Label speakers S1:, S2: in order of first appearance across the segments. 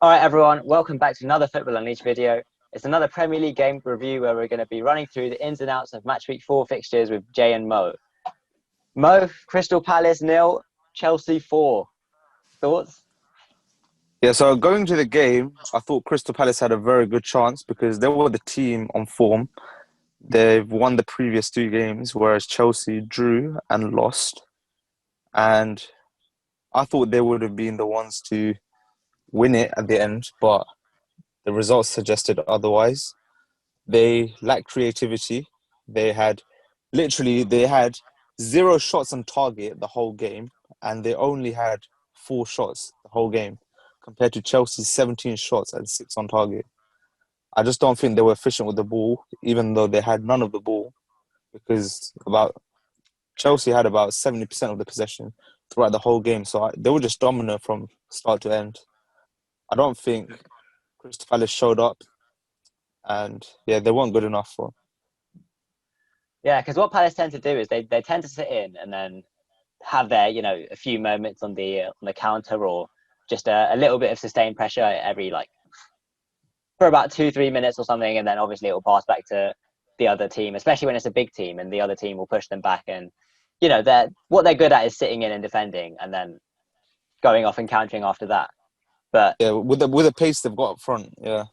S1: All right, everyone, welcome back to another Football Unleashed video. It's another Premier League game review where we're going to be running through the ins and outs of match week 4 fixtures with Jay and Mo. Mo, Crystal Palace 0, Chelsea 4. Thoughts?
S2: Yeah, so going to the game, I thought Crystal Palace had a very good chance because they were the team on form. They've won the previous two games, whereas Chelsea drew and lost. And I thought they would have been the ones to win it at the end, but the results suggested otherwise. They lacked creativity. They had zero shots on target the whole game, and they only had four shots the whole game, compared to Chelsea's 17 shots and six on target. I just don't think they were efficient with the ball, even though they had none of the ball, because about Chelsea had about 70% of the possession throughout the whole game. So they were just dominant from start to end. I don't think Crystal Palace showed up, and yeah, they weren't good enough for.
S1: Yeah, because what Palace tend to do is they tend to sit in and then have their, a few moments on the counter or just a little bit of sustained pressure every, for about 2-3 minutes or something. And then obviously it will pass back to the other team, especially when it's a big team and the other team will push them back. And, what they're good at is sitting in and defending and then going off and countering after that. But
S2: Yeah, with the pace they've got up front, yeah.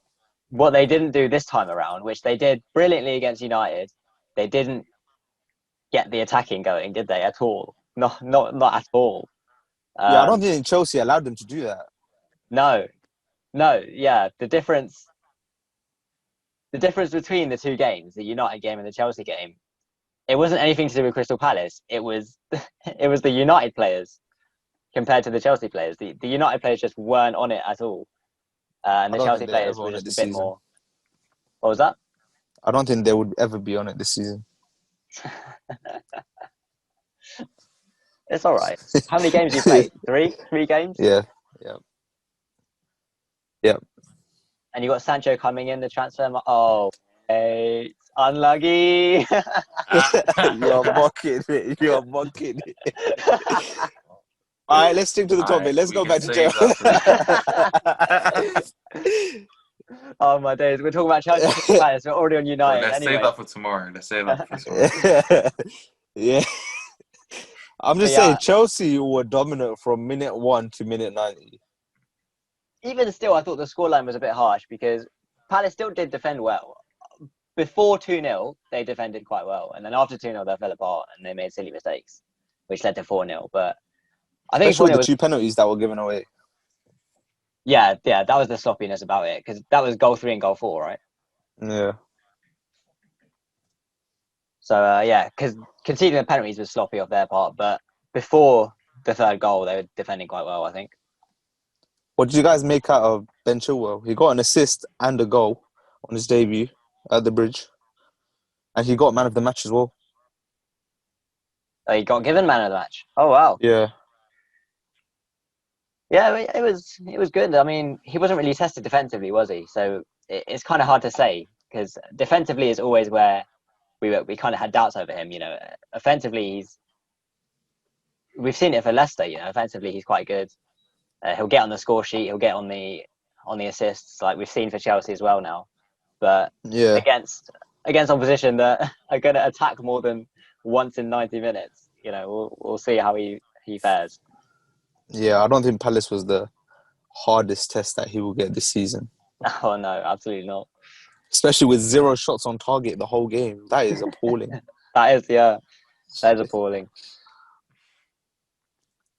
S1: what they didn't do this time around, which they did brilliantly against United, they didn't get the attacking going, did they, at all? Not at all.
S2: Yeah, I don't think Chelsea allowed them to do that.
S1: No, yeah. The difference between the two games, the United game and the Chelsea game, it wasn't anything to do with Crystal Palace. It was the United players compared to the Chelsea players. The United players just weren't on it at all. And
S2: I
S1: the
S2: don't
S1: Chelsea
S2: think they're
S1: players
S2: ever
S1: were
S2: on it
S1: just a
S2: this
S1: bit
S2: season.
S1: more. What was that?
S2: I don't think they would ever be on it this season.
S1: It's all right. How many games you played? Three games?
S2: Yeah, yeah, yeah.
S1: And you got Sancho coming in the transfer. Oh, hey, unlucky.
S2: You're mocking it. You're mocking it. All right, let's stick to the
S3: All
S2: topic.
S3: right,
S2: Let's
S3: we
S2: go
S3: can
S2: back to Joe.
S3: save that for
S1: Oh my days, we're talking about Chelsea Palace. We're already on
S3: Bro,
S1: United.
S3: let's
S1: Anyway,
S3: save that for tomorrow. Let's save that for tomorrow.
S2: Yeah. I'm
S1: But
S2: just
S1: yeah,
S2: saying, Chelsea were dominant from minute 1 to minute 90.
S1: even still, I thought the scoreline was a bit harsh because Palace still did defend well. Before 2-0, they defended quite well. And then after 2-0, they fell apart and they made silly mistakes, which led to 4-0. But I think
S2: Especially with
S1: 4-0
S2: the
S1: was,
S2: two penalties that were given away.
S1: yeah, that was the sloppiness about it because that was goal 3 and goal 4, right?
S2: Yeah.
S1: So, yeah, because conceding the penalties was sloppy off their part. But before the third goal, they were defending quite well, I think.
S2: What did you guys make out of Ben Chilwell? He got an assist and a goal on his debut at the Bridge. And he got man of the match as well.
S1: Oh, he got given man of the match. Oh, wow.
S2: Yeah.
S1: Yeah, it was good. I mean, he wasn't really tested defensively, was he? So it's kind of hard to say because defensively is always where we kind of had doubts over him. Offensively, we've seen it for Leicester. Offensively he's quite good. He'll get on the score sheet. He'll get on the assists, like we've seen for Chelsea as well now. But
S2: Yeah.
S1: against opposition that are going to attack more than once in 90 minutes, we'll see how he fares.
S2: Yeah, I don't think Palace was the hardest test that he will get this season.
S1: Oh no, absolutely not.
S2: Especially with zero shots on target the whole game. That is appalling.
S1: That is appalling.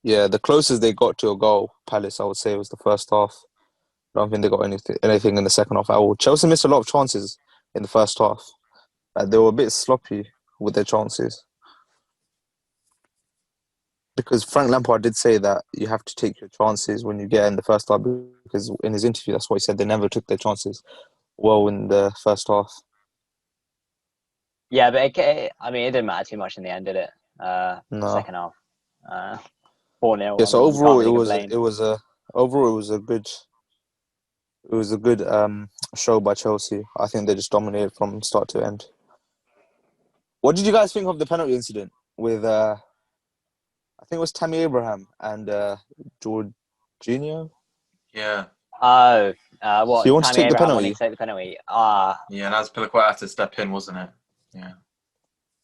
S2: Yeah, the closest they got to a goal, Palace, I would say, was the first half. I don't think they got anything in the second half at all. Chelsea missed a lot of chances in the first half. They were a bit sloppy with their chances. Because Frank Lampard did say that you have to take your chances when you get in the first half. Because in his interview, that's what he said. They never took their chances well in the first half.
S1: Yeah, but it didn't matter too much in the end, did it? The
S2: No.
S1: second half, 4-0.
S2: Yeah. So
S1: You can't
S2: overall,
S1: really complain.
S2: it was a good show by Chelsea. I think they just dominated from start to end. What did you guys think of the penalty incident with I think it was Tammy Abraham and Jorginho?
S3: Yeah.
S1: Oh,
S2: So you want to
S1: Tammy
S2: take the
S1: Abraham wanting
S2: penalty?
S1: to take the penalty.
S3: Yeah, and Azpilicueta had to step in, wasn't it? Yeah.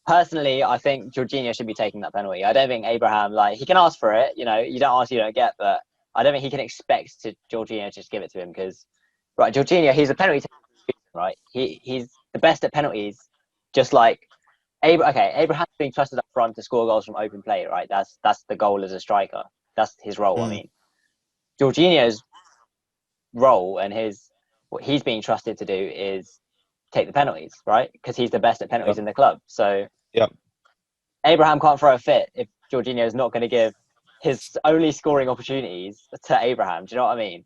S1: Personally, I think Jorginho should be taking that penalty. I don't think Abraham, like, he can ask for it. You know, you don't ask, you don't get. But I don't think he can expect Jorginho to just give it to him because, right, Jorginho, he's a penalty taker, right? He's the best at penalties. Just like Abraham's being trusted up front to score goals from open play, right? That's the goal as a striker. That's his role. I
S2: Mm.
S1: mean, Jorginho's role and what he's being trusted to do is take the penalties, right? Because he's the best at penalties
S2: Yep.
S1: in the club. So
S2: Yep.
S1: Abraham can't throw a fit if Jorginho is not going to give his only scoring opportunities to Abraham. Do you know what I mean?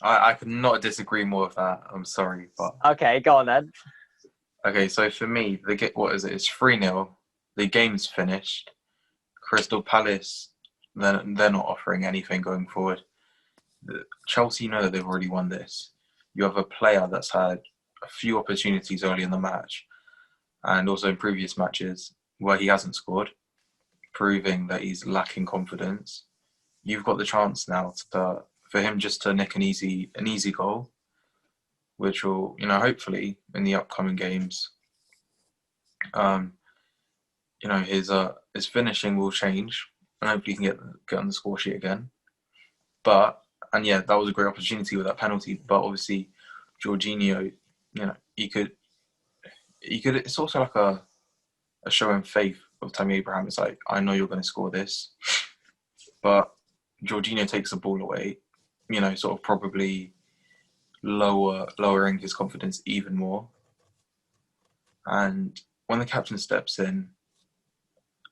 S3: I could not disagree more with that. I'm sorry, but
S1: Okay, go on then.
S3: okay. So for me, what is it? It's 3-0. The game's finished. Crystal Palace, they're not offering anything going forward. Chelsea know that they've already won this. You have a player that's had a few opportunities early in the match, and also in previous matches where he hasn't scored, proving that he's lacking confidence. You've got the chance now for him just to nick an easy goal, which will, hopefully in the upcoming games, his finishing will change, and hopefully he can get on the score sheet again. And yeah, that was a great opportunity with that penalty. But obviously, Jorginho, he could. It's also like a showing faith of Tammy Abraham. It's like, I know you're going to score this, but Jorginho takes the ball away. Sort of probably lowering his confidence even more. And when the captain steps in,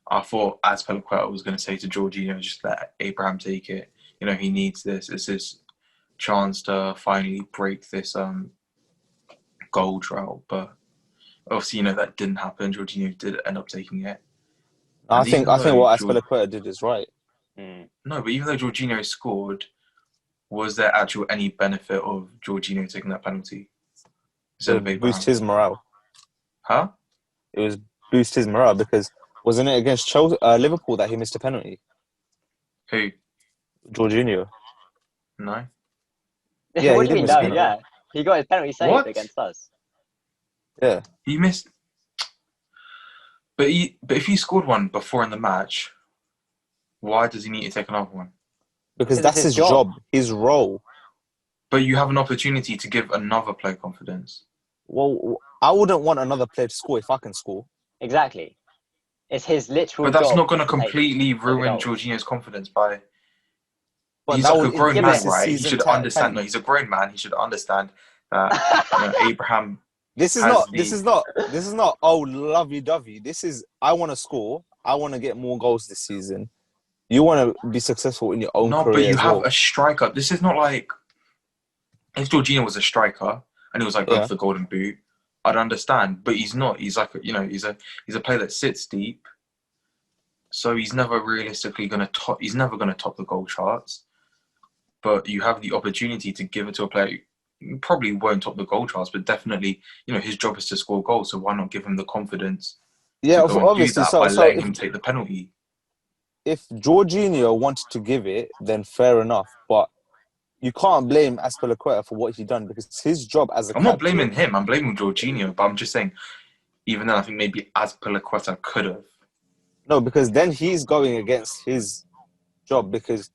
S3: I thought Azpilicueta was going to say to Jorginho, just let Abraham take it. He needs this. It's his chance to finally break this goal drought. But obviously, that didn't happen. Jorginho did end up taking it.
S2: I think what Azpilicueta did is right.
S3: No, but even though Jorginho scored, was there any benefit of Jorginho taking that penalty?
S2: To boost his morale.
S3: Huh?
S2: It was boost his morale because wasn't it against Liverpool that he missed a penalty?
S3: Who?
S2: Jorginho.
S3: No.
S2: Yeah,
S1: what
S2: he
S1: do you
S2: did
S1: mean?
S2: miss a
S1: No,
S2: penalty.
S1: yeah, he got his penalty saved
S3: What?
S1: against us.
S2: Yeah,
S3: he missed. But if he scored one before in the match, why does he need to take another one?
S2: because that's his job, his role.
S3: But you have an opportunity to give another player confidence.
S2: Well, I wouldn't want another player to score if I can score.
S1: Exactly. It's his literal
S3: But that's
S1: job
S3: not going to
S1: to
S3: completely
S1: take
S3: ruin
S1: the goals.
S3: Jorginho's confidence by.
S2: But
S3: He's
S2: that
S3: like a
S2: would
S3: grown
S2: increase
S3: man,
S2: his
S3: right? He
S2: season
S3: should understand. No, he's a grown man. He should understand that Abraham.
S2: This is not oh lovey-dovey. This is I want to score. I want to get more goals this season. You want to be successful in your own
S3: No,
S2: career
S3: but you
S2: as
S3: have
S2: well.
S3: a striker. This is not like if Jorginho was a striker and he was like going for the golden boot, I'd understand. But he's not. He's like he's a player that sits deep. So he's never realistically going to top. He's never going to top the goal charts. But you have the opportunity to give it to a player who probably won't top the goal charts, but definitely, his job is to score goals. So why not give him the confidence to go and do that by letting him take the penalty?
S2: If Jorginho wanted to give it, then fair enough. But you can't blame Azpilicueta for what he done because his job as a captain...
S3: I'm not blaming him. I'm blaming Jorginho. But I'm just saying, even then, I think maybe Azpilicueta could have.
S2: No, because then he's going against his job because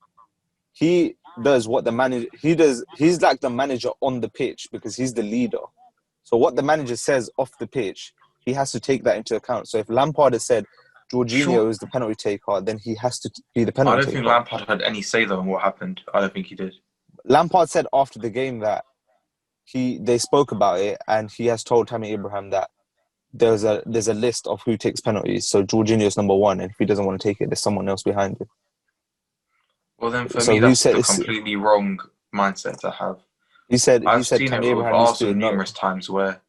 S2: he does what the manager... He's like the manager on the pitch because he's the leader. So what the manager says off the pitch, he has to take that into account. So if Lampard has said Jorginho is the penalty taker, then he has to be the penalty taker.
S3: I don't think Lampard had any say, though, on what happened. I don't think he did.
S2: Lampard said after the game that they spoke about it and he has told Tammy Abraham that there's a list of who takes penalties. So Jorginho is number one, and if he doesn't want to take it, there's someone else behind him.
S3: Well, then for me, that's the completely wrong mindset to have. I've seen
S2: Tammy
S3: it with
S2: Abraham
S3: Arsenal numerous times where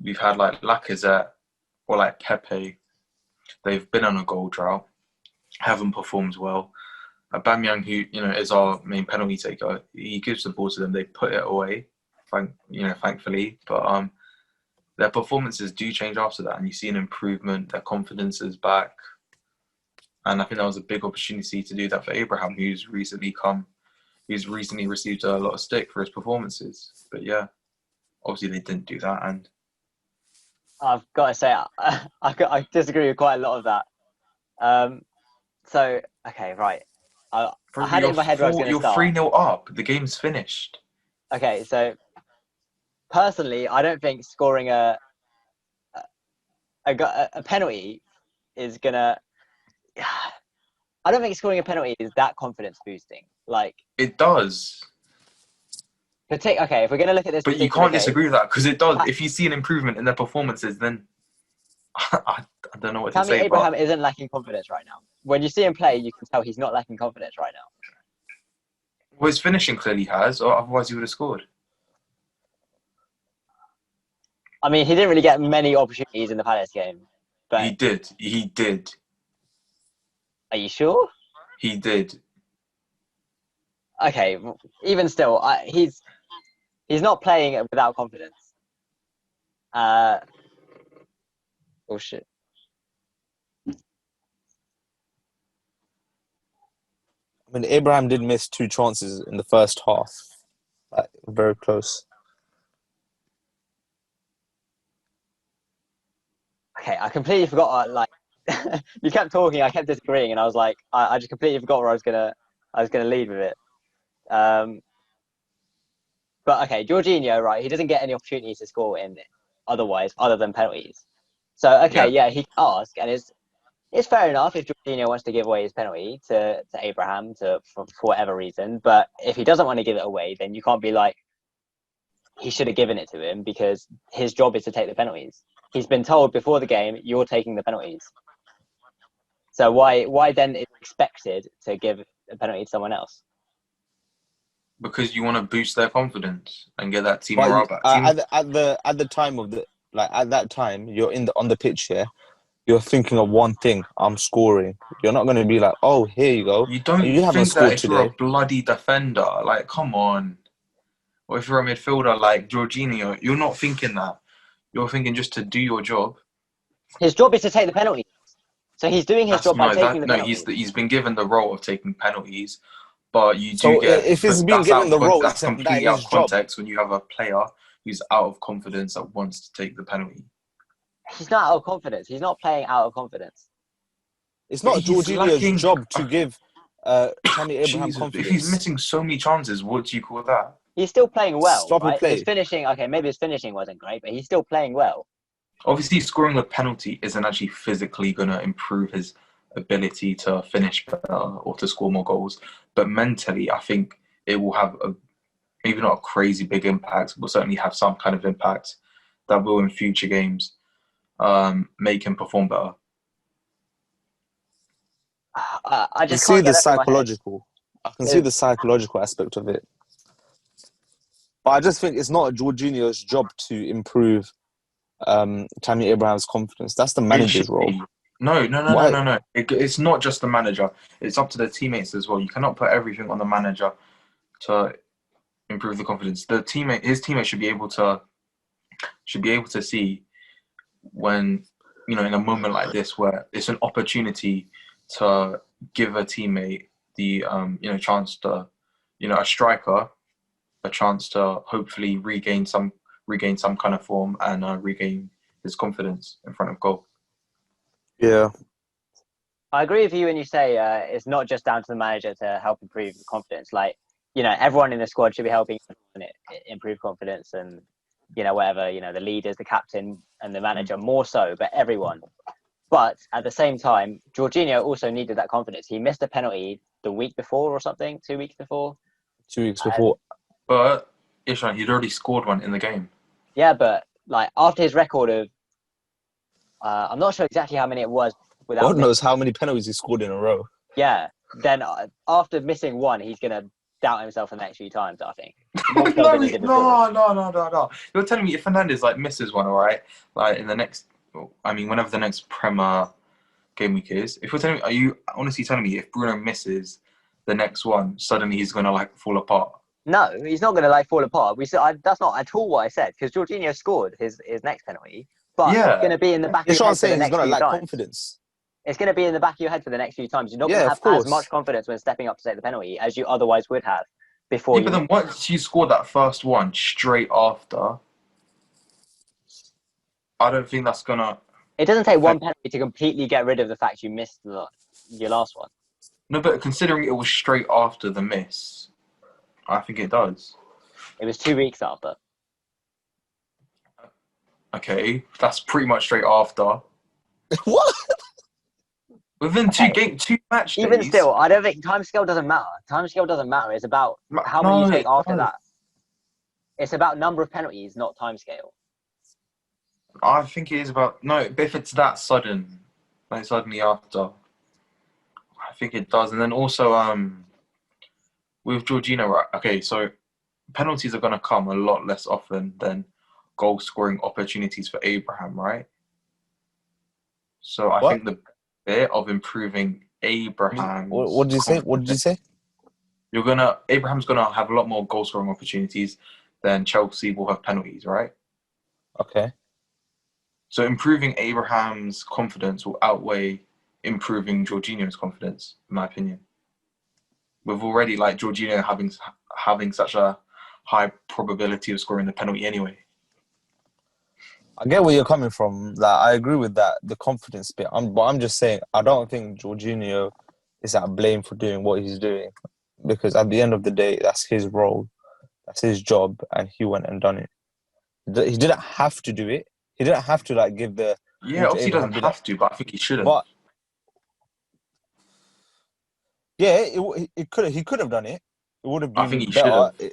S3: we've had like Lacazette or like Pepe. They've been on a goal drought, haven't performed well. Aubameyang, who is our main penalty taker, he gives the ball to them. They put it away, thankfully. But their performances do change after that, and you see an improvement. Their confidence is back, and I think that was a big opportunity to do that for Abraham, who's recently come who's recently received a lot of stick for his performances. But yeah, obviously they didn't do that, and
S1: I've got to say, I disagree with quite a lot of that. So, okay, right. I
S3: bro,
S1: had it in my head where I was going to
S3: you're
S1: start.
S3: 3-0 up. The game's finished.
S1: Okay, so personally, I don't think scoring a penalty is gonna. I don't think scoring a penalty is that confidence boosting. Like,
S3: It does.
S1: okay, if we're gonna look at this,
S3: But you
S1: particular
S3: can't
S1: case,
S3: disagree with that because it does. If you see an improvement in their performances, then I don't know what to
S1: Tammy
S3: say.
S1: Abraham
S3: But
S1: isn't lacking confidence right now. When you see him play, you can tell he's not lacking confidence right now.
S3: well, his finishing clearly has, or otherwise he would have scored.
S1: I mean, he didn't really get many opportunities in the Palace game, but
S3: He did. He did.
S1: are you sure?
S3: He did.
S1: Okay, even still, he's not playing without confidence. Oh shit.
S2: I mean, Abraham did miss 2 chances in the first half. Like, very close.
S1: Okay, I completely forgot. Like, you kept talking, I kept disagreeing, and I was like, I just completely forgot where I was gonna lead with it. But okay, Jorginho, right? He doesn't get any opportunities to score in otherwise, other than penalties. So okay, yeah, he can ask, and it's fair enough if Jorginho wants to give away his penalty to Abraham for whatever reason. But if he doesn't want to give it away, then you can't be like, he should have given it to him because his job is to take the penalties. He's been told before the game, you're taking the penalties. So why then is expected to give a penalty to someone else?
S3: Because you want to boost their confidence and get that team
S2: But
S3: morale back.
S2: at the time of the at that time, you're on the pitch here. You're thinking of one thing: I'm scoring. You're not going to be like, "Oh, here you go."
S3: You don't
S2: You haven't
S3: think that
S2: scored
S3: if you're a
S2: today.
S3: bloody defender, like, come on. Or if you're a midfielder like Jorginho, you're not thinking that. You're thinking just to do your job.
S1: His job is to take the penalties. So he's doing his job by taking the penalties.
S3: He's been given the role of taking penalties, but you do
S2: So
S3: get
S2: if he's been given the role,
S3: that's
S2: isn't that
S3: completely out
S2: his
S3: of
S2: job?
S3: context when you have a player who's out of confidence that wants to take the penalty.
S1: He's not out of confidence. He's not playing out of confidence.
S2: It's not
S3: He's
S2: Jorginho's
S3: lacking-
S2: job to give Tammy Abraham
S3: Jesus,
S2: confidence.
S3: if he's missing so many chances, what do you call that?
S1: He's still playing well,
S2: Sloppy
S1: right?
S2: play.
S1: His finishing, okay, maybe his finishing wasn't great, but he's still playing well.
S3: Obviously, scoring a penalty isn't actually physically going to improve his ability to finish better or to score more goals. But mentally, I think it will have maybe not a crazy big impact, but certainly have some kind of impact that will in future games make him perform better.
S1: I just
S2: see
S1: can't
S2: the
S1: get that from my head.
S2: psychological. I can see the psychological aspect of it. But I just think it's not Jorginho's job to improve Tammy Abraham's confidence. That's the manager's role.
S3: No. It's not just the manager. It's up to the teammates as well. You cannot put everything on the manager to improve the confidence. His teammates should be able to see when, in a moment like this where it's an opportunity to give a teammate the chance to, a striker, a chance to hopefully regain some kind of form and regain his confidence in front of goal.
S2: Yeah.
S1: I agree with you when you say it's not just down to the manager to help improve confidence. Like, everyone in the squad should be helping improve confidence and, whatever, the leaders, the captain and the manager more so, but everyone. But at the same time, Jorginho also needed that confidence. He missed a penalty the week before or something, 2 weeks before.
S2: 2 weeks before.
S3: But, Ishan, he'd already scored one in the game.
S1: Yeah, but like after his record of, I'm not sure exactly how many it was.
S2: God knows how many penalties he scored in a row.
S1: Yeah, then after missing one, he's going to doubt himself the next few times, I think.
S3: No. You're telling me if Fernandes misses one, all right, in the next, whenever the next Premier game week is, are you honestly telling me if Bruno misses the next one, suddenly he's going to fall apart?
S1: No, he's not going to fall apart. That's not at all what I said, because Jorginho scored his next penalty, but it's going to be in the back of your head for the next few times.
S2: Confidence.
S1: It's going to be in the back of your head for the next few times. You're not going to have as much confidence when stepping up to take the penalty as you otherwise would have before
S3: Yeah, but then once you score that first one straight after, I don't think that's gonna.
S1: It doesn't take one penalty to completely get rid of the fact you missed your last one.
S3: No, but considering it was straight after the miss, I think it does.
S1: It was 2 weeks after.
S3: Okay, that's pretty much straight after.
S2: What?
S3: Within
S1: Okay.
S3: two match days.
S1: Even still, I don't think timescale doesn't matter. Timescale doesn't matter. It's about how many you take after that. It's about number of penalties, not timescale.
S3: I think it is about no. But if it's that sudden, like suddenly after, I think it does. And then also, with Jorginho, right? Okay, so penalties are gonna come a lot less often than goal scoring opportunities for Abraham, right? So I think the bit of improving Abraham.
S2: What did you say? What did you say?
S3: Abraham's gonna have a lot more goal scoring opportunities than Chelsea will have penalties, right?
S2: Okay.
S3: So improving Abraham's confidence will outweigh improving Jorginho's confidence, in my opinion. With already like Jorginho having such a high probability of scoring the penalty anyway.
S2: I get where you're coming from. Like, I agree with that, the confidence bit. But I'm just saying, I don't think Jorginho is at blame for doing what he's doing, because at the end of the day, that's his role, that's his job, and he went and done it. He didn't have to do it. He didn't have to like give the
S3: Yeah, obviously he doesn't have to, but I think he should have.
S2: But yeah, it could he could have done it. It would have been
S3: I think he
S2: better.
S3: should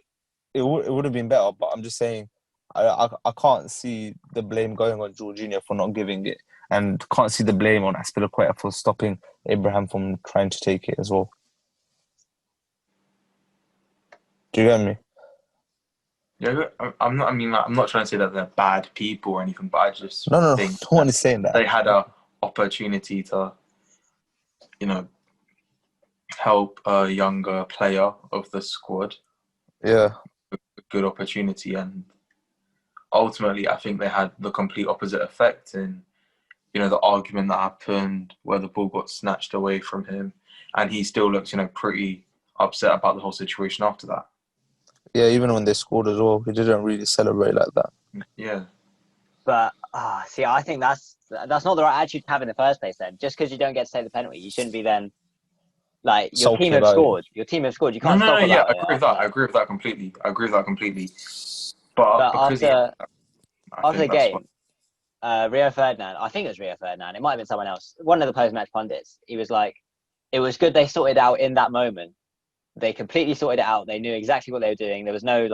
S2: It would have been better. But I'm just saying, I can't see the blame going on Jorginho for not giving it, and can't see the blame on Azpilicueta for stopping Abraham from trying to take it as well. Do you get me?
S3: Yeah, I'm not. I mean, like, I'm not trying to say that they're bad people or anything, but I just think
S2: no one is saying that.
S3: they had an opportunity to, help a younger player of the squad.
S2: Yeah.
S3: A good opportunity, and ultimately, I think they had the complete opposite effect in, the argument that happened where the ball got snatched away from him, and he still looks, pretty upset about the whole situation after that.
S2: Yeah, even when they scored as well, he didn't really celebrate like that.
S3: Yeah.
S1: But see, I think that's not the right attitude to have in the first place. Then, just because you don't get to take the penalty, you shouldn't be then like your team have scored. Your team have scored. You can't stop.
S3: Yeah, I agree with that. I agree with that completely. But
S1: after the game, Rio Ferdinand, I think it was Rio Ferdinand. It might have been someone else. One of the post-match pundits. He was like, "It was good they sorted it out in that moment. They completely sorted it out. They knew exactly what they were doing. There was no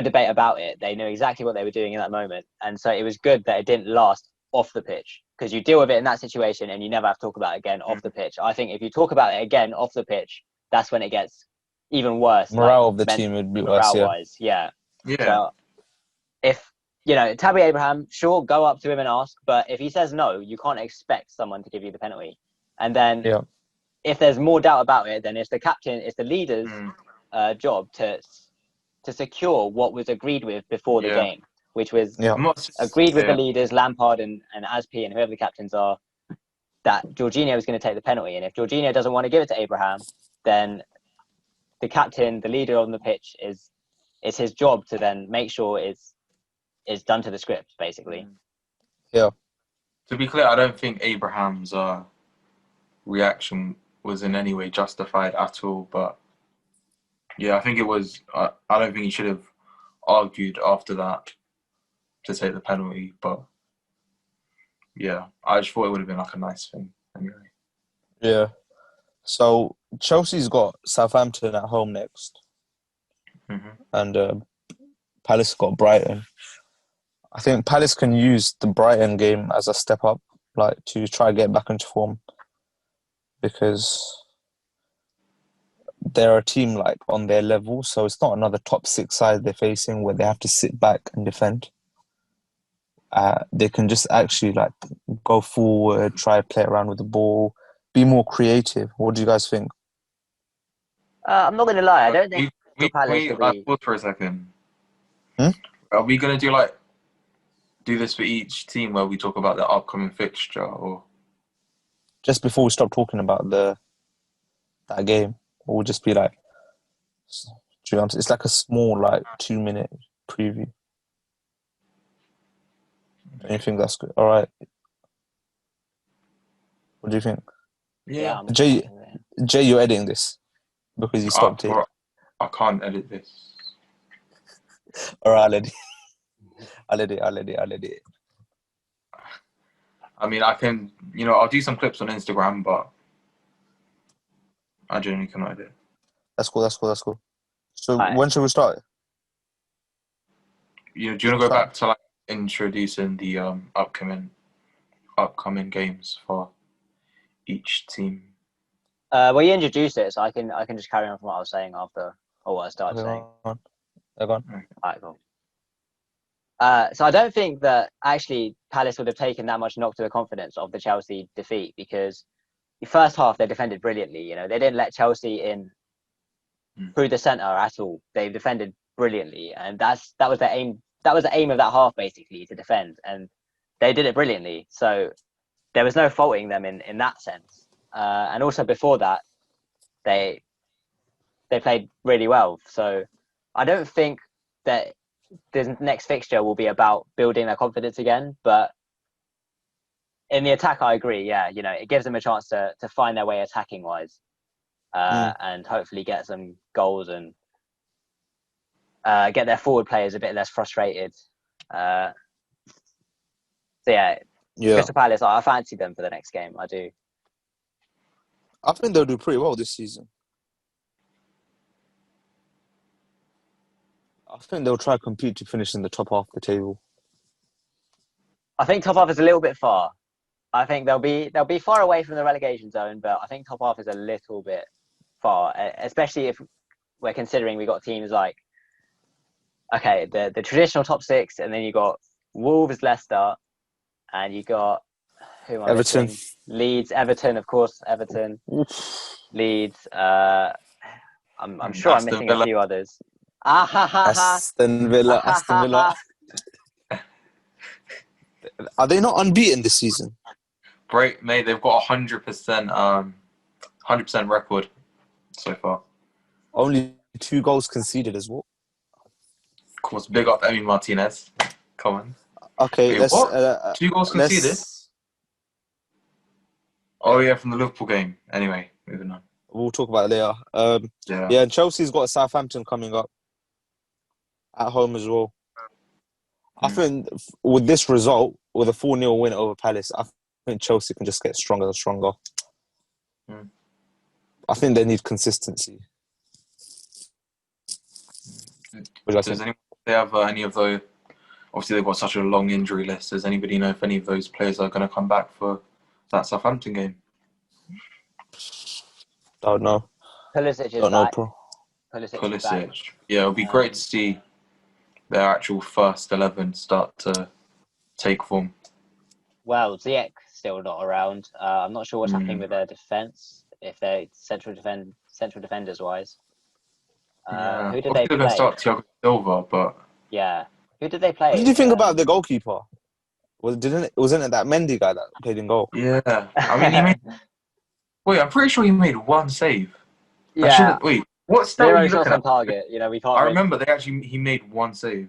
S1: debate about it. They knew exactly what they were doing in that moment. And so it was good that it didn't last off the pitch, because you deal with it in that situation and you never have to talk about it again off the pitch. I think if you talk about it again off the pitch, that's when it gets even worse.
S2: Morale of the team would be worse.
S1: Morale-wise, yeah. So if, Tammy Abraham, sure, go up to him and ask. But if he says no, you can't expect someone to give you the penalty. And then if there's more doubt about it, then it's the leader's job to secure what was agreed with before the game, which was agreed with the leaders, Lampard and Azpi and whoever the captains are, that Jorginho was going to take the penalty. And if Jorginho doesn't want to give it to Abraham, then the captain, the leader on the pitch, it's his job to then make sure it's done to the script, basically.
S2: Yeah.
S3: To be clear, I don't think Abraham's reaction was in any way justified at all, but yeah, I think it was. I don't think he should have argued after that to take the penalty, but yeah, I just thought it would have been like a nice thing anyway.
S2: Yeah. So Chelsea's got Southampton at home next, and Palace got Brighton. I think Palace can use the Brighton game as a step up, like to try to get back into form, because they're a team like on their level, so it's not another top 6 side they're facing where they have to sit back and defend. They can just actually like go forward, try to play around with the ball, be more creative. What do you guys think?
S1: I'm not going to lie, I don't think Palace will be...
S3: Pause for a second. Are we going to do this for each team where we talk about the upcoming fixture, or
S2: just before we stop talking about that game? We'll just be like, It's like a small, like 2-minute preview. Do you think that's good? All right. What do you think?
S3: Yeah.
S1: I'm
S2: Jay,
S1: fine with it.
S2: Jay, you're editing this because you stopped it.
S3: Bro, I can't edit this.
S2: All right, I'll edit it.
S3: I mean, I can, I'll do some clips on Instagram, but I generally cannot edit.
S2: That's cool. So
S1: Alright.
S2: when should we start?
S3: Do you want to go back to like introducing the upcoming games for each team?
S1: Well, you introduced it, so I can just carry on from what I was saying after, or what I started saying.
S2: Go on.
S1: Alright, cool. So I don't think that actually Palace would have taken that much knock to the confidence of the Chelsea defeat, because the first half they defended brilliantly. They didn't let Chelsea in through the centre at all. They defended brilliantly, and that was their aim. That was the aim of that half, basically, to defend, and they did it brilliantly. So there was no faulting them in that sense. And also before that, they played really well. So I don't think that the next fixture will be about building their confidence again. But in the attack, I agree. Yeah, it gives them a chance to find their way attacking wise, and hopefully get some goals and get their forward players a bit less frustrated. So yeah. Crystal Palace, I fancy them for the next game. I do.
S2: I think they'll do pretty well this season. I think they'll try to compete to finish in the top half of the table.
S1: I think top half is a little bit far. I think they'll be far away from the relegation zone, but I think top half is a little bit far, especially if we're considering we got teams like, okay, the traditional top six, and then you got Wolves, Leicester, and you got
S2: Everton,
S1: Leeds, Everton, of course, Everton, Leeds. I'm sure I'm missing a few others.
S2: Aston Villa. Are they not unbeaten this season?
S3: Great, mate. They've got 100% record so far.
S2: Only 2 goals conceded as well.
S3: Of course, big up Emi Martinez. Come on.
S2: Okay,
S3: Wait,
S2: let's.
S3: what? 2 goals conceded? Oh yeah, from the Liverpool game. Anyway, moving on.
S2: We'll talk about it later. Yeah, and Chelsea's got Southampton coming up at home as well. I think with this result, with a 4-0 win over Palace, I think Chelsea can just get stronger and stronger. I think they need consistency.
S3: Does anyone have any of those? Obviously, they've got such a long injury list. Does anybody know if any of those players are going to come back for that Southampton game?
S2: Don't know.
S1: Pulisic is back.
S3: Pulisic. Yeah, it'll be great to see their actual first 11 start to take form.
S1: Well, Ziyech still not around. I'm not sure what's happening with their defense, if they're central defenders wise. Who did they play?
S3: They're going to start Thiago Silva, but
S1: yeah, who did they play?
S2: What did you think about the goalkeeper? Wasn't it that Mendy guy that played in goal?
S3: Yeah, I mean, he made. Wait, I'm pretty sure he made 1 save.
S1: Yeah.
S3: Wait, what stat are you looking at?
S1: Target. We can't.
S3: I remember he made 1 save.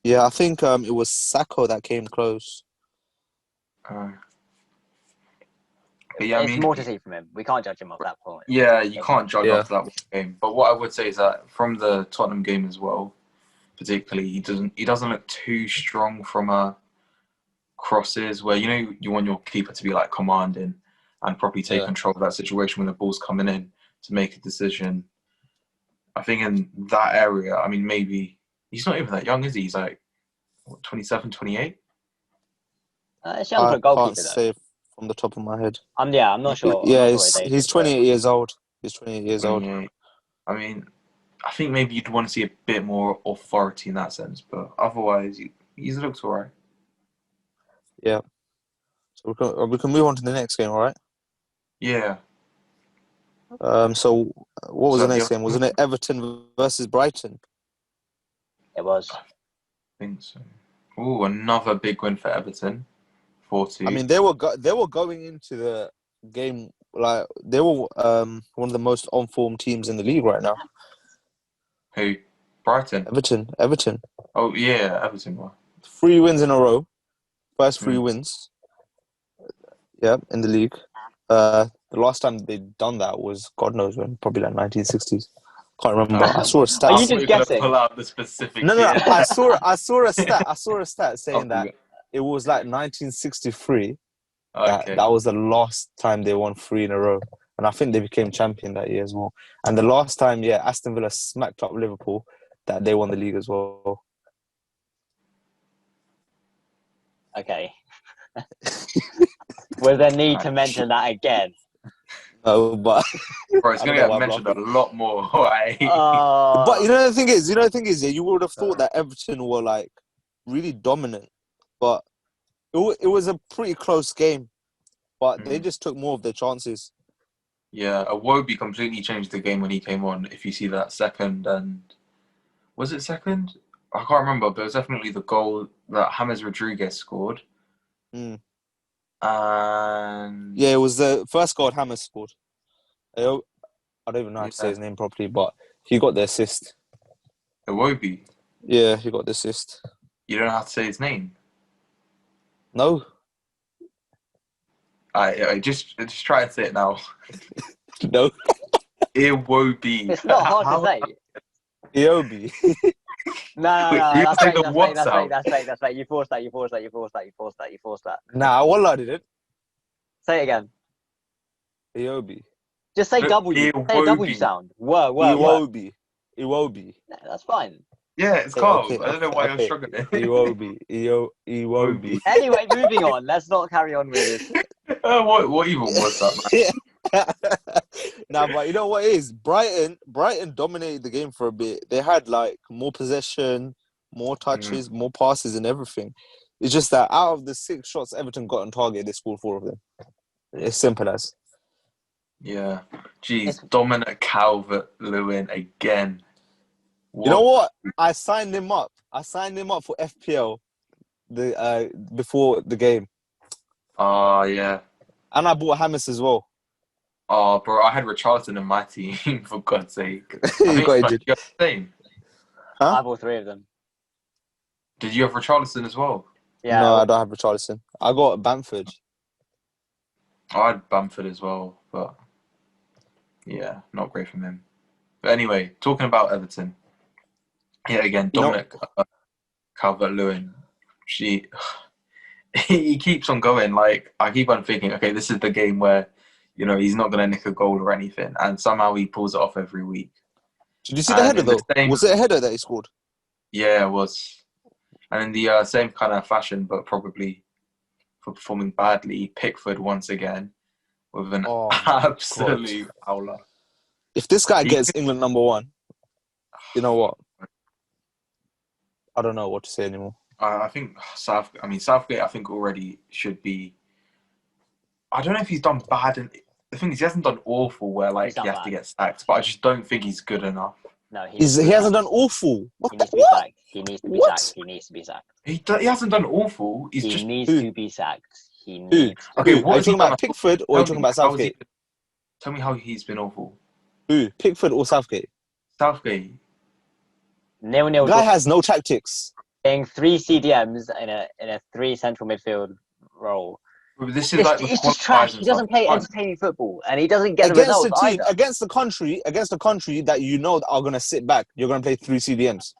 S2: Yeah, I think it was Sacco that came close.
S1: It's more to see from him. We can't judge him off that point.
S3: Yeah, you can't judge off that one game. But what I would say is that from the Tottenham game as well, particularly, he doesn't look too strong from crosses where you want your keeper to be like commanding and probably take control of that situation when the ball's coming in to make a decision. I think in that area, I mean, maybe he's not even that young, is he? He's like 27, 28.
S1: It's young for a goalkeeper. I can't
S2: say from the top of my head.
S1: I'm not sure.
S2: Yeah, he's 28 years old. He's 28 years old.
S3: I mean, I think maybe you'd want to see a bit more authority in that sense, but otherwise, he looks all right.
S2: Yeah. So we can move on to the next game, all right?
S3: Yeah.
S2: So what was the next game? Wasn't it Everton versus Brighton?
S1: It was.
S3: I think so. Oh, another big win for Everton. 4-2.
S2: I mean, they were going into the game like they were one of the most on-form teams in the league right now.
S3: Who? Brighton.
S2: Everton.
S3: Oh yeah, Everton were.
S2: 3 wins in a row. First 3
S3: Mm.
S2: wins. Yeah, in the league. The last time they'd done that was God knows when, probably like 1960s. Can't remember. I saw a stat.
S1: Are
S3: I
S1: you
S3: thought
S1: just
S3: you were gonna
S1: guessing?
S3: pull out the specific
S2: No.
S3: year.
S2: I saw a stat. I saw a stat saying
S3: Oh,
S2: that it was like 1963.
S3: okay.
S2: That was the last time they won 3 in a row, and I think they became champion that year as well. And the last time, Aston Villa smacked up Liverpool, that they won the league as well.
S1: Okay. Was there need to mention that again?
S2: No, but
S3: Bro, it's
S2: I
S3: gonna
S2: don't know
S3: get
S2: why I'm
S3: mentioned a
S2: laughing.
S3: lot more. Right?
S2: But
S1: Oh,
S2: you know the thing is, yeah, you would have thought that Everton were like really dominant, but it was a pretty close game. But they just took more of their chances.
S3: Yeah, Iwobi completely changed the game when he came on. If you see that second, and was it second? I can't remember, but it was definitely the goal that James Rodriguez scored.
S2: Mm.
S3: And
S2: Yeah, it was the first goal Hammers scored. I don't even know how to say
S3: Yeah.
S2: his name properly, but he got the assist.
S3: Iwobi.
S2: Yeah, he got the assist.
S3: You don't know how to say his name.
S2: No,
S3: I just try and say it now.
S2: no,
S3: Iwobi.
S1: it's not hard to say.
S2: Iobi.
S1: No,
S3: Wait,
S1: no,
S3: you
S1: that's
S3: say
S1: fake,
S3: the
S1: that's
S3: what
S1: fake, that's fake,
S3: sound?
S1: that's fake, that's fake. You forced that.
S2: Nah, wallah, I didn't.
S1: Say it again.
S2: Iobi.
S1: Just say
S3: But
S1: W. Say a W
S3: Iwobi.
S1: sound. Whoa.
S2: Iwobi.
S1: No, that's fine.
S3: Yeah, it's
S2: Okay,
S3: called.
S2: okay,
S3: I don't know why you're struggling.
S2: Iwobi. Iwobi.
S1: Anyway, moving on. Let's not carry on with this.
S3: What even was that, man?
S2: Nah, but you know what it is? Brighton dominated the game for a bit. They had like more possession, more touches, more passes and everything. It's just that out of the 6 shots Everton got on target, they scored 4 of them. It's simple as.
S3: Yeah. Jeez, Dominic Calvert-Lewin again.
S2: You know what? I signed him up for FPL before the game.
S3: Oh, yeah.
S2: And I bought Hamas as well.
S3: Oh, bro, I had Richarlison in my team, for God's sake.
S2: You got injured.
S3: You have the same.
S2: Huh?
S1: I bought 3 of them.
S3: Did you have Richarlison as well?
S1: Yeah.
S2: No, I don't have Richarlison. I got Bamford.
S3: I had Bamford as well, but yeah, not great from him. But anyway, talking about Everton. Yeah, again, Dominic Calvert-Lewin. He keeps on going. Like, I keep on thinking, okay, this is the game where, he's not going to nick a goal or anything. And somehow he pulls it off every week.
S2: Did you see the header, though? Was it a header that he scored?
S3: Yeah, it was. And in the same kind of fashion, but probably for performing badly, Pickford once again with an absolute howler.
S2: If this guy gets England #1, you know what? I don't know what to say anymore.
S3: I think Southgate, I think already should be. I don't know if he's done bad. And the thing is, he hasn't done awful where like he has to get sacked. But I just don't think he's good enough.
S1: No,
S2: he hasn't done awful.
S1: He needs to be sacked. He needs to be sacked. He needs to be sacked.
S3: He hasn't done awful.
S1: He needs to be sacked. He needs.
S2: Who? Okay, are you talking about Pickford or are you talking about Southgate?
S3: Tell me how he's been awful.
S2: Who? Pickford or Southgate?
S3: Southgate.
S1: 0-0.
S2: Guy has no tactics.
S1: Playing 3 CDMs in a 3 central midfield role.
S3: This is
S1: it's just trash. He doesn't play entertaining football, and he doesn't get the results either.
S2: Against the country that are going to sit back. You're going to play 3 CDMs.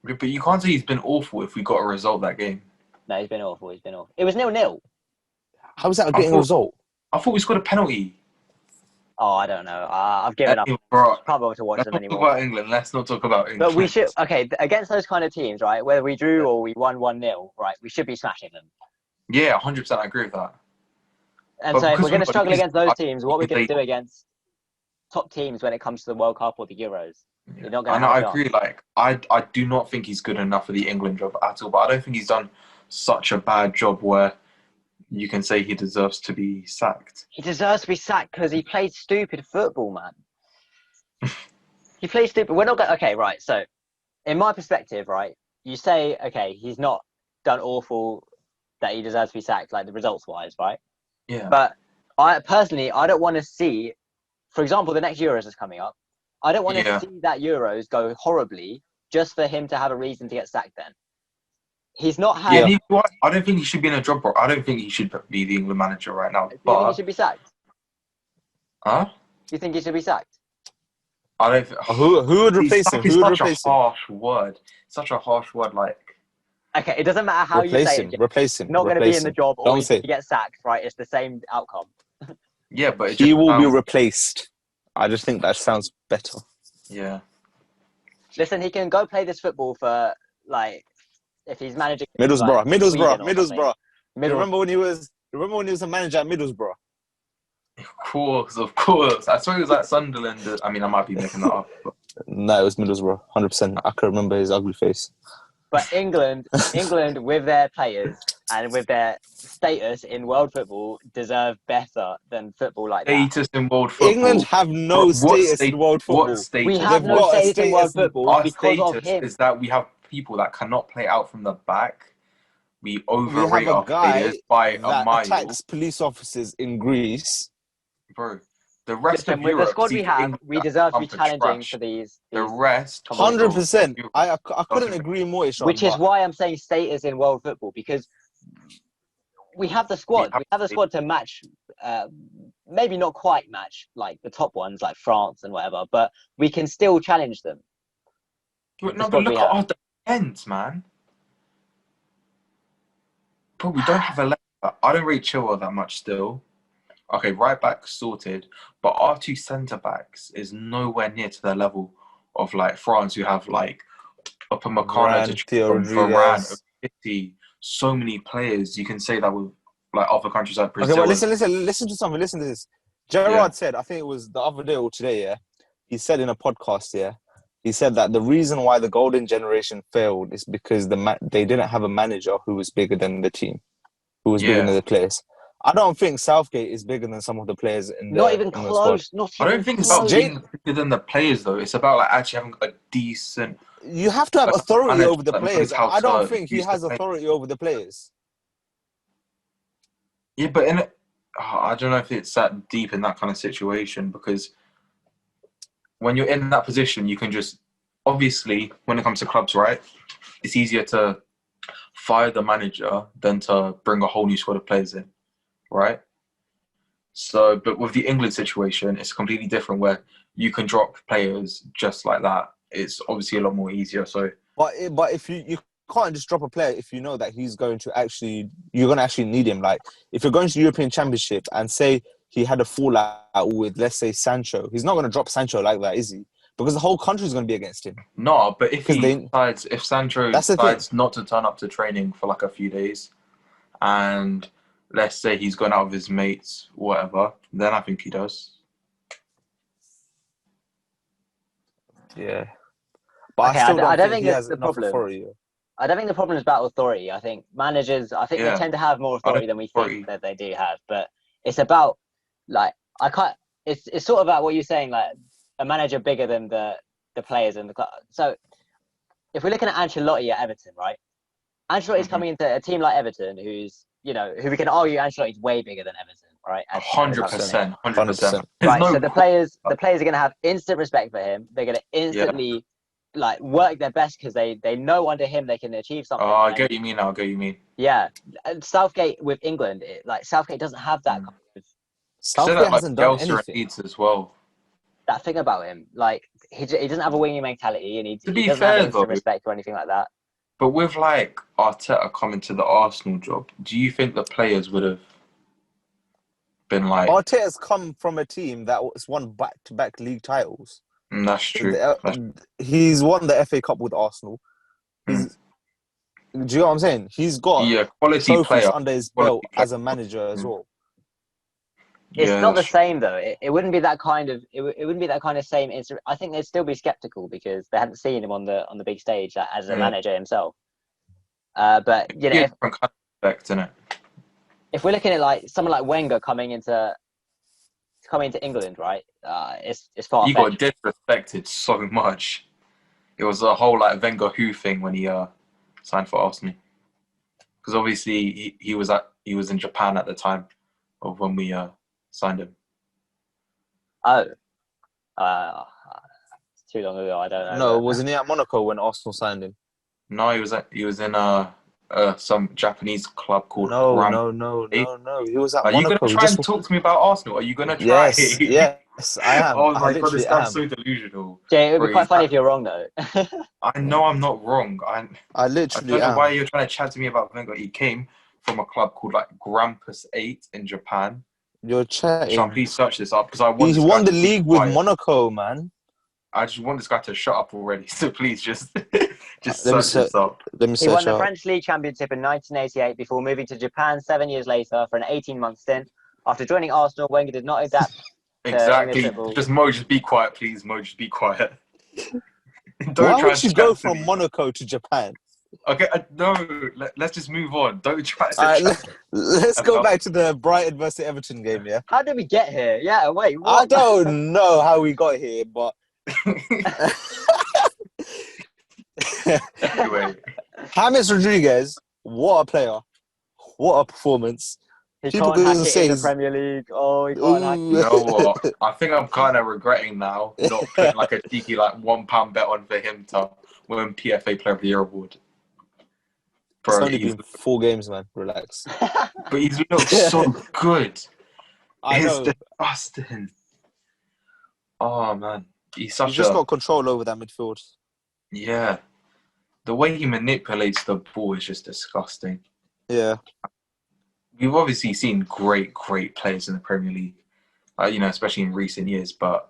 S3: But you can't say he's been awful if we got a result that game.
S1: No, he's been awful. It was 0-0.
S2: How is that getting a result?
S3: I thought we scored a penalty.
S1: Oh, I don't know. I've given up.
S3: Bro,
S1: can't bother to watch them anymore.
S3: Let's not talk about England.
S1: But we should. Okay, against those kind of teams, right? Whether we drew or we won 1-0, right? We should be smashing them.
S3: Yeah, 100%. I agree with that.
S1: And so if we're going to struggle against those teams, what we're going to do against top teams when it comes to the World Cup or the Euros?
S3: Yeah.
S1: You're not going
S3: to. I agree. Like, I do not think he's good enough for the England job at all. But I don't think he's done such a bad job where you can say he deserves to be sacked.
S1: He deserves to be sacked because he played stupid football, man. He played stupid. We're not going. Okay, right. So, in my perspective, right, you say, okay, he's not done awful, that he deserves to be sacked, like the results wise, right?
S3: Yeah.
S1: But I personally, I don't want to see, for example, the next Euros is coming up. I don't want to
S3: Yeah.
S1: see that Euros go horribly just for him to have a reason to get sacked. Then he's not had.
S3: Yeah,
S2: Yeah.
S3: neither do I. I don't think he should be in a job role. I don't think he should be the England manager right now.
S1: Do you think he
S3: But
S1: should be sacked?
S3: huh?
S1: Do you think he should be sacked?
S3: I don't.
S2: Who would replace him?
S3: Sack is
S2: Who would
S3: such a
S2: replace him?
S3: harsh word. Such a harsh word. Like,
S1: Okay, it doesn't matter how you
S2: Replace
S1: say
S2: him.
S1: it.
S2: Replace him.
S1: Not going to be
S2: Replace
S1: in the
S2: him.
S1: job or
S2: Don't
S1: he's
S2: say
S1: going to get sacked, right? It's the same outcome.
S3: yeah, but it
S2: he
S3: just
S2: will be
S3: sounds-
S2: replaced. I just think that sounds better.
S3: Yeah.
S1: Listen, he can go play this football for like if he's managing
S2: Middlesbrough.
S1: like, Sweden or something.
S2: Middlesbrough.
S1: Middle.
S2: Remember when he was a manager at Middlesbrough?
S3: Of course. I swear it was like Sunderland. I mean, I might be making that up. But
S2: No, it was Middlesbrough. 100%. I can remember his ugly face.
S1: But England with their players and with their status in world football deserve better than football like that.
S3: status in world football.
S2: England have no status in world football.
S3: What status?
S1: We have
S2: They've
S1: no
S2: got a
S1: status in world
S2: status-
S1: football
S3: Our
S1: because of
S3: status
S1: him.
S3: is that we have people that cannot play out from the back. We
S2: We
S3: overrate
S2: have a
S3: our
S2: guy
S3: players by a
S2: that
S3: mile.
S2: attacks police officers in Greece.
S3: Bro, the rest
S1: Listen,
S3: of
S1: with
S3: Europe...
S1: the squad we
S3: see
S1: have,
S3: England
S1: we
S3: that
S1: deserve to be
S3: come
S1: challenging
S3: trash.
S1: for these
S3: The rest...
S2: 100%.
S3: Europe
S2: I couldn't
S3: doesn't-
S2: agree more, Ishan.
S1: which is
S2: but
S1: why I'm saying status in world football, because we have the squad. We have the squad to match, maybe not quite match like the top ones like France and whatever, but we can still challenge them.
S3: But
S1: the
S3: no,
S1: squad
S3: but
S1: we
S3: look at
S1: have.
S3: our defense, man. Bro, we don't have a left back. I don't rate Chilwell that much still. Okay, right back sorted, but our two centre backs is nowhere near to the level of like France, who have like Upamecano,
S2: Varane, Theo
S3: Varane,
S2: Rodriguez.
S3: City, so many players. You can say that with like other countries like
S2: Okay,
S3: Brazil.
S2: well, listen to something. Listen to this. Gerrard said, I think it was the other day or today, yeah. He said in a podcast, yeah. He said that the reason why the golden generation failed is because they didn't have a manager who was bigger than the team, who was bigger than the players. I don't think Southgate is bigger than some of the players in the
S1: Not even
S2: in the
S1: close.
S2: squad.
S1: Not
S3: I
S1: even
S3: don't think it's
S1: close.
S3: about being bigger than the players though. It's about like actually having a decent.
S2: You have to have
S3: Like,
S2: authority
S3: manager
S2: over the
S3: that
S2: players.
S3: knows how
S2: I don't
S3: to
S2: think he
S3: use the
S2: has
S3: players.
S2: authority over the players.
S3: Yeah, but in it, I don't know if it's that deep in that kind of situation, because when you're in that position, you can just obviously when it comes to clubs, right? It's easier to fire the manager than to bring a whole new squad of players in, right? So, but with the England situation, it's completely different where you can drop players just like that. It's obviously a lot more easier. So,
S2: But if you can't just drop a player if you know that you're going to actually need him. Like if you're going to European Championship and say he had a fallout with, let's say, Sancho, he's not going to drop Sancho like that, is he? Because the whole country is going to be against him.
S3: no, but if if Sancho
S2: That's the
S3: decides not to turn up to training for like a few days, and let's say he's gone out with his mates, whatever, then I think he does.
S2: Yeah. But
S1: Okay,
S2: I still
S1: I
S2: don't
S1: don't
S2: think
S1: think
S2: he
S1: that's
S2: has
S1: the
S2: enough
S1: problem.
S2: authority.
S1: I don't think the problem is about authority. I think managers, they
S3: Yeah.
S1: tend to have more authority than we
S3: authority.
S1: think that they do have. But it's about like it's sort of about what you're saying, like a manager bigger than the players in the club. So if we're looking at Ancelotti at Everton, right? Ancelotti's
S3: Mhm.
S1: coming into a team like Everton, who we can argue Ancelotti's way bigger than Everton, right? As a company.
S3: 100%.
S2: 100%.
S1: Right, so the players are going to have instant respect for him. They're going to instantly like work their best because they know under him they can achieve something.
S3: Oh, I get you mean now. I get you mean.
S1: Yeah, and Southgate with England, Southgate doesn't have that kind of
S2: Southgate hasn't done
S3: Bielsa
S2: anything.
S3: needs as well.
S1: that thing about him. Like he doesn't have a winning mentality, and he
S3: To be
S1: doesn't
S3: fair,
S1: have instant
S3: though-
S1: respect or anything like that.
S3: But with like Arteta coming to the Arsenal job, do you think the players would have been like,
S2: Arteta's come from a team that was won back-to-back league titles.
S3: That's true.
S2: He's won the FA Cup with Arsenal. Do you know what I'm saying? He's got
S3: quality
S2: trophies
S3: player.
S2: under his
S3: Quality
S2: belt
S3: player.
S2: as a manager as well.
S1: It's
S3: Yeah,
S1: not the
S3: that's
S1: same though. It wouldn't be that kind of it wouldn't be that kind of same. I think they'd still be skeptical because they hadn't seen him on the big stage as a manager himself. But you know,
S3: Yeah, different kind of effect, innit?
S1: if we're looking at like someone like Wenger coming into England, right? It's far
S3: He got
S1: fetched.
S3: disrespected so much. It was a whole like Wenger Who thing when he signed for Arsenal. Because obviously he was in Japan at the time of when we signed him.
S1: Oh, it's too long ago. I don't know.
S2: No,
S1: but-
S2: wasn't he at Monaco when Arsenal signed him?
S3: No, he was in some Japanese club called
S2: No.
S3: Hey,
S2: He was at
S3: Are you
S2: Monaco.
S3: gonna
S2: He
S3: try
S2: just
S3: and talk to me about Arsenal? Are you gonna try?
S2: yes, I am.
S3: Oh
S2: I
S3: my god, this
S2: literally
S3: guy's
S2: am.
S3: so delusional.
S1: Jay, it would
S3: Bro,
S1: be quite
S3: he's
S1: funny
S3: like-
S1: if you're wrong though.
S3: I know I'm not wrong.
S2: I
S3: I
S2: literally
S3: don't know why
S2: am.
S3: you're trying to chat to me about Wenger. He came from a club called like Grampus 8 in Japan.
S2: You're
S3: Sean,
S2: chatting.
S3: please search this up because I want
S2: He
S3: this
S2: won
S3: guy
S2: the
S3: to keep
S2: league with
S3: quiet.
S2: Monaco, man.
S3: I just want this guy to shut up already. So please just
S2: Let me
S3: search this up.
S2: Let me
S1: He won
S2: search
S1: the
S2: out.
S1: French League Championship in 1988 before moving to Japan 7 years later for an 18-month stint. After joining Arsenal, Wenger did not adapt to English
S3: Exactly.
S1: football.
S3: Just Mo, just be quiet, please. Mo, just be quiet. Don't
S2: Why
S3: try
S2: would
S3: and
S2: you
S3: chat
S2: go
S3: to
S2: from
S3: me.
S2: Monaco to Japan?
S3: Okay, no. Let's just move on. Don't try to
S2: All right,
S3: chat.
S2: let's go
S3: about-
S2: back to the Brighton versus Everton game. Yeah,
S1: How did we get here? Yeah, wait,
S2: I
S1: what?
S2: don't know how we got here, but
S3: Anyway,
S2: James Rodriguez, what a player! What a performance!
S1: He
S2: People
S1: can't hack
S2: gonna
S1: it
S2: say
S1: in the
S2: he's-
S1: Premier League. Oh, he can't hack
S2: Ooh.
S3: you know what? I think I'm kind of regretting now not putting like a cheeky like £1 bet on for him to win PFA Player of the Year award.
S2: It's
S3: Bro,
S2: only been 4 games, man. Relax.
S3: but he's looked so good.
S2: I
S3: It's
S2: know.
S3: disgusting. Oh man, he's
S2: He's
S3: such
S2: just
S3: a
S2: got control over that midfield.
S3: yeah. The way he manipulates the ball is just disgusting.
S2: Yeah.
S3: We've obviously seen great players in the Premier League, you know, especially in recent years. But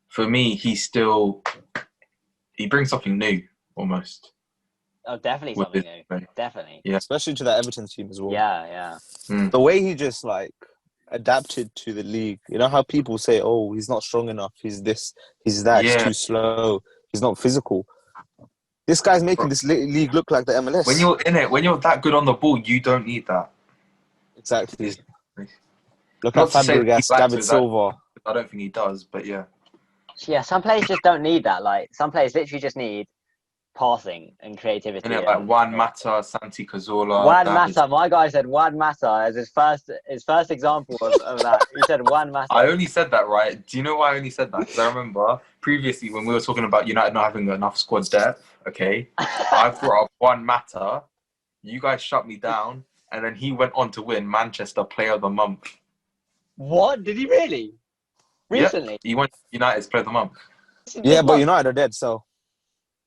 S3: for me, he brings something new almost.
S1: Oh, definitely
S3: with
S1: something
S3: his
S1: new.
S3: play.
S1: Definitely.
S3: Yeah.
S2: Especially to that Everton team as well.
S1: Yeah.
S2: The way he just like adapted to the league. You know how people say, "Oh, he's not strong enough. He's this. He's that. He's
S3: Yeah.
S2: too slow. He's not physical." This guy's making this league look like the MLS.
S3: When you're in it, when you're that good on the ball, you don't need that.
S2: Exactly. Look
S3: Not
S2: at
S3: to say that he
S2: Fabregas,
S3: lacks
S2: David
S3: it,
S2: Silva.
S3: I don't think he does, but yeah.
S1: Yeah, some players just don't need that. Like, some players literally just need passing and creativity.
S3: In it, like
S1: and-
S3: Juan Mata, Santi Cazorla.
S1: Juan
S3: David-
S1: Mata, my guy said Juan Mata as his first example of that. He said Juan Mata.
S3: I only said that, right? Do you know why I only said that? Because I remember previously when we were talking about United not having enough squad depth, okay, I brought up Juan Mata. You guys shut me down, and then he went on to win Manchester Player of the Month.
S1: What? Did he really?
S3: Yep.
S1: Recently?
S3: He won United's Player of the Month.
S2: Yeah, but United are dead, so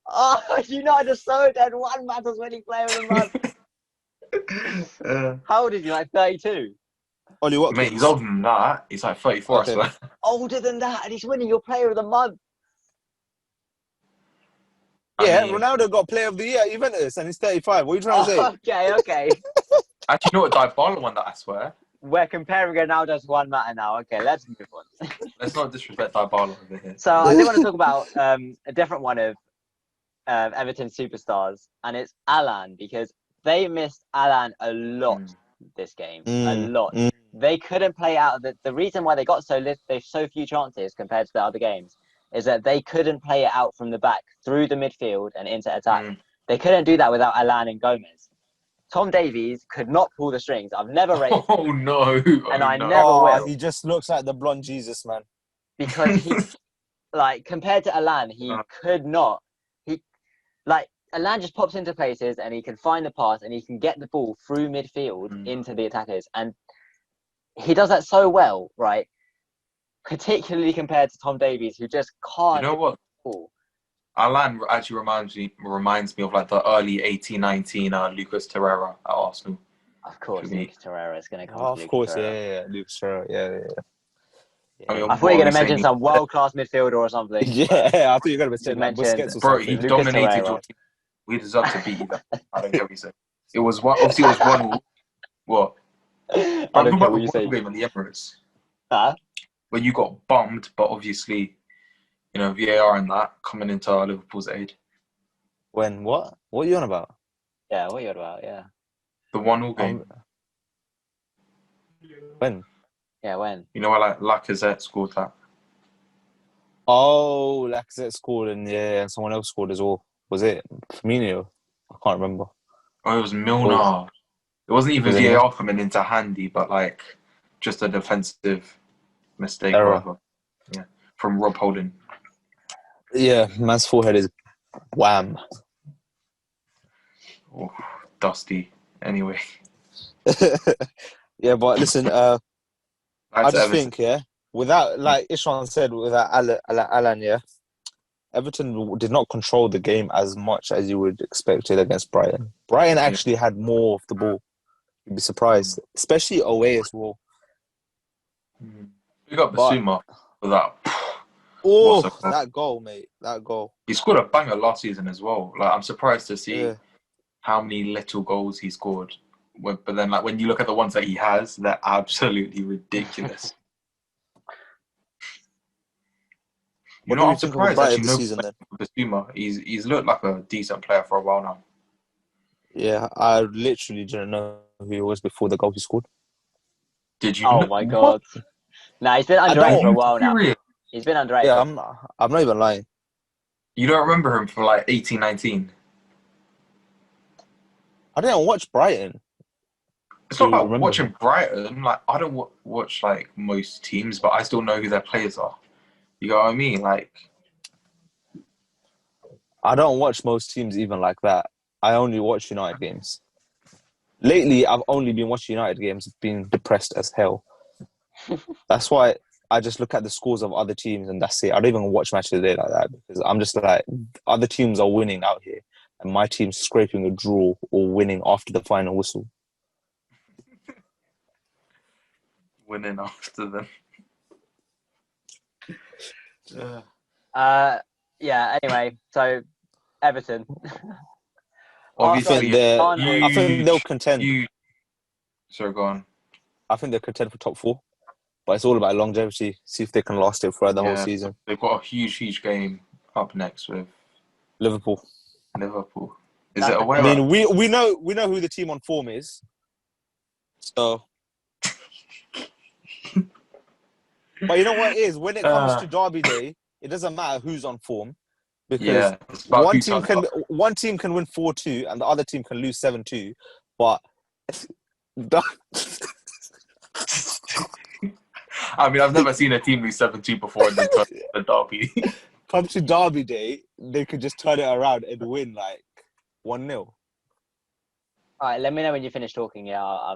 S1: Oh, United are so dead. Juan Mata's winning player of the month. How old is he? Like 32?
S2: Ollie Watkins.
S3: Mate, he's older than that. He's like 34,
S2: Okay.
S3: I swear.
S1: Older than that, and he's winning your player of the month.
S2: Yeah,
S3: I mean,
S2: Ronaldo got Player of the Year at Juventus, and he's 35. What are you trying to say?
S1: Okay.
S3: actually, you know what? Dybala won that, I swear.
S1: We're comparing Ronaldo to Juan Mata now. Okay, let's move on.
S3: Let's not disrespect Dybala over here.
S1: So I do want to talk about a different one of Everton superstars, and it's Alan, because they missed Alan a lot this game. A lot. They couldn't play out. The reason why they got so few chances compared to the other games is that they couldn't play it out from the back through the midfield and into attack. They couldn't do that without Alan and Gomez. Tom Davies could not pull the strings. I've never rated him,
S3: Oh no!
S1: And
S3: Oh,
S1: I
S3: no.
S1: never will.
S2: He just looks like the blonde Jesus, man.
S1: because he, like, compared to Alan, he could not. Alan just pops into places and he can find the pass and he can get the ball through midfield into the attackers, and he does that so well, right? Particularly compared to Tom Davies, who just can't.
S3: You know what?
S1: Ball.
S3: Alan actually reminds me of like the early 18-19 Lucas Torreira at Arsenal.
S1: Of course,
S3: To me.
S1: Lucas Torreira is going to come.
S2: Oh,
S1: to
S2: of course,
S1: Lucas Torreira.
S2: yeah. Lucas Torreira, yeah.
S3: I mean,
S1: I thought you were going to
S3: What are we
S1: mention
S3: saying?
S1: some world-class midfielder or something.
S2: Yeah, I thought you were going to say
S1: Just
S2: like
S1: mentioned-
S2: Busquets or
S3: Bro,
S2: something.
S3: he
S1: Lucas
S3: dominated
S1: Torreira.
S3: your team. We deserve to beat you. I don't care what you say. It was one. Obviously, it was 1-1. What?
S1: I
S3: I'm
S1: don't
S3: talking
S1: care
S3: about
S1: what
S3: the
S1: you say.
S3: one game in the Emirates
S1: Huh?
S3: where you got bummed, but obviously, you know, VAR and that coming into Liverpool's aid.
S2: When? What? What are you on about?
S1: Yeah, what are you on about? Yeah.
S3: The 1-1 game.
S2: When?
S1: Yeah, when?
S3: You know where like Lacazette scored that.
S2: Oh, Lacazette scored and and someone else scored as well. Was it Firmino? I can't remember.
S3: Oh, it was Milner. It wasn't even
S2: Was it
S3: VAR coming into handy, but like just a defensive mistake,
S2: Error.
S3: or whatever. Yeah, from Rob Holding.
S2: Yeah, man's forehead is wham.
S3: Oh, dusty. Anyway,
S2: Yeah, but listen, I
S3: back to
S2: just
S3: Everton.
S2: think, yeah, without, like Ishan said, without Alan, yeah, Everton did not control the game as much as you would expect it against Brighton. Brighton actually had more of the ball. You'd be surprised, especially away as well.
S3: We got
S2: But-
S3: Basuma for that.
S2: Oh,
S3: What's up?
S2: that goal, mate. That goal.
S3: He scored a banger last season as well. Like, I'm surprised to see
S2: Yeah.
S3: how many little goals he scored. But then, like, when you look at the ones that he has, they're absolutely ridiculous.
S2: What
S3: You know,
S2: do
S3: I'm
S2: you think of
S3: surprised
S2: Brighton
S3: actually.
S2: this
S3: No,
S2: season then?
S3: Basuma, he's looked like a decent player for a while now.
S2: Yeah, I literally didn't know who he was before the goal he scored.
S3: Did you?
S1: Oh
S3: know-
S1: my
S3: What?
S1: god. Nah, he's been
S2: don't-
S1: underrated for
S3: Are
S1: a
S3: you
S1: while now.
S3: serious?
S1: He's been underrated.
S2: Yeah, I'm not even lying.
S3: You don't remember him from like 18, 19?
S2: I didn't watch Brighton.
S3: It's
S2: Do
S3: not
S2: you
S3: about
S2: remember
S3: watching
S2: him?
S3: Brighton. Like, I don't watch like most teams, but I still know who their players are. You know what I mean? Like,
S2: I don't watch most teams even like that. I only watch United games. Lately, I've only been watching United games, being depressed as hell. That's why I just look at the scores of other teams and that's it. I don't even watch Match of the Day like that because I'm just like, other teams are winning out here and my team's scraping a draw or winning after the final whistle.
S3: winning after them.
S1: Yeah, anyway, so Everton.
S3: Obviously,
S2: I think they'll contend.
S3: Sorry, go on.
S2: I think they'll contend for top 4. But it's all about longevity. See if they can last it throughout the whole season.
S3: They've got a huge game up next with
S2: Liverpool.
S3: Liverpool. Is it away?
S2: I mean, we know who the team on form is. So, but you know what it is? When it comes to Derby Day, it doesn't matter who's on form because
S3: it's about
S2: one
S3: who
S2: team
S3: turns
S2: can win 4-2 and the other team can lose 7-2. But
S3: I mean, I've never seen a team lose 7-2 before in the derby.
S2: come to Derby Day, they could just turn it around and win like 1-0.
S1: All right, let me know when you finish talking. Yeah,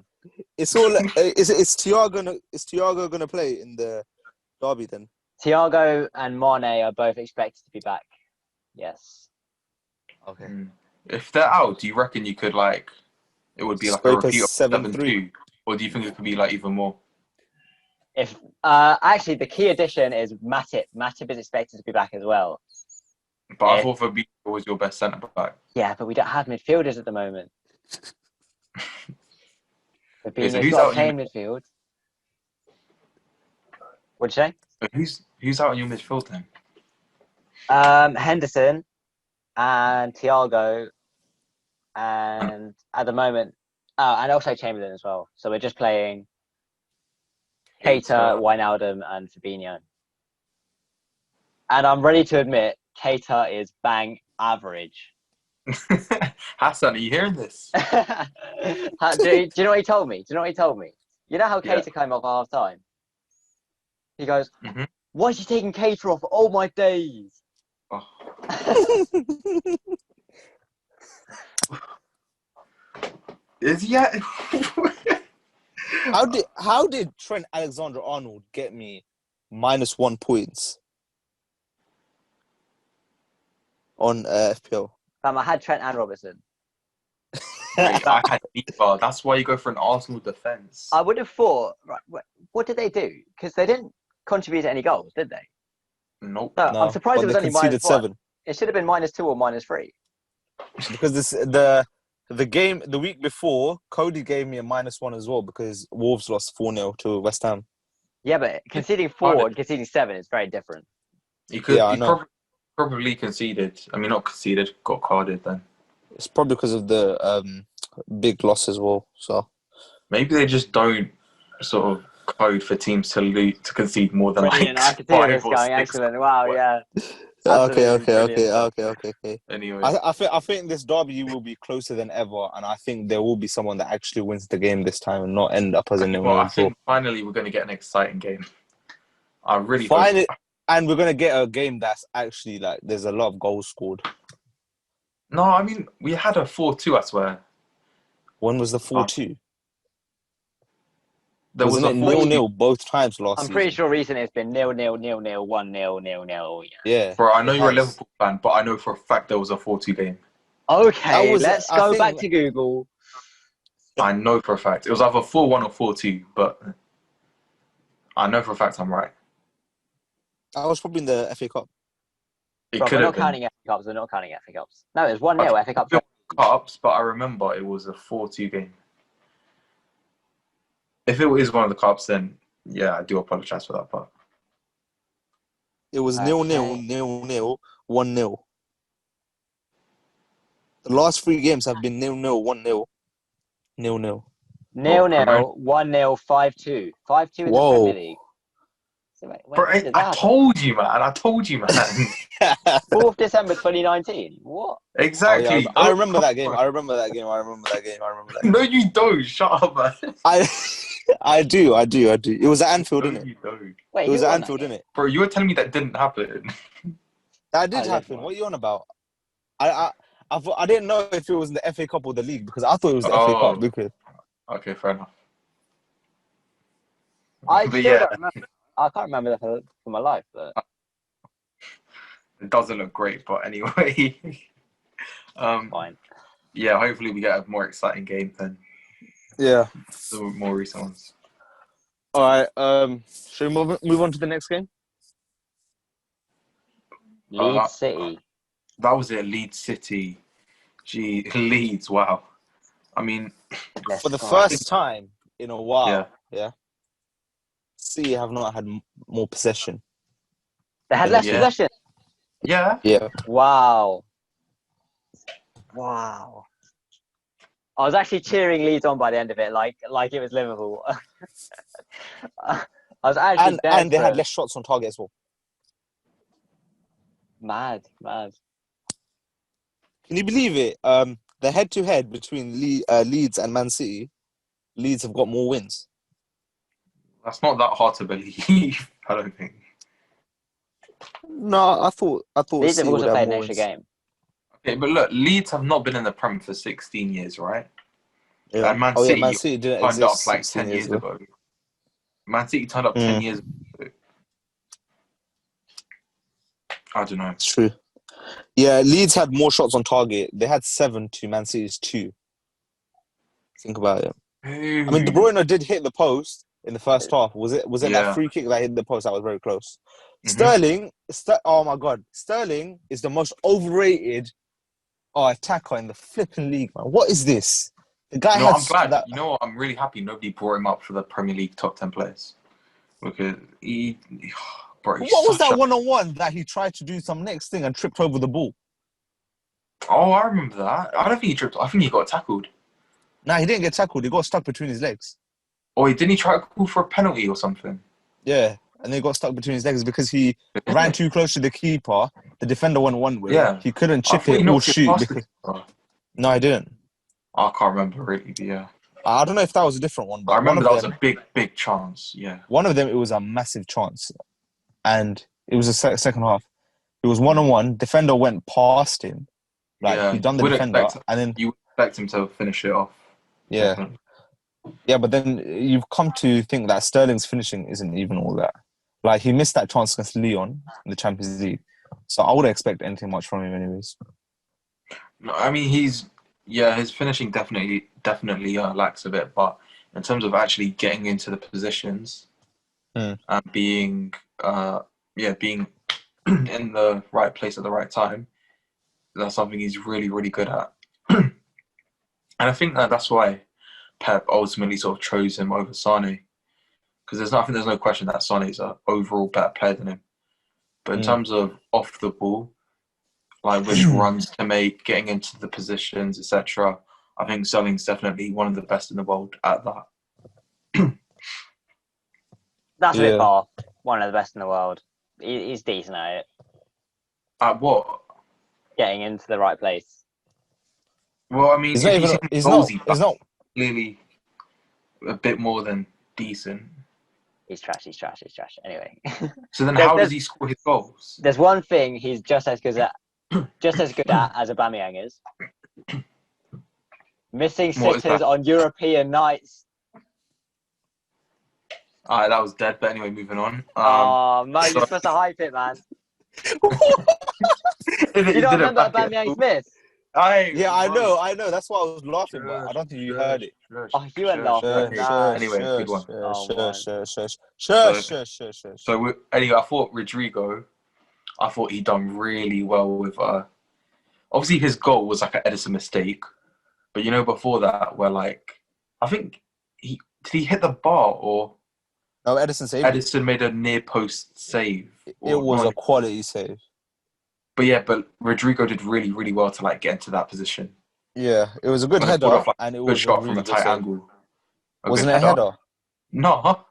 S2: It's all. Is Thiago gonna play in the derby then?
S1: Thiago and Mane are both expected to be back. Yes.
S2: Okay.
S3: If they're out, do you reckon you could like it would be like
S2: Scrape
S3: a repeat of
S2: 7-3.
S3: 7-2, or do you think it could be like even more?
S1: If actually the key addition is Matip. Matip is expected to be back as well.
S3: But I thought Fabinho was your best centre back.
S1: Yeah, but we don't have midfielders at the moment.
S3: Okay, so
S1: Fabinho's
S3: who's
S1: not
S3: out in
S1: playing midfield. What'd you say?
S3: Who's out in your midfield then?
S1: Henderson and Thiago, and at the moment, and also Chamberlain as well. So we're just playing Keita, Wijnaldum, and Fabinho. And I'm ready to admit, Keita is bang average.
S3: Hassan, are you hearing this?
S1: do you know what he told me? You know how Keita came off at half time? He goes, why is he taking Keita off all my days?
S3: Oh.
S2: How did Trent Alexander-Arnold get me -1 points on FPL?
S1: I had Trent and Robertson.
S3: Wait, I had Niva. That's why you go for an Arsenal defence.
S1: I would have thought, right, what did they do? Because they didn't contribute to any goals, did they?
S3: Nope.
S1: No, I'm surprised it was only
S2: conceded
S1: -1. It should have been -2 or -3.
S2: Because the game the week before, Cody gave me a -1 as well because Wolves lost 4-0 to West Ham.
S1: Yeah, but conceding 4 and conceding 7 is very different.
S3: He could.
S2: Yeah, I
S3: he
S2: know.
S3: probably conceded. I mean, not conceded. Got carded then.
S2: It's probably because of the big loss as well. So
S3: maybe they just don't sort of code for teams to concede more than
S1: Brilliant.
S3: like
S1: I can see where
S3: 5
S1: this
S3: or
S1: going.
S3: 6.
S1: Excellent. Wow, yeah. Absolutely brilliant.
S2: Okay.
S3: Anyway,
S2: I think this derby will be closer than ever, and I think there will be someone that actually wins the game this time and not end up as a
S3: okay,
S2: 0-0
S3: well, I
S2: draw.
S3: think finally we're going to get an exciting game. I really hope.
S2: Find it, and we're gonna get a game that's actually like there's a lot of goals scored.
S3: No, I mean we had a 4-2. I swear.
S2: When was the 4-2?
S3: There was
S2: Wasn't
S3: a
S2: it
S3: 4-2.
S2: 0-0 both times last
S1: I'm
S2: season?
S1: pretty sure recently it's been 0-0, 0-0, 1-0, 0-0.
S2: Yeah.
S3: Bro, I know
S2: it
S3: you're a
S2: has.
S3: Liverpool fan, but I know for a fact there was a 4-2 game.
S1: Okay,
S2: was-
S1: let's
S2: I
S1: go
S2: think-
S1: back to Google.
S3: I know for a fact it was either 4-1 or 4-2, but I know for a fact I'm right.
S2: I was probably in the FA Cup.
S3: It
S1: Bro,
S3: could
S1: we're
S3: have
S1: not
S3: been
S1: counting FA Cups. We're not counting FA Cups. No, it was 1-0 FA Cup.
S3: Cups, but I remember it was a 4-2 game. If it is one of the cups, then yeah, I do apologize for that part.
S2: It was
S1: Okay.
S2: 0-0, 0-0, 1-0. The last 3 games have been 0-0, 1-0, 0-0.
S1: 0-0, 1-0, 5-2. 5-2 in the
S2: Whoa.
S1: Premier League. So wait,
S3: Bro,
S1: when did
S3: I
S1: that happen?
S3: told you, man. I told you, man.
S1: 4th December 2019. What?
S3: Exactly.
S2: Oh, yeah, I
S3: Don't
S2: remember
S3: come
S2: that game.
S3: on.
S2: I remember that game.
S3: No, you don't. Shut up, man.
S2: I do. It was at Anfield,
S3: No,
S2: didn't it?
S3: you don't.
S1: Wait,
S2: It was
S1: who
S2: at
S1: won that
S2: Anfield,
S1: game?
S2: didn't it?
S3: Bro, you were telling me that didn't happen.
S2: That did
S1: I
S2: happen.
S1: live
S2: What are you on about? I didn't know if it was in the FA Cup or the league because I thought it was the FA
S3: Oh.
S2: Cup because
S3: Okay, fair enough.
S1: I
S3: But
S1: still
S3: yeah,
S1: don't remember. I can't remember that for my life, but
S3: it doesn't look great. But anyway,
S1: fine.
S3: yeah, hopefully we get a more exciting game than
S2: yeah.
S3: the more recent ones.
S2: All right. Should we move on to the next game?
S1: Leeds City.
S3: That was it. Leeds City. Gee, Leeds. Wow. I mean,
S1: Let's
S2: For the
S1: go.
S2: first time in a while,
S3: Yeah.
S2: City have not had more possession.
S1: They had less
S3: Yeah.
S1: possession.
S3: yeah.
S2: Yeah.
S1: Wow. I was actually cheering Leeds on by the end of it, like it was Liverpool. I was actually
S2: And they had
S1: desperate.
S2: less shots on target as well.
S1: Mad.
S2: Can you believe it? The head-to-head between Leeds and Man City, Leeds have got more wins.
S3: That's not that hard to believe. I don't think.
S2: No, I thought
S1: Leeds
S2: City
S1: have
S2: would
S1: also
S2: have
S1: played an
S2: more
S1: extra
S2: wins.
S1: game.
S3: Okay, but look, Leeds have not been in the Prem for 16 years, right?
S2: Yeah.
S3: And Man
S2: Oh yeah,
S3: City
S2: Man City didn't
S3: turned up
S2: exist
S3: like
S2: 16
S3: 10
S2: years
S3: years ago. Man City turned up 10 years ago. I don't know.
S2: It's true. Yeah, Leeds had more shots on target. They had 7 to Man City's 2. Think about it. I mean, De Bruyne did hit the post in the first half. Was it
S3: Yeah.
S2: that free kick that hit the post that was very close?
S3: Mhm.
S2: Oh my God. Sterling is the most overrated attacker in the flipping league, man. What is this? The guy
S3: I'm
S2: has
S3: glad.
S2: that.
S3: You know what? I'm really happy nobody brought him up for the Premier League top 10 players. Because bro, he's
S2: What was
S3: such
S2: that
S3: a-
S2: one-on-one that he tried to do some next thing and tripped over the ball?
S3: Oh, I remember that. I don't think he tripped. I think he got tackled.
S2: Nah, he didn't get tackled. He got stuck between his legs.
S3: Or didn't he try to call for a penalty or something?
S2: Yeah, and then he got stuck between his legs because he ran too close to the keeper. The defender went one way.
S3: Yeah.
S2: He couldn't
S3: I
S2: chip
S3: thought he
S2: it or
S3: knocked it
S2: shoot.
S3: past the
S2: Because...
S3: keeper.
S2: No, I didn't.
S3: I can't remember really, but yeah.
S2: I don't know if that was a different one, but
S3: I remember that
S2: one
S3: was
S2: of
S3: a big chance. Yeah.
S2: one of them, it was a massive chance. And it was a second half. It was one-on-one. Defender went past him. Like, he done the
S3: Would
S2: defender.
S3: expect-
S2: And then,
S3: You expect him to finish it off.
S2: yeah.
S3: Definitely.
S2: Yeah, but then you've come to think that Sterling's finishing isn't even all that. Like, he missed that chance against Lyon in the Champions League. So I wouldn't expect anything much from him anyways.
S3: No, I mean, his finishing definitely lacks a bit, but in terms of actually getting into the positions and being being in the right place at the right time, that's something he's really, really good at. And I think that's why Pep ultimately sort of chose him over Sane, because there's no question that Sane is an overall better player than him. But in terms of off the ball, like which runs to make, getting into the positions, etc., I think Sterling's definitely one of the best in the world at that.
S1: That's a
S2: Yeah.
S1: bit far. One of the best in the world. He's decent at it.
S3: At what?
S1: getting into the right place.
S3: Well, I mean,
S2: He's
S3: if
S2: not
S3: you
S2: even.
S3: see
S2: He's
S3: goals,
S2: not.
S3: he's
S2: He's not.
S3: clearly a bit more than decent.
S1: He's trash. Anyway,
S3: So then,
S1: there's,
S3: how does
S1: there's
S3: he score his goals?
S1: there's one thing he's just as good at as Aubameyang is. Missing
S3: What is
S1: sitters
S3: that?
S1: on European nights.
S3: Alright, that was dead. But anyway, moving on.
S1: Oh, Mo,
S3: so-
S1: you're supposed to hype it, man.
S3: He
S1: You
S3: did
S1: don't
S3: a
S1: remember
S3: back it.
S1: Aubameyang's miss?
S2: Yeah, I know. That's why I was laughing, but I don't think you heard it.
S1: Oh, you were laughing. Nah.
S3: Anyway, good one.
S1: Oh, man.
S3: So anyway, I thought Rodrigo. I thought he done really well with. Obviously, his goal was like an Edison mistake, but you know before that, where like I think he hit the bar or
S2: No, Edison saved it.
S3: Edison made a near post save.
S2: It
S3: or
S2: was
S3: not.
S2: a quality save.
S3: But Rodrigo did really, really well to like get into that position.
S2: Yeah, it was a good
S3: Like,
S2: header,
S3: pulled off, like,
S2: and it
S3: Good
S2: was a
S3: shot
S2: really
S3: from a
S2: good
S3: tight
S2: save.
S3: angle.
S2: Wasn't
S3: good
S2: it a header?
S3: No,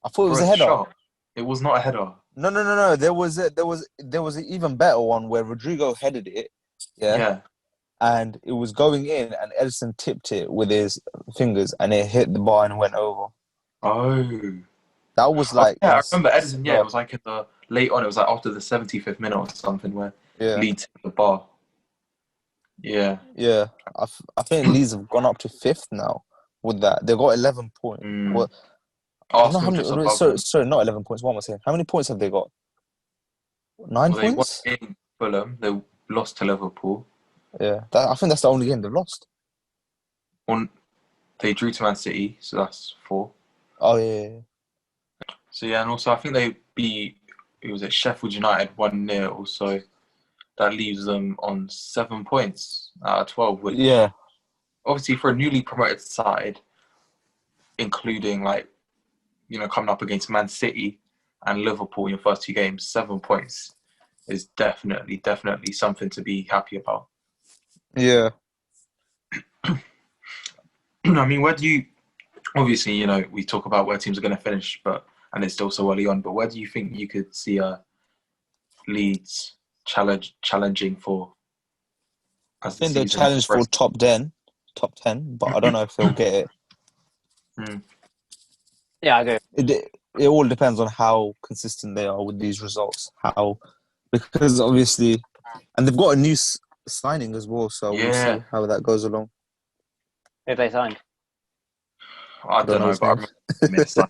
S2: I thought it was
S3: for
S2: a header.
S3: shot. It was not a header.
S2: No. There was an even better one where Rodrigo headed it. Yeah. And it was going in, and Edison tipped it with his fingers, and it hit the bar and went over.
S3: Oh.
S2: That was like.
S3: I remember Edison. Yeah, it was like in the late on. It was like after the 75th minute or something where Leeds hit the bar. Yeah.
S2: Yeah. I think Leeds have gone up to 5th now with that. They've got 11 points. Well,
S3: Arsenal just above them.
S2: sorry, not 11 points. What am I saying? How many points have they got? 9 points?
S3: They won in Fulham. They lost to Liverpool.
S2: Yeah. I think that's the only game they've lost.
S3: They drew to Man City, so that's 4.
S2: Oh, yeah.
S3: So yeah, and also I think they beat Sheffield United 1-0, so that leaves them on 7 points out of 12. Which obviously for a newly promoted side, including coming up against Man City and Liverpool in your first 2 games, 7 points is definitely something to be happy about.
S2: Yeah.
S3: I mean, where do you? Obviously, we talk about where teams are going to finish, and it's still so early on. But where do you think you could see Leeds challenging for?
S2: I think they'll challenge for top 10, but I don't know if they'll get it.
S1: Yeah, I agree.
S2: It all depends on how consistent they are with these results. Because obviously, and they've got a new signing as well, so we'll see how that goes along.
S1: Who have they signed?
S3: I don't know, but I remember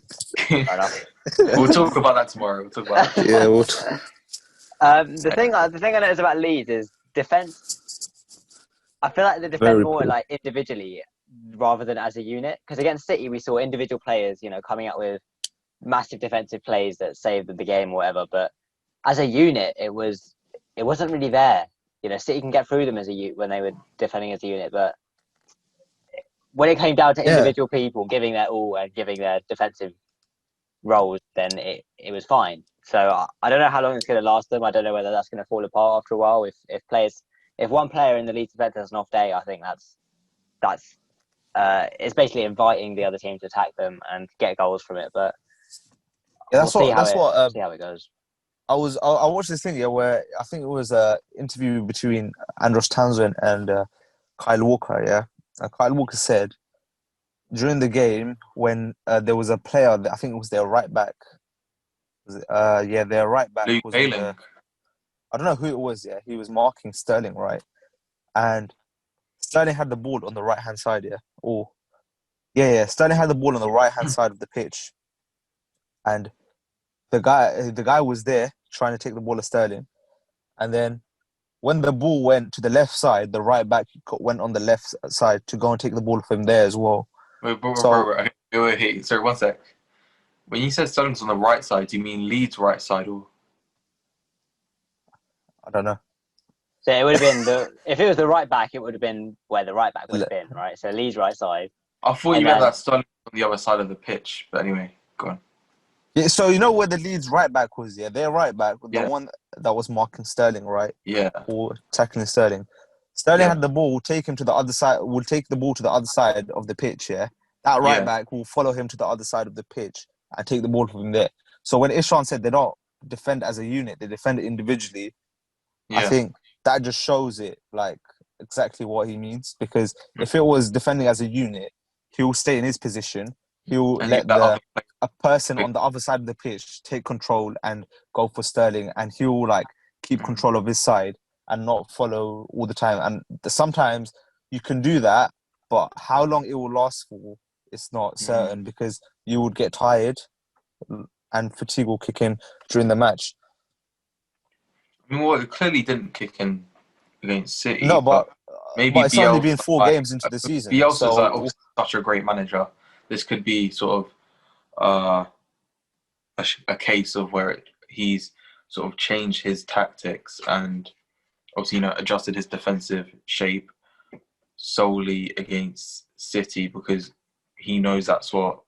S3: We'll talk about that tomorrow.
S2: Yeah, we'll
S1: the thing I notice about Leeds is defense. I feel like they defend more like individually rather than as a unit. Because against City, we saw individual players, coming out with massive defensive plays that saved the game or whatever. But as a unit, it wasn't really there. City can get through them as a unit when they were defending as a unit, but when it came down to individual people giving their all and giving their defensive roles, then it was fine. So I don't know how long it's going to last them. I don't know whether that's going to fall apart after a while. If one player in the Leeds defense has an off day, I think that's it's basically inviting the other team to attack them and get goals from it. But we'll see how it goes.
S2: I watched this thing where I think it was an interview between Andros Townsend and Kyle Walker. Yeah. Kyle Walker said during the game when there was a player, I think it was their right back. Their right back
S3: Luke
S2: was
S3: Ayling.
S2: I don't know who it was. Yeah, he was marking Sterling, right? And Sterling had the ball on the right hand side. Sterling had the ball on the right hand side of the pitch, and the guy was there trying to take the ball of Sterling, and then when the ball went to the left side, the right back went on the left side to go and take the ball from there as well.
S3: Wait, sorry, 1 sec. When you said Sterling's on the right side, do you mean Leeds' right side or?
S2: I don't know.
S1: So it would have been if it was the right back, it would have been where the right back would have been, right? So Leeds' right side.
S3: I thought you meant that Sterling on the other side of the pitch, but anyway, go on.
S2: Yeah, so you know where the Leeds right back was, their right back, the one that was marking Sterling, right?
S3: Yeah.
S2: Or tackling Sterling. Sterling had the ball, will take him to the other side, will take the ball to the other side of the pitch, That right back will follow him to the other side of the pitch and take the ball from there. So when Ishan said they don't defend as a unit, they defend individually, I
S3: Yeah.
S2: think that just shows it like exactly what he means. Because if it was defending as a unit, he'll stay in his position. He'll
S3: And
S2: let
S3: that other
S2: a person on the other side of the pitch take control and go for Sterling, and he'll like keep control of his side and not follow all the time. And sometimes you can do that, but how long it will last for, it's not certain because you would get tired and fatigue will kick in during the match.
S3: I mean, well, it clearly didn't kick in against City,
S2: No, but
S3: maybe
S2: it's only
S3: Bielsa,
S2: been 4
S3: like,
S2: games into the season.
S3: Bielsa's like,
S2: So
S3: obviously such a great manager. This could be sort of a case of where he's sort of changed his tactics and obviously, adjusted his defensive shape solely against City because he knows that's what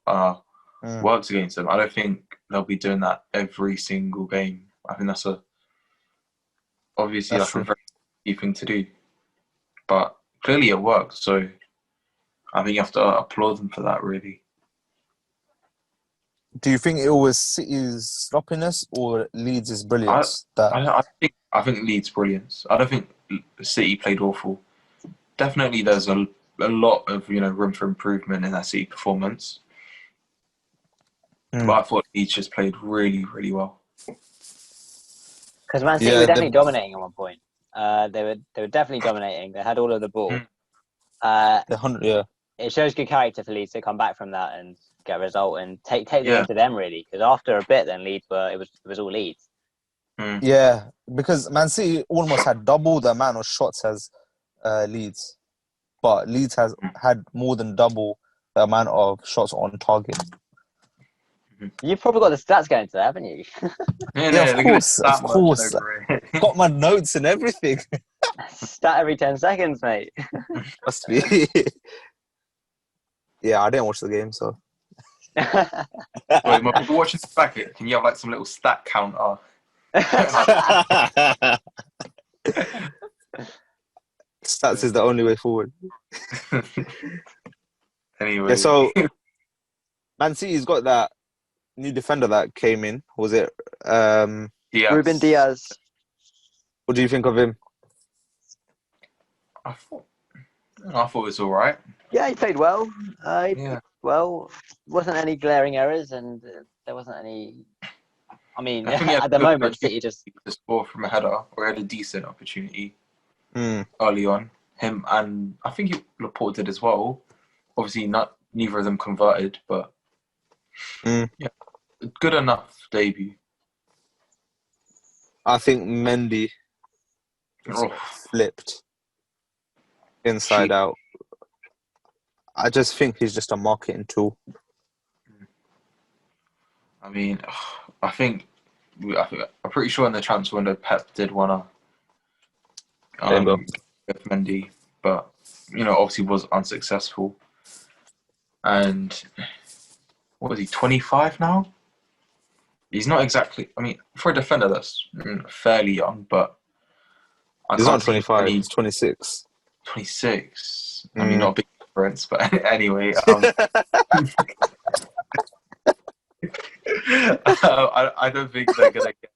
S3: works against them. I don't think they'll be doing that every single game. I think that's obviously
S2: That's
S3: a very key thing to do. But clearly it works, so I think you have to applaud them for that, really.
S2: do you think it was City's sloppiness or Leeds' brilliance?
S3: I think Leeds' brilliance. I don't think City played awful. Definitely, there's a lot of room for improvement in that City performance. But I thought Leeds just played really, really well.
S1: Because Man City were definitely dominating at one point. They were definitely dominating. They had all of the ball. It shows good character for Leeds to come back from that and get a result and take the game to them, really. Because after a bit, then Leeds it was all Leeds.
S2: Yeah, because Man City almost had double the amount of shots as Leeds, but Leeds has had more than double the amount of shots on target.
S1: You've probably got the stats going today, haven't you?
S2: Of course. Got my notes and everything.
S1: Stat every 10 seconds, mate.
S2: Must be. Yeah, I didn't watch the game, so.
S3: Wait, when people watching this back, can you have like some little stat counter?
S2: Stats is the only way forward.
S3: Anyway.
S2: Yeah, so Man City's got that new defender that came in. Was it
S1: Ruben Diaz?
S2: What do you think of him?
S3: I thought it was all right.
S1: Yeah, he played well. Well, wasn't any glaring errors, and there wasn't any. I mean, at the moment, City just
S3: to score from a header or had a decent opportunity early on. Him and I think Laporte did as well. Obviously, neither of them converted, but yeah, good enough debut.
S2: I think Mendy flipped inside out. I just think he's just a marketing tool.
S3: I mean, I'm pretty sure in the transfer window, Pep did want to with Mendy, but obviously was unsuccessful. And what is he? 25 now? He's not exactly. I mean, for a defender, that's fairly young, but
S2: he's not 25. He's 26.
S3: 26. I mean, not a big difference, but anyway. I don't think they're going to get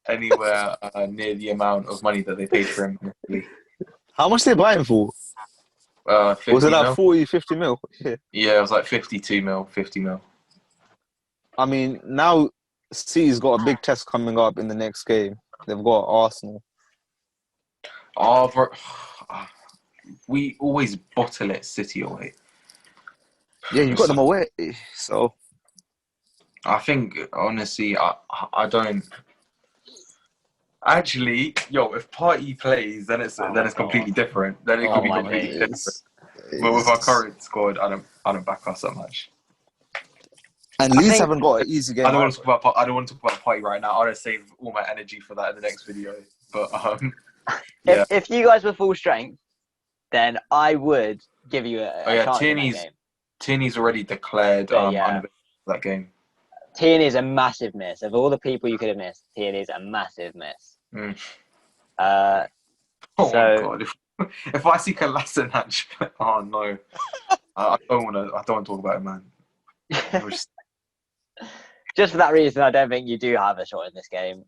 S3: anywhere near the amount of money that they paid for him.
S2: How much did they buy him for?
S3: 50
S2: was it like 40, 50 mil?
S3: Yeah, it was like 52 mil, 50 mil.
S2: I mean, now City's got a big test coming up in the next game. They've got Arsenal.
S3: We always bottle it City away.
S2: Yeah, you got them away, so...
S3: I think, honestly, I don't... Actually, if Partey plays, then it's completely different. Then it could be completely different. But with our current squad, I don't back us that much.
S2: And Leeds haven't got an easy game.
S3: I don't want to talk about Partey right now. I'll just save all my energy for that in the next video. But
S1: if you guys were full strength, then I would give you a chance in that game.
S3: Tierney's already declared unavailable for that game.
S1: Tierney is a massive miss. Of all the people you could have missed, Tierney is a massive miss.
S3: My God! If I see Kolasinac, oh no, I don't want to talk about it, man.
S1: Just for that reason, I don't think you do have a shot in this game.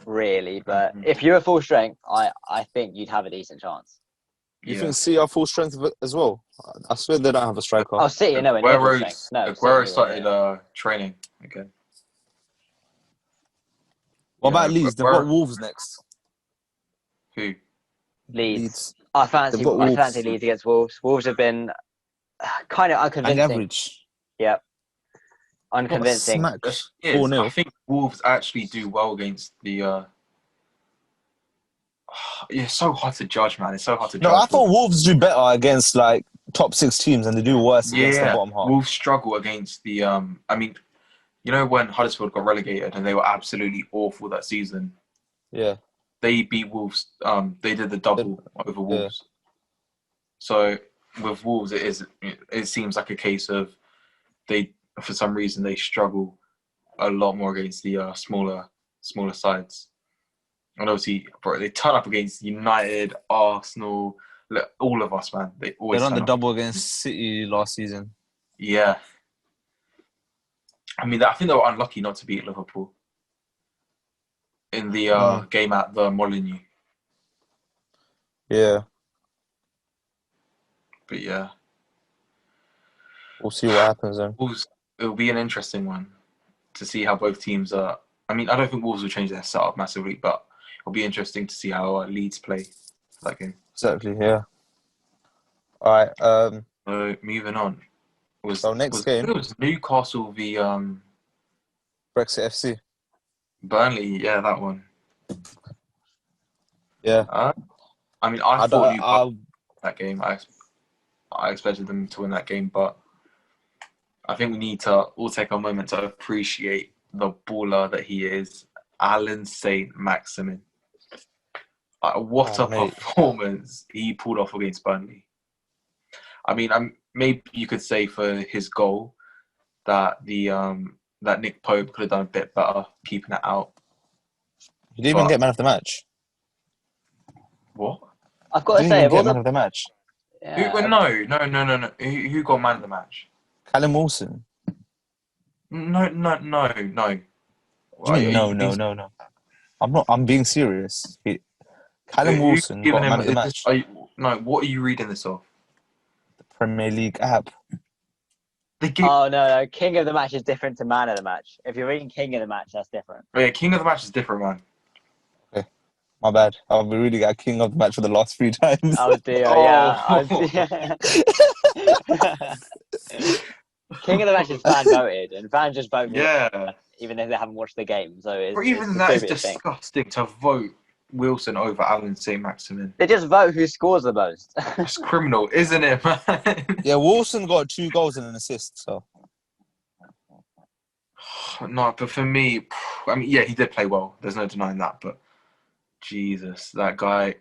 S1: really. But
S3: Mhm.
S1: if you were full strength, I think you'd have a decent chance.
S2: You
S3: Yeah.
S2: think City are full strength as well? I swear they don't have a striker.
S1: Oh, City, no, in full strength. No,
S3: Aguero
S1: City,
S3: started training again.
S2: What
S3: Yeah,
S2: about Leeds? They've got Wolves next.
S3: Who?
S1: Leeds. I fancy
S2: They've got Wolves.
S1: Leeds against Wolves. Wolves have been kind of
S2: And
S1: unconvincing.
S2: average.
S1: Yep.
S2: Got
S1: Unconvincing.
S2: smacked
S3: Yes,
S2: 4-0.
S3: I think Wolves actually do well against the. It's so hard to judge, man. It's so hard to
S2: No,
S3: judge.
S2: I thought Wolves do better against like top 6 teams, and they do worse against the bottom half.
S3: Wolves struggle against the. I mean, you know when Huddersfield got relegated and they were absolutely awful that season.
S2: Yeah.
S3: They beat Wolves. They did the double over Wolves. So with Wolves, it seems like a case of they, for some reason, they struggle a lot more against the smaller sides. And obviously, bro, they turn up against United, Arsenal, all of us, man. They always
S2: They done
S3: turn
S2: the
S3: up.
S2: double against City last season.
S3: Yeah. I mean, I think they were unlucky not to beat Liverpool in the game at the Molineux.
S2: Yeah.
S3: But yeah,
S2: We'll see what happens then.
S3: Wolves, it'll be an interesting one to see how both teams are. I mean, I don't think Wolves will change their setup massively, but it'll be interesting to see how Leeds play for that game.
S2: Exactly, yeah. All right.
S3: Moving on.
S2: Next game.
S3: It was Newcastle v
S2: Brexit FC.
S3: Burnley. Yeah, that one.
S2: Yeah.
S3: I mean, I thought Newcastle that game. I expected them to win that game, but I think we need to all take a moment to appreciate the baller that he is, Alan Saint-Maximin. What a performance he pulled off against Burnley. I mean, maybe you could say for his goal that that Nick Pope could have done a bit better keeping it out.
S2: He didn't even get man of the match.
S3: What?
S1: I've got to say,
S2: man of the match.
S1: Yeah.
S3: No. Who got man of the match?
S2: Callum Wilson.
S3: No.
S2: What do you mean, no. I'm being serious. Callum Wilson got man of the match.
S3: What are you reading this off?
S2: The Premier League app.
S1: Oh, no. King of the match is different to man of the match. If you're reading King of the match, that's different.
S3: Oh, yeah, King of the match is different, man.
S2: Okay. My bad. I've been reading at King of the match for the last 3 times.
S1: Oh, dear. Yeah. King of the match is fan voted, and fans just vote for it, even if they haven't watched the game. So
S3: that is disgusting to vote Wilson over Alan Saint-Maximin.
S1: They just vote who scores the most.
S3: It's criminal, isn't it, man?
S2: Yeah, Wilson got 2 goals and an assist. So
S3: no, but for me, I mean, yeah, he did play well. There's no denying that. But Jesus, that guy,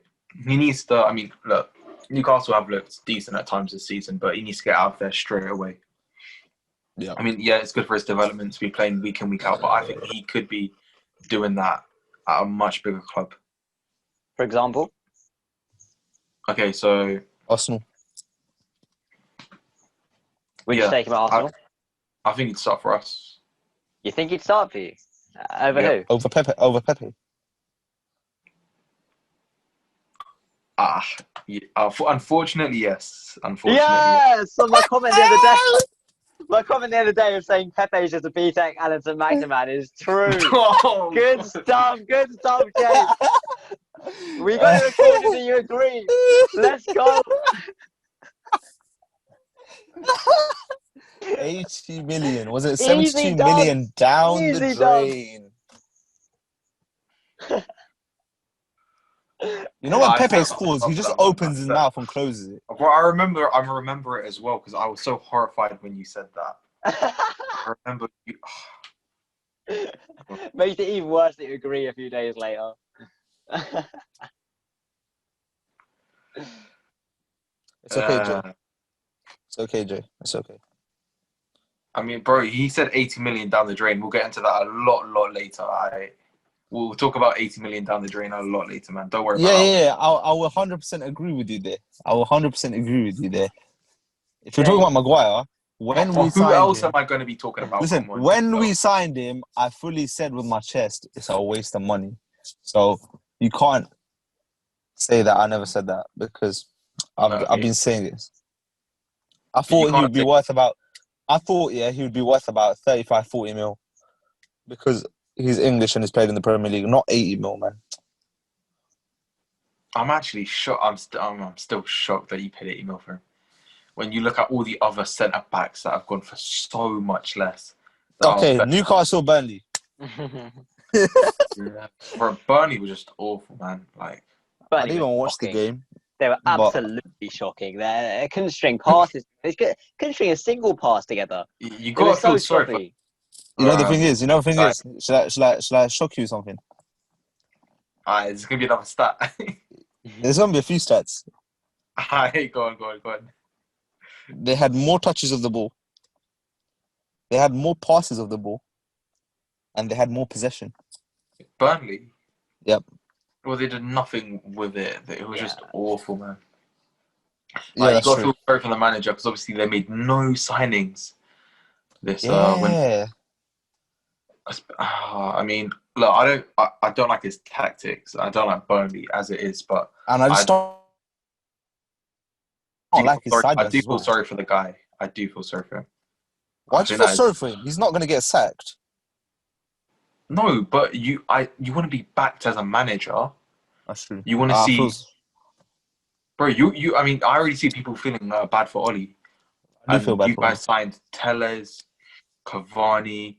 S3: he needs to. I mean, look, Newcastle have looked decent at times this season, but he needs to get out of there straight away.
S2: Yeah.
S3: I mean, yeah, it's good for his development to be playing week in, week out, but I think he could be doing that at a much bigger club.
S1: For example?
S3: Okay, so
S2: Arsenal.
S1: Would you take him at Arsenal?
S3: I think he'd start for us.
S1: You think he'd start for you? Over who?
S2: Over Pepe.
S3: Unfortunately, yes.
S1: Yes! So my comment the other day. My comment the other day of saying Pepe is just a BTEC Alan Saint-Maximin is true.
S3: Oh,
S1: good stuff, Jay. We got it recorded and you agree. Let's go.
S2: 80 million. Was it 72 million down the drain? You know when Pepe scores, he just opens his mouth and closes it.
S3: Well, I remember it as well because I was so horrified when you said that. I remember you.
S1: Makes it even worse that you agree a few days later.
S2: It's okay, Jay. It's okay.
S3: I mean, bro, he said 80 million down the drain. We'll get into that a lot later. We'll talk about 80 million down the drain a lot later, man. Don't worry about it.
S2: Yeah. I will 100% agree with you there. If you're talking about Maguire,
S3: who else am I going to be talking about?
S2: Listen, when we signed him, I fully said with my chest, it's a waste of money. So you can't say that I never said that because I've
S3: Okay.
S2: been saying this. I
S3: You
S2: thought he
S3: can't
S2: would be
S3: say-
S2: worth about. I thought he would be worth about 35, 40 mil because he's English and he's played in the Premier League, not 80 mil, man.
S3: I'm actually shocked. I'm still shocked that you paid 80 mil for him. When you look at all the other centre backs that have gone for so much less.
S2: Okay, Newcastle, Burnley.
S3: Yeah. Bro, Burnley was just awful, man. Like,
S2: I
S1: Burnley
S2: didn't even
S1: was
S2: watch the
S1: shocking.
S2: game.
S1: They were
S2: But-
S1: absolutely shocking. They couldn't string passes. They couldn't string a single pass together.
S3: you
S1: They were
S3: got to
S1: so
S3: feel sorry for.
S1: sloppy.
S2: You know the thing is,
S3: like-
S2: should I shock you with something?
S3: Alright, it's gonna be another stat.
S2: There's gonna be a few stats.
S3: Alright, go on.
S2: They had more touches of the ball. They had more passes of the ball. And they had more possession.
S3: Burnley.
S2: Yep.
S3: Well, they did nothing with it. It was just awful, man.
S2: Yeah,
S3: Like, you
S2: that's
S3: got to
S2: true.
S3: feel sorry for the manager because obviously they made no signings. This when
S2: Yeah.
S3: I mean, look, I don't like his tactics. I don't like Burnley as it is, but
S2: And I just don't like his
S3: I
S2: sidelines
S3: do
S2: as
S3: feel
S2: well.
S3: sorry for the guy. I do feel sorry for him.
S2: Why
S3: I
S2: do you
S3: think
S2: feel
S3: that
S2: sorry
S3: is-
S2: for him? He's not going to get sacked.
S3: No, but you want to be backed as a manager.
S2: That's true.
S3: You want to
S2: I
S3: see,
S2: feel-
S3: bro. I mean, I already see people feeling bad for Oli.
S2: I do feel bad
S3: you
S2: for
S3: guys
S2: him.
S3: signed Tellez, Cavani,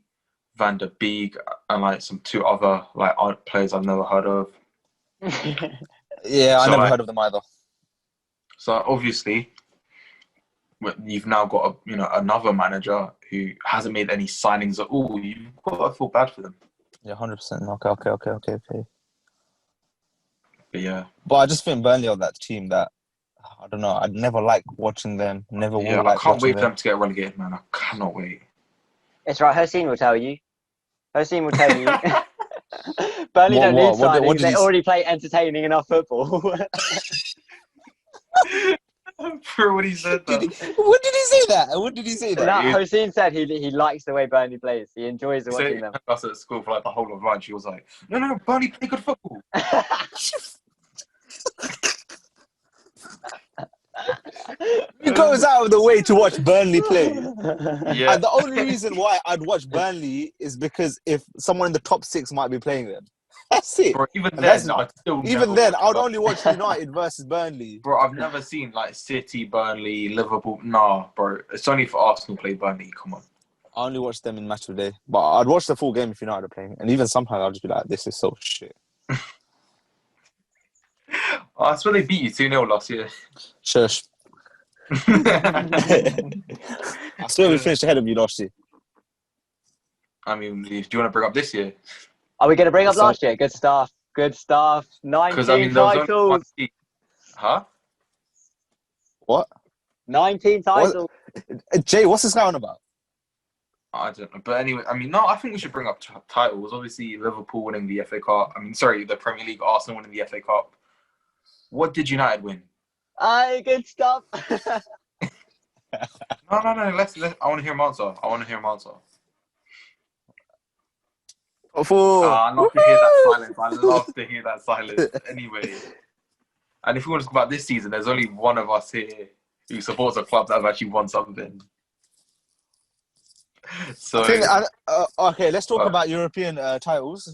S3: Van der Beek, and like some two other like players I've never heard of.
S2: Yeah, I
S3: So,
S2: never
S3: like-
S2: heard of them either.
S3: So obviously, you've now got another manager who hasn't made any signings at all. You've got to feel bad for them.
S2: Yeah, 100%. Okay.
S3: But yeah,
S2: But I just think Burnley are that team that, I don't know, I'd never like watching them. Never
S3: yeah,
S2: will like
S3: I can't
S2: watching
S3: wait for
S2: them.
S3: them to get relegated, man. I cannot wait.
S1: It's right. Hossein will tell you. Burnley don't need
S2: What
S1: signings.
S2: did
S1: They
S2: he
S1: already play entertaining enough football.
S3: For what he said,
S2: When did he say that? When did he say that?
S1: No,
S3: you-
S1: Hossein said he likes the way Burnley plays. He enjoys
S3: He
S1: watching
S3: said
S1: them.
S3: us at school for like the whole of lunch. He was like, "No, Burnley play good football."
S2: He goes out of the way to watch Burnley play.
S3: Yeah,
S2: And the only reason why I'd watch Burnley is because if someone in the top 6 might be playing them. That's it.
S3: bro. Even
S2: And
S3: then,
S2: that's-
S3: I'd still
S2: Even
S3: never
S2: then,
S3: watch
S2: I would
S3: Burnley.
S2: only watch United versus Burnley.
S3: Bro, I've never seen like City, Burnley, Liverpool. Nah, bro. It's only for Arsenal play Burnley. Come on.
S2: I only watch them in match of the day. But I'd watch the full game if United are playing. And even sometimes I'll just be like, this is so shit.
S3: Oh, I swear they beat you 2-0 last year.
S2: Shush. I swear we finished ahead of you last year.
S3: I mean, do you want to bring up this year?
S1: Are we going to bring up
S2: So-
S1: last year? Good stuff. 19
S3: Because I mean, there was only
S1: titles.
S3: one team. Huh?
S2: What?
S1: 19 titles.
S2: Jay, what's this guy on about?
S3: I don't know. But anyway, I mean, no, I think we should bring up titles. Obviously, Liverpool winning the FA Cup. I mean, sorry, the Premier League, Arsenal winning the FA Cup. What did United win?
S1: Aye, good stuff.
S3: No. Let's I want to hear him answer. I love to hear that silence. I love to hear that silence. Anyway, and if we want to talk about this season, there's only one of us here who supports a club that have actually won something. So,
S2: Okay, let's talk
S3: What?
S2: about European titles.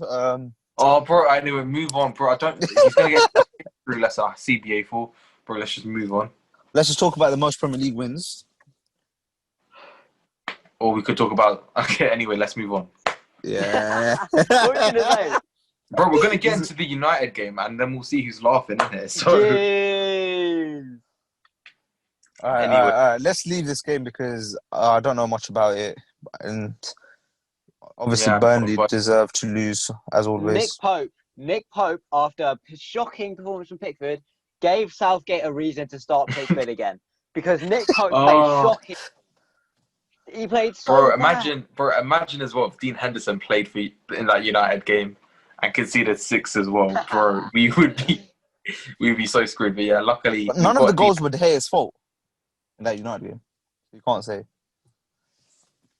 S3: bro, anyway, move on, bro. He's gonna get through. Let's CBA for, bro. Let's just move on.
S2: Let's just talk about the most Premier League wins.
S3: Or we could talk about. Okay, anyway, let's move on,
S2: Yeah.
S1: What were you going to say?
S3: bro. We're gonna get into the United game, and then we'll see who's laughing in here. So,
S1: Jeez.
S2: All right,
S3: Anyway.
S2: all right. Let's leave this game because I don't know much about it. And obviously,
S3: Yeah,
S2: Burnley
S3: but-
S2: deserve to lose, as always.
S1: Nick Pope, after a shocking performance from Pickford, gave Southgate a reason to start Pickford again. Because Nick Pope played
S3: Oh.
S1: shocking. He played so bad.
S3: imagine as well if Dean Henderson played in that United game and conceded 6 as well, bro. we'd be so screwed. But yeah, luckily
S2: But none
S3: we've
S2: of the
S3: got
S2: goals were De Gea's fault in that United game. You can't say.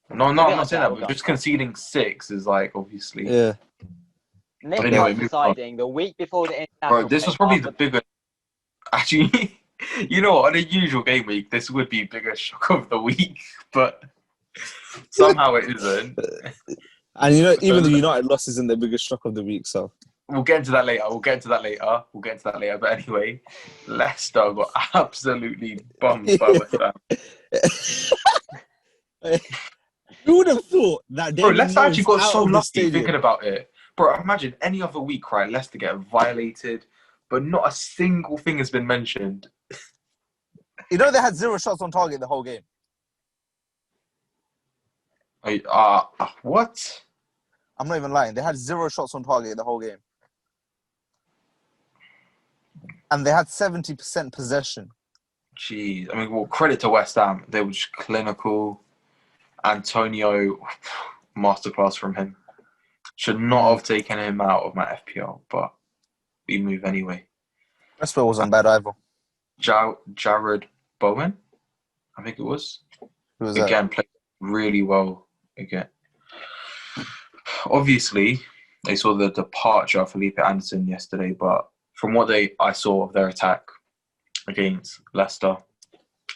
S3: No, I'm
S1: We'll get
S3: not
S1: onto
S3: saying
S1: that,
S3: that.
S1: we'll
S3: But
S1: get
S3: just conceding 6 is like obviously.
S2: Yeah.
S1: Nick
S3: Anyway,
S1: Cup
S3: move on.
S1: deciding the week before the international.
S3: Bro, this
S1: break
S3: was probably
S1: after-
S3: the biggest. Actually, you know what? On a usual game week, this would be biggest shock of the week, but somehow it isn't.
S2: And you know, even the United loss isn't the biggest shock of the week. So
S3: We'll get into that later. But anyway, Leicester got absolutely bummed by West Ham.
S2: who would have thought that
S3: Bro,
S2: David
S3: Leicester
S2: Moyes
S3: actually got
S2: out
S3: so
S2: of the
S3: lucky
S2: stadium?
S3: thinking about it. Bro, imagine any other week, right? Leicester get violated, but not a single thing has been mentioned.
S2: You know, they had 0 shots on target the whole game.
S3: What?
S2: I'm not even lying. They had 0 shots on target the whole game. And they had 70% possession.
S3: Jeez. I mean, well, credit to West Ham. They were just clinical. Antonio, masterclass from him. Should not have taken him out of my FPL, but we move anyway.
S2: Westbrook wasn't bad either.
S3: Jared Bowen, I think it was.
S2: Who was
S3: Again, played really well again. Obviously, they saw the departure of Felipe Anderson yesterday, but from what I saw of their attack against Leicester,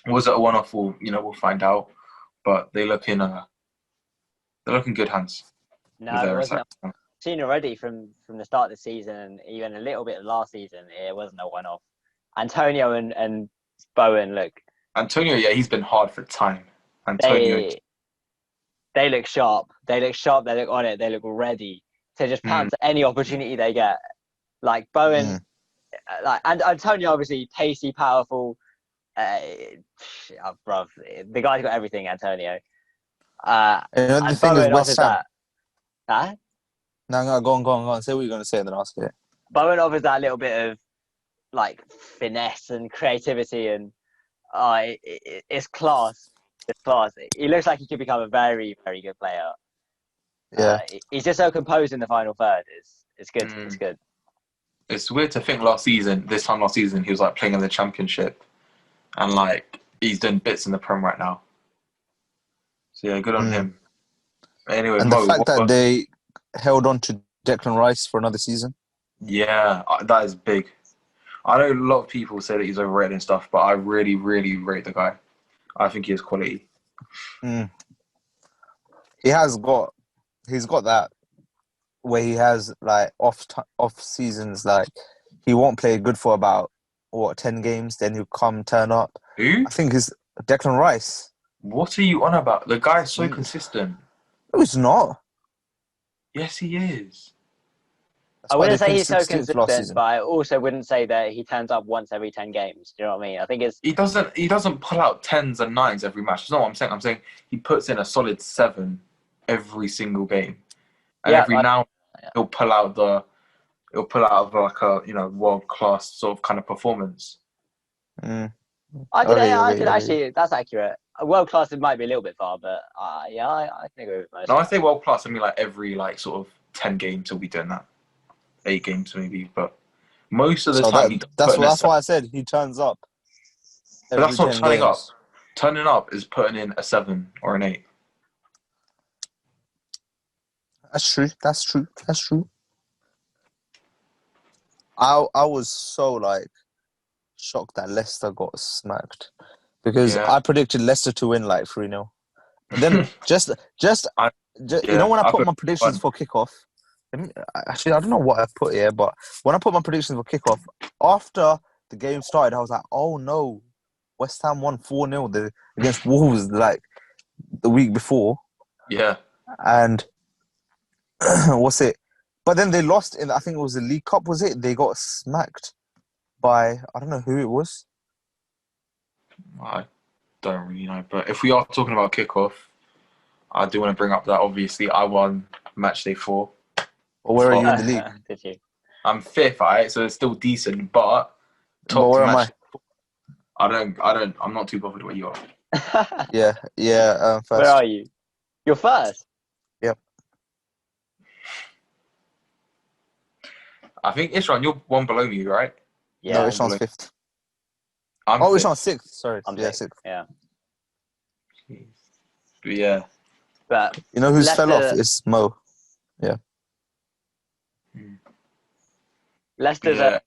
S3: was it a one-off? We'll find out. But they're looking good hands.
S1: No,
S3: with
S1: it
S3: their
S1: wasn't.
S3: attack.
S1: Seen already from the start of the season, and even a little bit of last season, it wasn't a one-off. Antonio and Bowen look.
S3: Antonio, yeah, he's been hard for time. Antonio,
S1: They look sharp. They look sharp. They look on it. They look ready to just pounce at any opportunity they get. Like Bowen, and Antonio, obviously pacey, powerful. Bruv, the guy's got everything. Antonio.
S2: the thing is, West Ham.
S1: Huh?
S2: No, go on. Say what you're going to say, and then I'll say it.
S1: Bowen offers that little bit of like finesse and creativity, and it's class. It's class. He looks like he could become a very, very good player.
S2: Yeah.
S1: He's just so composed in the final third. It's good. It's good.
S3: It's weird to think this time last season, he was like playing in the Championship, and like he's doing bits in the Prem right now. So yeah, good on him. Anyway,
S2: and the fact that they held on to Declan Rice for another season.
S3: Yeah, that is big. I know a lot of people say that he's overrated and stuff, but I really, really rate the guy. I think he has quality.
S2: He's got that where he has like off seasons, like he won't play good for about 10 games, then he'll turn up.
S3: Who?
S2: I think it's Declan Rice.
S3: What are you on about? The guy's so consistent.
S2: No, he's not.
S3: Yes, he is.
S1: I wouldn't say he's so consistent, but I also wouldn't say that he turns up once every 10 games. Do you know what I mean? I think
S3: he doesn't pull out 10s and 9s every match. That's not what I'm saying. I'm saying he puts in a solid 7 every single game, and he'll pull out like a world class sort of kind of performance.
S1: I could actually. That's accurate. World class, it might be a little bit far, but I can agree with most.
S3: No, I say world class. I mean like every like sort of 10 games he'll be doing that. 8 games maybe, but most of the time
S2: that's why I said he turns up.
S3: But that's not turning up. Turning up is putting in a 7 or an 8.
S2: That's true. I was so like shocked that Leicester got smacked because I predicted Leicester to win like 3-0. Then you know when I put my predictions for kickoff. Actually, I don't know what I put here, but when I put my predictions for kickoff, after the game started, I was like, oh no, West Ham won 4-0 against Wolves like the week before.
S3: Yeah.
S2: And what's it? But then they lost in, I think it was the League Cup, was it? They got smacked by, I don't know who it was.
S3: I don't really know. But if we are talking about kickoff, I do want to bring up that obviously I won match day 4.
S2: Well, where are you in the league?
S1: Did you?
S3: I'm 5th, right? So it's still decent, but
S2: top where am
S3: I? I'm not too bothered where you are.
S2: Yeah. First.
S1: Where are you? You're first.
S2: Yep.
S3: I think Ishran, you're one below me, right?
S1: Yeah.
S2: No, Ishran's 5th.
S3: I'm
S2: Ishran's 6th. Sorry.
S1: I'm
S2: 6th.
S1: Yeah.
S3: Yeah.
S1: But
S2: you know who's fell off? It's Mo. Yeah.
S1: Leicester's
S3: Yeah.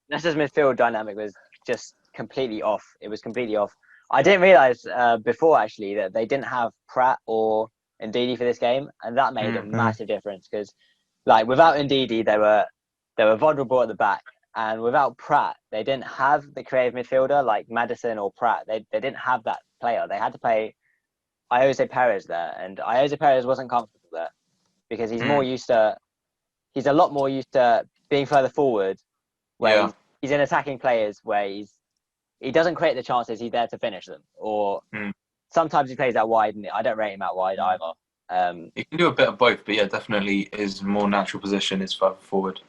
S1: Leicester's midfield dynamic was just completely off. It was completely off. I didn't realise before actually that they didn't have Pratt or Ndidi for this game, and that made a massive difference because, like, without Ndidi, they were vulnerable at the back, and without Pratt, they didn't have the creative midfielder like Maddison or Pratt. They didn't have that player. They had to play Jose Perez there, and Jose Perez wasn't comfortable there because he's more used to. He's a lot more used to being further forward, where he's in attacking players where he doesn't create the chances. He's there to finish them, or sometimes he plays out wide, and I don't rate him out wide either.
S3: He can do a bit of both, but yeah, definitely his more natural position is further forward.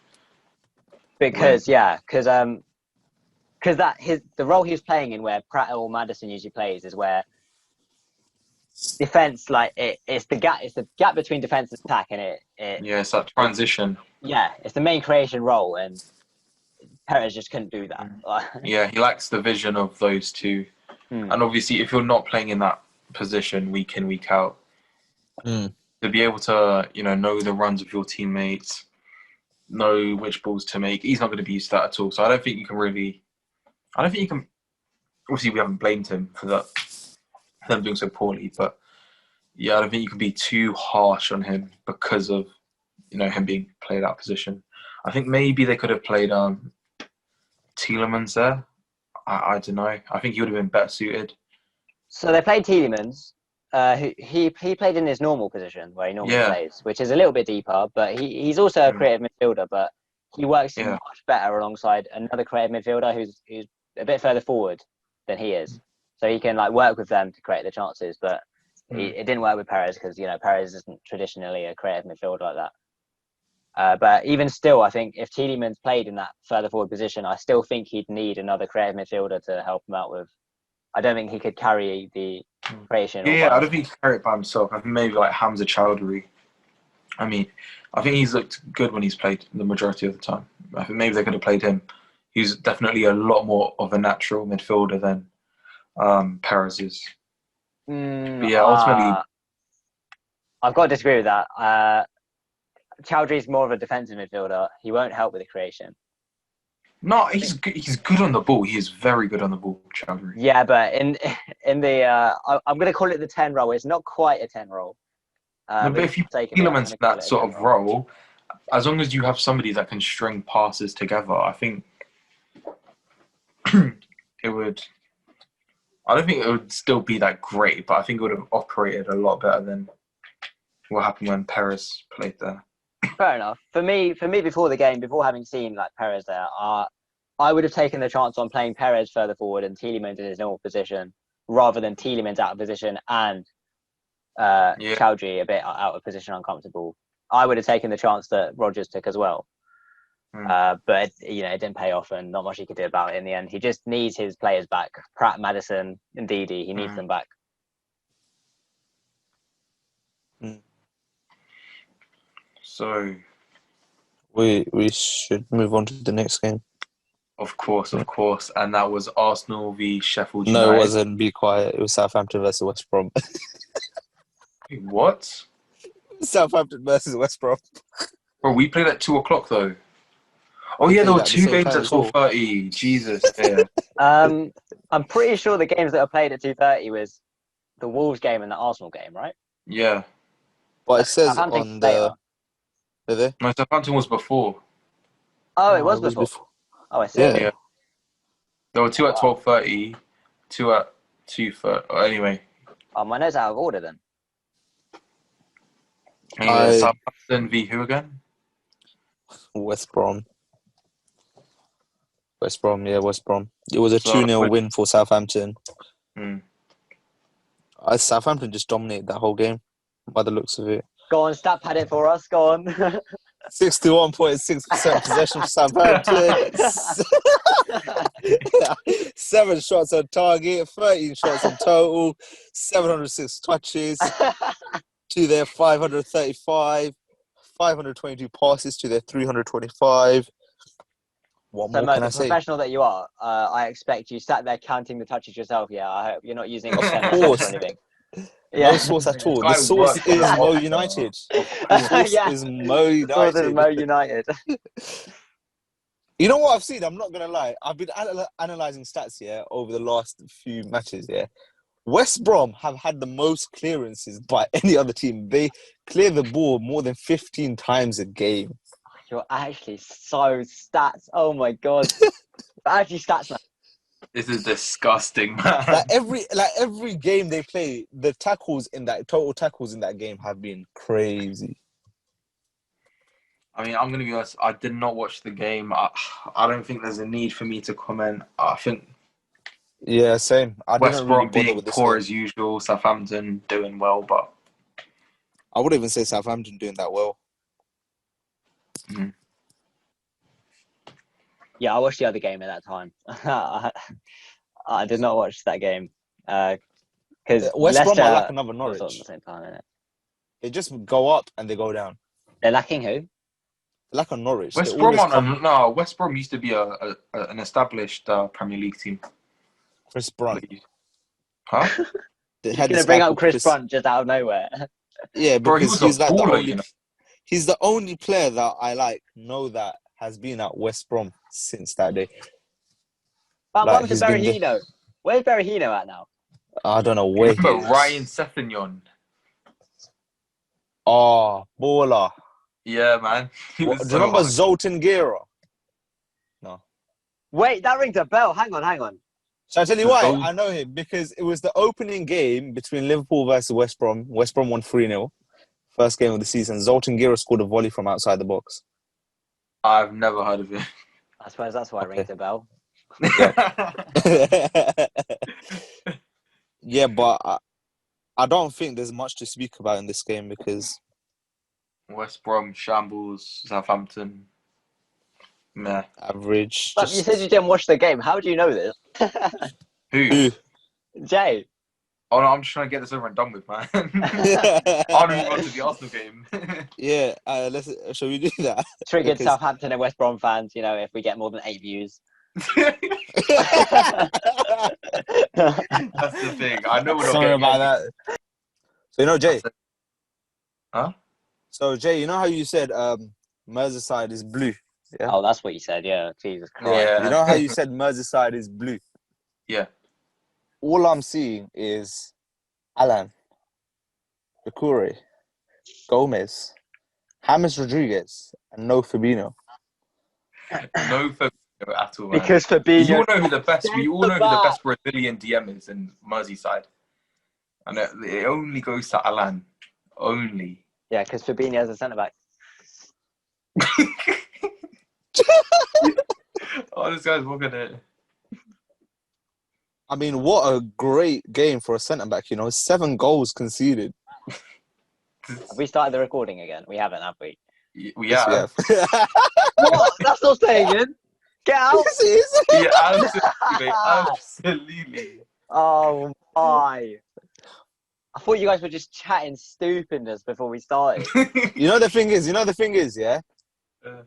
S1: Because the role he was playing in, where Pratt or Maddison usually plays, is where defense, like it's the gap between defense and attack, and
S3: it's that transition.
S1: It's the main creation role, and Perez just couldn't do that.
S3: Yeah, he lacks the vision of those two. And obviously, if you're not playing in that position week in, week out, to be able to, know the runs of your teammates, know which balls to make, he's not going to be used to that at all. So I don't think you can. Obviously, we haven't blamed him for that, for them doing so poorly, but yeah, I don't think you can be too harsh on him because of, him being played out of position. I think maybe they could have played Tielemans there. I don't know. I think he would have been better suited.
S1: So they played Tielemans. He played in his normal position where he normally plays, which is a little bit deeper, but he's also a creative midfielder, but he works much better alongside another creative midfielder who's a bit further forward than he is. So he can work with them to create the chances, but it didn't work with Perez because Perez isn't traditionally a creative midfielder like that. But even still, I think if Tielemans played in that further forward position, I still think he'd need another creative midfielder to help him out with. I don't think he could carry the creation.
S3: Yeah, I don't think he could carry it by himself. I think maybe like Hamza Chowdhury. I mean, I think he's looked good when he's played the majority of the time. I think maybe they could have played him. He's definitely a lot more of a natural midfielder than Perez is. But yeah, ultimately,
S1: I've got to disagree with that. Chowdhury's more of a defensive midfielder. He won't help with the creation.
S3: No, he's good on the ball. He is very good on the ball, Chowdhury.
S1: Yeah, but in the I'm going to call it the 10 role. It's not quite a 10 role.
S3: But if you put Tielemans in that sort of role, as long as you have somebody that can string passes together, I think it would. I don't think it would still be that great, but I think it would have operated a lot better than what happened when Perez played there.
S1: Fair enough. For me, before the game, before having seen Perez there, I would have taken the chance on playing Perez further forward and Tielemans in his normal position, rather than Tielemans out of position and Chowdhury a bit out of position, uncomfortable. I would have taken the chance that Rodgers took as well. But it didn't pay off, and not much he could do about it in the end. He just needs his players back. Pratt, Maddison, and Ndidi. He needs them back.
S3: So
S2: we should move on to the next game.
S3: Of course, and that was Arsenal v Sheffield United.
S2: No, it wasn't. Be quiet. It was Southampton versus West Brom.
S3: What?
S2: Southampton versus West Brom.
S3: Bro, we played at 2:00 though. Oh yeah, there were two games at 12:30. Jesus, yeah.
S1: I'm pretty sure the games that are played at 2:30 was the Wolves game and the Arsenal game, right?
S3: Yeah.
S2: But it says on the.
S3: No, Southampton was before.
S1: Oh, it was before. Oh, I see.
S2: Yeah.
S3: There were two at 12:30, two at 2:30. Anyway.
S1: Oh, my notes out of order then.
S3: Southampton v who again?
S2: West Brom. West Brom. It was a 2-0 win for Southampton. Southampton just dominated that whole game, by the looks of it.
S1: Go on, stat pad it for us. Go on.
S2: 61.6% possession for Southampton. 7 shots on target, 13 shots in total, 706 touches to their 535, 522 passes to their 325. What more can I say?
S1: Professional that you are, I expect you sat there counting the touches yourself. Yeah, I hope you're not using
S2: Of
S1: or
S2: course.
S1: anything.
S2: No source at all. The source is Mo United. The source is Mo United.
S1: The source is Mo United.
S2: You know what I've seen? I'm not gonna lie. I've been analyzing stats here over the last few matches. Yeah, West Brom have had the most clearances by any other team. They clear the ball more than 15 times a game.
S1: You're actually so stats. Oh my god. Actually stats, man.
S3: This is disgusting, man.
S2: Like every game they play, the total tackles in that game have been crazy.
S3: I mean, I'm going to be honest. I did not watch the game. I don't think there's a need for me to comment. I think
S2: Yeah, same. I
S3: West
S2: didn't really
S3: Brom
S2: bother
S3: being
S2: with this
S3: poor
S2: game.
S3: as usual, Southampton doing well, but
S2: I wouldn't even say Southampton doing that well.
S1: Yeah, I watched the other game at that time. I did not watch that game. Because
S2: West Brom
S1: Leicester
S2: are like another
S1: was
S2: Norwich.
S1: on at the same time, innit?
S2: They just go up and they go down.
S1: They're lacking who?
S2: Like a Norwich.
S3: West
S2: They
S3: Brom
S2: always
S3: no, West Brom used to be an established Premier League team.
S2: Chris Brunt.
S3: Huh?
S2: They
S1: You're
S2: had
S1: going
S2: this
S1: to bring
S2: guy
S1: up
S2: called
S1: Chris Brunt just out of nowhere.
S2: Yeah,
S3: Bro, he
S2: because
S3: was
S2: he's
S3: a
S2: like the
S3: baller,
S2: only.
S3: you know.
S2: He's the only player that I know that has been at West Brom since that day.
S1: But
S2: Like,
S1: what happened
S2: he's
S1: to
S2: been there.
S1: Berahino? Where's Berahino at now?
S2: I don't know where he
S3: Remember
S2: is.
S3: Ryan Sessegnon?
S2: Oh, baller.
S3: Yeah, man. He
S2: What,
S3: was
S2: do you
S3: so
S2: remember
S3: hard.
S2: Zoltan Gera? No.
S1: Wait, that rings a bell. Hang on.
S2: So I tell you why
S3: Zol-
S2: I know him, because it was the opening game between Liverpool versus West Brom. West Brom won 3-0. First game of the season. Zoltan Gera scored a volley from outside the box.
S3: I've never heard of him.
S1: I suppose that's why it rings a bell.
S2: Yeah, but I don't think there's much to speak about in this game because
S3: West Brom, shambles, Southampton. Meh.
S2: average.
S1: But you said you didn't watch the game. How do you know this?
S3: Who?
S1: Jay.
S3: Oh, no, I'm just trying to get this over and done with, man. I'll move on to the Arsenal game.
S2: Yeah, shall we do that?
S1: Triggered
S2: Because-
S1: Southampton and West Brom fans, if we get more than 8 views.
S3: That's the thing. I know we're not
S2: Sorry
S3: getting
S2: about
S3: any-
S2: that. So Jay.
S3: Huh?
S2: So Jay, you know how you said Merseyside is blue? Yeah.
S1: Oh, that's what you said, yeah. Jesus Christ.
S3: Yeah.
S2: You know how you said Merseyside is blue?
S3: Yeah.
S2: All I'm seeing is Alan, Doucouré, Gomez, James Rodriguez, and no Fabinho.
S3: No Fabinho at all, man.
S1: Because
S3: You
S1: Fabinho...
S3: all know who the best. We all know who the best Brazilian DM is in Merseyside, and it only goes to Alan. Only.
S1: Yeah, because Fabinho is a centre-back.
S3: Oh, this guy's looking at it.
S2: I mean, what a great game for a centre-back, 7 goals conceded.
S1: Have we started the recording again? We haven't, have we?
S3: We
S2: Yes,
S3: have.
S2: we have.
S1: What? That's not staying in. Get out.
S2: Yes, it is.
S3: Yeah, absolutely, mate, absolutely.
S1: Oh, my. I thought you guys were just chatting stupidness before we started.
S2: The thing is, yeah?
S3: Uh.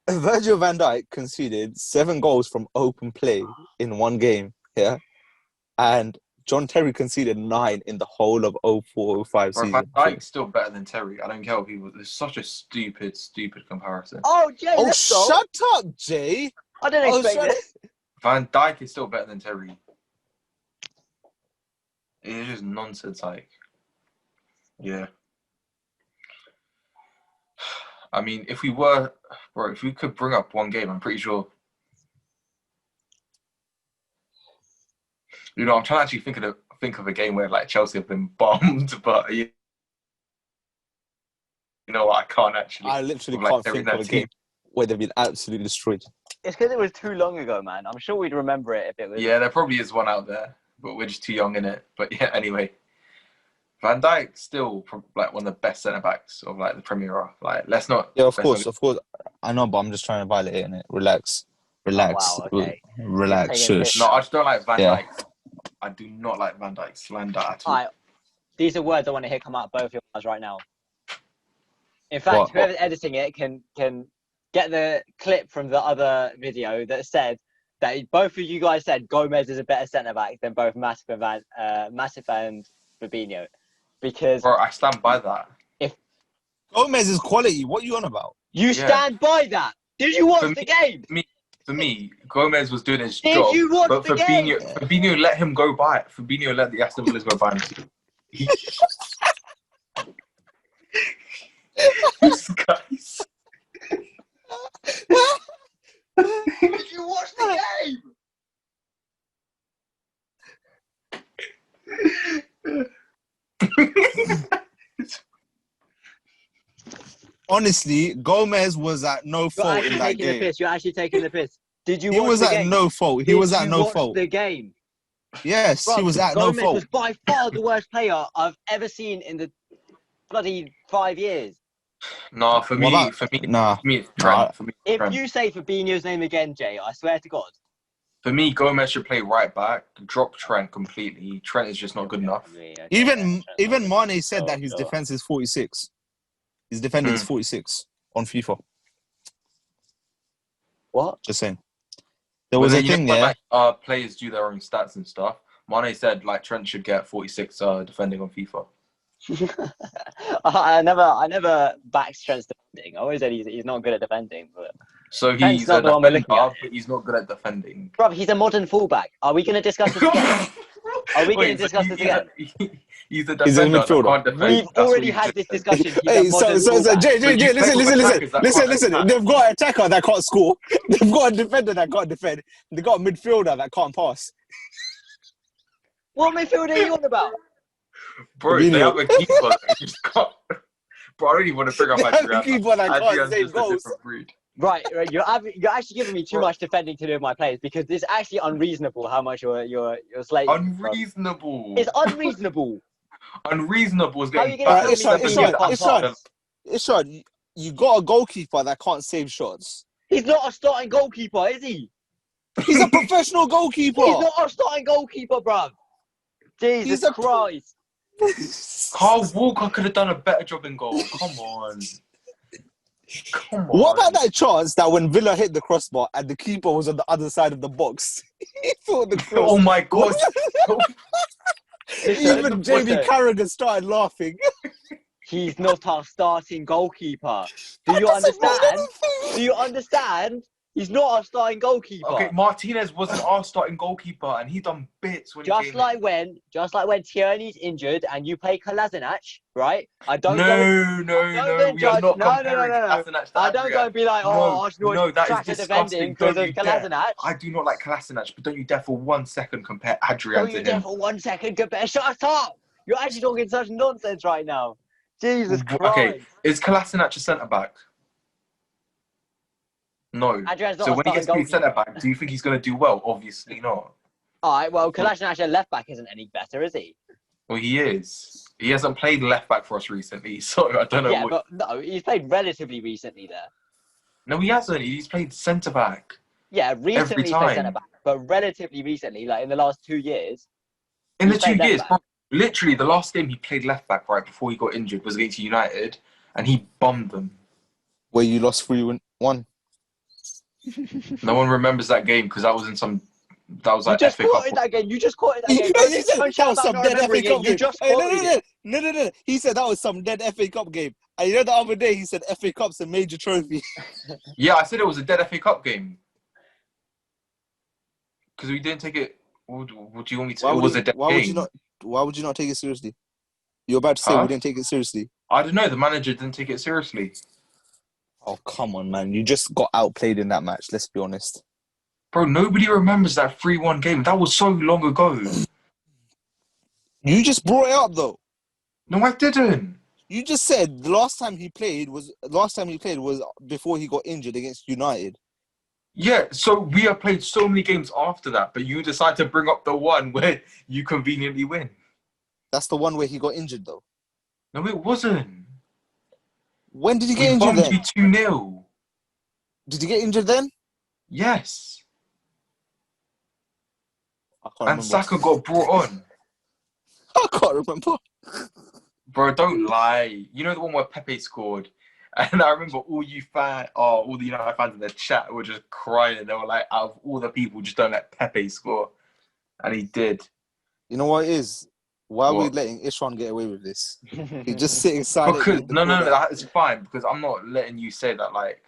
S2: Virgil van Dijk conceded 7 goals from open play in one game, yeah? And John Terry conceded 9 in the whole of 04-05
S3: Bro,
S2: season.
S3: Van Dijk's still better than Terry. I don't care what people. It's such a stupid comparison.
S1: Oh, Jay,
S2: Oh,
S1: let's go.
S2: shut up, Jay!
S1: I didn't
S2: Oh,
S1: expect
S2: shut
S1: this.
S3: Van Dijk is still better than Terry. It's just nonsense. Yeah. I mean, if we could bring up one game, I'm pretty sure. I'm trying to actually think of a game where Chelsea have been bombed, but you know what? I can't actually.
S2: I literally
S3: Like,
S2: can't
S3: they're in
S2: think of a
S3: that team.
S2: game where they've been absolutely destroyed.
S1: It's because it was too long ago, man. I'm sure we'd remember it if it was...
S3: Yeah, there probably is one out there, but we're just too young in it. But yeah, anyway. Van Dijk's still one of the best centre backs of the Premier. Let's not.
S2: Yeah, of
S3: let's
S2: course. I know, but I'm just trying to violate it, innit? Relax.
S1: wow, okay.
S2: Relax.
S1: Taking a
S2: Shush.
S3: No, I just don't like Van
S2: Yeah.
S3: Dijk. I do not like Van Dijk slander at all.
S1: Alright, these are words I want to hear come out of both your mouths right now. In fact,
S2: What?
S1: whoever's editing it can get the clip from the other video that said that both of you guys said Gomez is a better centre back than both Matip and Fabinho, because
S3: Bro, I stand by that.
S2: Gomez is quality. What are you on about?
S1: you
S3: Yeah.
S1: stand by that. Did you watch
S3: For
S1: the game?
S3: For me, Gomez was doing his
S1: Did
S3: job,
S1: you watch
S3: but
S1: the game?
S3: Fabinho let him go by it. Fabinho let the Aston Villas go by him. This guys.
S1: Did you watch the game?
S2: Honestly, Gomez was at no
S1: You're
S2: fault
S1: actually
S2: in that
S1: taking the
S2: game.
S1: piss. You're actually taking the piss. Did you
S2: He
S1: watch
S2: was
S1: the
S2: at
S1: game?
S2: no fault. He
S1: Did
S2: was at
S1: you
S2: no
S1: watch
S2: fault.
S1: the game?
S2: Yes, he
S1: Bruv,
S2: was at no
S1: Gomez
S2: fault.
S1: was by far the worst player I've ever seen in the bloody 5 years.
S3: No, for me,
S2: Nah.
S3: it's Trent.
S2: Nah.
S3: For me, it's
S1: If
S3: Trent.
S1: you say Fabinho's name again, Jay, I swear to God.
S3: For me, Gomez should play right back. Drop Trent completely. Trent is just not good enough.
S2: Even Mane said that his defense is 46. His defending is 46 on FIFA.
S1: What?
S2: Just saying. There was a thing there.
S3: Like, players do their own stats and stuff. Mane said like Trent should get 46 defending on FIFA.
S1: I never backed Trent's defending. I always said he's not good at defending, but
S3: So
S1: Trent's
S3: he's
S1: not
S3: a
S1: the one we're
S3: defender,
S1: looking at.
S3: but he's not good at defending.
S1: Bro, he's a modern fullback. Are we going to discuss this again? Are we going to discuss this again?
S3: He's a
S2: He's a
S3: defender.
S2: midfielder.
S3: Can't defend.
S1: We've
S3: That's
S1: already
S3: what
S1: had
S3: he
S1: this
S3: just
S1: discussion. He's
S2: Hey,
S1: a
S2: so
S1: modern fullback.
S2: Jay,
S3: But you play with attackers that can't
S2: listen.
S3: attack.
S2: They've got an attacker that can't score. They've got a defender that can't defend. They've got a midfielder that can't pass.
S1: What midfield are you on about?
S3: Bro, they have a keeper that just can't. Bro, I don't even want to bring up
S2: They have a
S3: Adrian.
S2: keeper that can't
S3: Adrian's
S2: save
S3: just a
S2: goals.
S3: different breed.
S1: Right. You're actually giving me too much defending to do with my players because it's actually unreasonable how much you're slating.
S3: Unreasonable.
S1: It's unreasonable.
S3: Unreasonable is
S1: How are you
S3: getting
S1: gonna
S3: back
S1: tell me Fabinho can't pass?
S2: Ishad, you got a goalkeeper that can't save shots.
S1: He's not a starting goalkeeper, is he?
S2: He's a professional goalkeeper.
S1: He's not a starting goalkeeper, bruv. Jesus
S2: He's
S1: Christ.
S3: Carl Walker could have done a better job in goal. Come on. Come on.
S2: What about that chance that when Villa hit the crossbar and the keeper was on the other side of the box? He thought the cross.
S3: Oh my God.
S2: Even Jamie Carragher started laughing.
S1: He's not our starting goalkeeper. Do you understand? Do you understand? He's not our starting goalkeeper.
S3: Okay, Martinez wasn't our starting goalkeeper, and he done bits when
S1: Just
S3: he came
S1: like when Tierney's injured and you play Kolasinac, right? I don't
S3: No, we are not comparing Kolasinac to
S1: I don't go and be like, oh, Arsenal
S3: that
S1: trash
S3: is
S1: at defending
S3: disgusting.
S1: because
S3: Don't
S1: of
S3: you dare.
S1: Kolasinac.
S3: I do not like Kolasinac, but don't you dare for 1 second compare Adrian
S1: Don't
S3: to
S1: you dare
S3: him.
S1: for 1 second compare. Shut up! You're actually talking such nonsense right now. Jesus Christ.
S3: Okay, is Kolasinac a centre back? No.
S1: Adrian's not
S3: So
S1: a
S3: when he gets to
S1: starting
S3: be centre back, do you think he's going to do well? Obviously not.
S1: All right, well, Kolasinac at left back isn't any better, is he?
S3: Well, he is. He hasn't played left back for us recently, so I don't know.
S1: Yeah, but no, he's played relatively recently there.
S3: No, he hasn't. He's played centre back.
S1: Yeah, recently he's played
S3: time.
S1: centre back, but relatively recently, like in the last 2 years.
S3: In the
S1: He's
S3: 2
S1: played
S3: years,
S1: left back.
S3: literally the last game he played left back right before he got injured was against United, and he bummed them.
S2: Where you lost 3-1.
S3: No one remembers that game because that was in some. That was like
S1: You just
S3: FA Cup.
S1: quoted that game. You just quoted that game.
S2: He said
S1: Don't
S2: that
S1: shout
S2: was
S1: about
S2: some
S1: not
S2: dead FA
S1: remembering
S2: Cup
S1: it.
S2: game.
S1: You just
S2: Hey,
S1: quoted it.
S2: no. He said that was some dead FA Cup game. And you know the other day he said FA Cup's a major trophy.
S3: Yeah, I said it was a dead FA Cup game because we didn't take it. What do you want me to? It was a dead game.
S2: Why would you not take it seriously? You're about to say we didn't take it seriously.
S3: I don't know. The manager didn't take it seriously.
S2: Oh, come on, man. You just got outplayed in that match, let's be honest.
S3: Bro, nobody remembers that 3-1 game. That was so long ago.
S2: You just brought it up, though.
S3: No, I didn't.
S2: You just said the last time he played was before he got injured against United.
S3: Yeah, so we have played so many games after that, but you decide to bring up the one where you conveniently win.
S2: That's the one where he got injured, though.
S3: No, it wasn't.
S2: When did he get
S3: We
S2: injured
S3: bombed
S2: then?
S3: you 2-0.
S2: Did he get injured then?
S3: Yes.
S2: I can't
S3: And
S2: remember.
S3: Saka got brought on.
S2: I can't remember.
S3: Bro, don't lie. You know the one where Pepe scored? And I remember all the United fans in the chat were just crying. They were like, out of all the people, just don't let Pepe score. And he did.
S2: You know what it is? Why are we
S3: What?
S2: letting Ishwan get away with this? He's just sitting silently.
S3: Because, no, that's fine. Because I'm not letting you say that, like,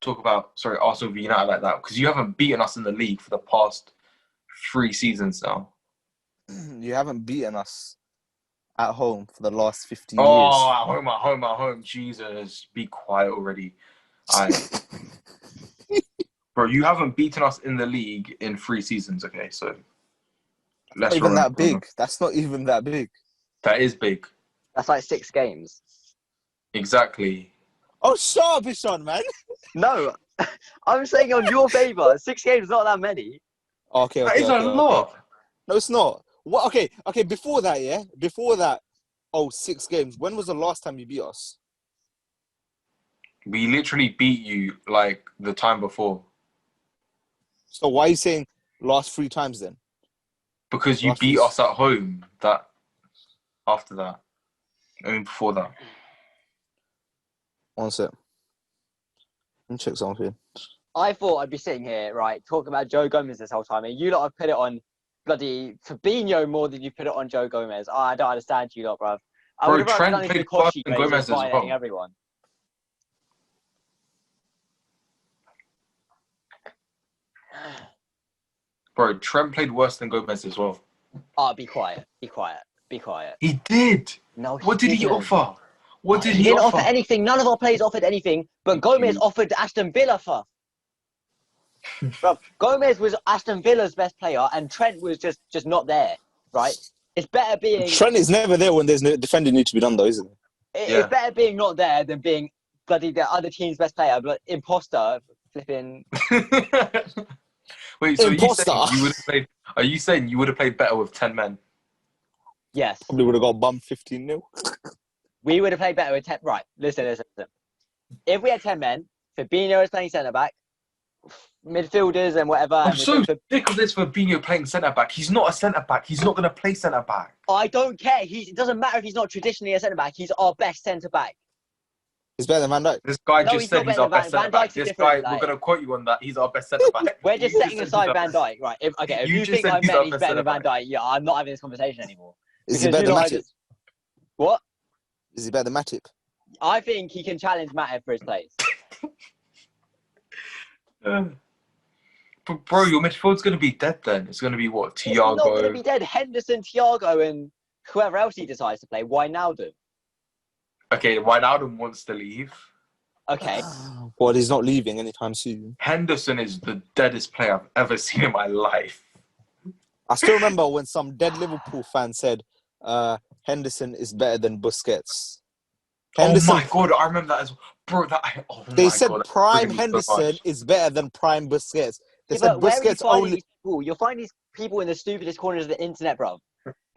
S3: talk about Arsenal v United like that because you haven't beaten us in the league for the past 3 seasons now.
S2: You haven't beaten us at home for the last 15 years.
S3: Oh, at home. Jesus, be quiet already. Bro, you haven't beaten us in the league in 3 seasons, okay? So
S2: Not even that big. That's not even that big.
S3: That is big.
S1: That's like 6 games.
S3: Exactly.
S2: Oh, shut up, Ishan, man.
S1: No, I'm saying on your favour. 6 games is not that many.
S2: Okay,
S3: That is a lot.
S2: No, it's not. What? Okay. Before that, yeah. Before that, 6 games. When was the last time you beat us?
S3: We literally beat you like the time before.
S2: So why are you saying last 3 times then?
S3: Because you beat us at home. That after that, I mean before that.
S2: One sec. Let me check something.
S1: I thought I'd be sitting here, right, talking about Joe Gomez this whole time, and you lot have put it on bloody Fabinho more than you put it on Joe Gomez. I don't understand you lot, bruv. I would have rather done this with Koshi, where he's just violating everyone.
S3: Bro, Trent played worse than Gomez as well.
S1: Oh, be quiet.
S3: He did.
S1: No,
S3: What did he offer? What did
S1: he
S3: he
S1: didn't
S3: offer?
S1: offer anything. None of our players offered anything, but Gomez offered Aston Villa for. Bro, Gomez was Aston Villa's best player, and Trent was just not there, right? It's better being...
S2: Trent is never there when there's no defending need to be done, though, isn't it?
S1: It's better being not there than being bloody the other team's best player, but imposter flipping...
S3: Wait, so
S2: imposter.
S3: Are you saying you would have played better with 10 men?
S1: Yes.
S2: Probably would have got bummed 15-0.
S1: We would have played better with 10... Right, listen. If we had 10 men, Fabinho is playing centre-back, midfielders and whatever...
S3: I'm so sick of this Fabinho playing centre-back. He's not a centre-back. He's not going to play centre-back.
S1: I don't care. It doesn't matter if he's not traditionally a centre-back. He's our best centre-back.
S2: He's better than Van Dijk.
S3: This guy just said he's our best centre-back. This guy, we're going to quote you on that. He's our best centre-back.
S1: We're just setting aside Van Dijk. Right. If you think I meant he's better than Van Dijk, yeah, I'm not having this conversation anymore.
S2: Is he better than Matip?
S1: What?
S2: Is he better than Matip?
S1: I think he can challenge Matip for his place.
S3: But bro, your midfield's going to be dead then. It's going to be what? Thiago?
S1: It's not going to be dead. Henderson, Thiago, and whoever else he decides to play. Wijnaldum.
S3: Okay, Wijnaldum wants to leave.
S1: Okay.
S2: Well, he's not leaving anytime soon.
S3: Henderson is the deadest player I've ever seen in my life.
S2: I still remember when some dead Liverpool fan said Henderson is better than Busquets.
S3: Henderson, oh my God, I remember that as well. Bro,
S2: they said prime Henderson is better than prime Busquets. They said Busquets only...
S1: You'll find these people in the stupidest corners of the internet, bro.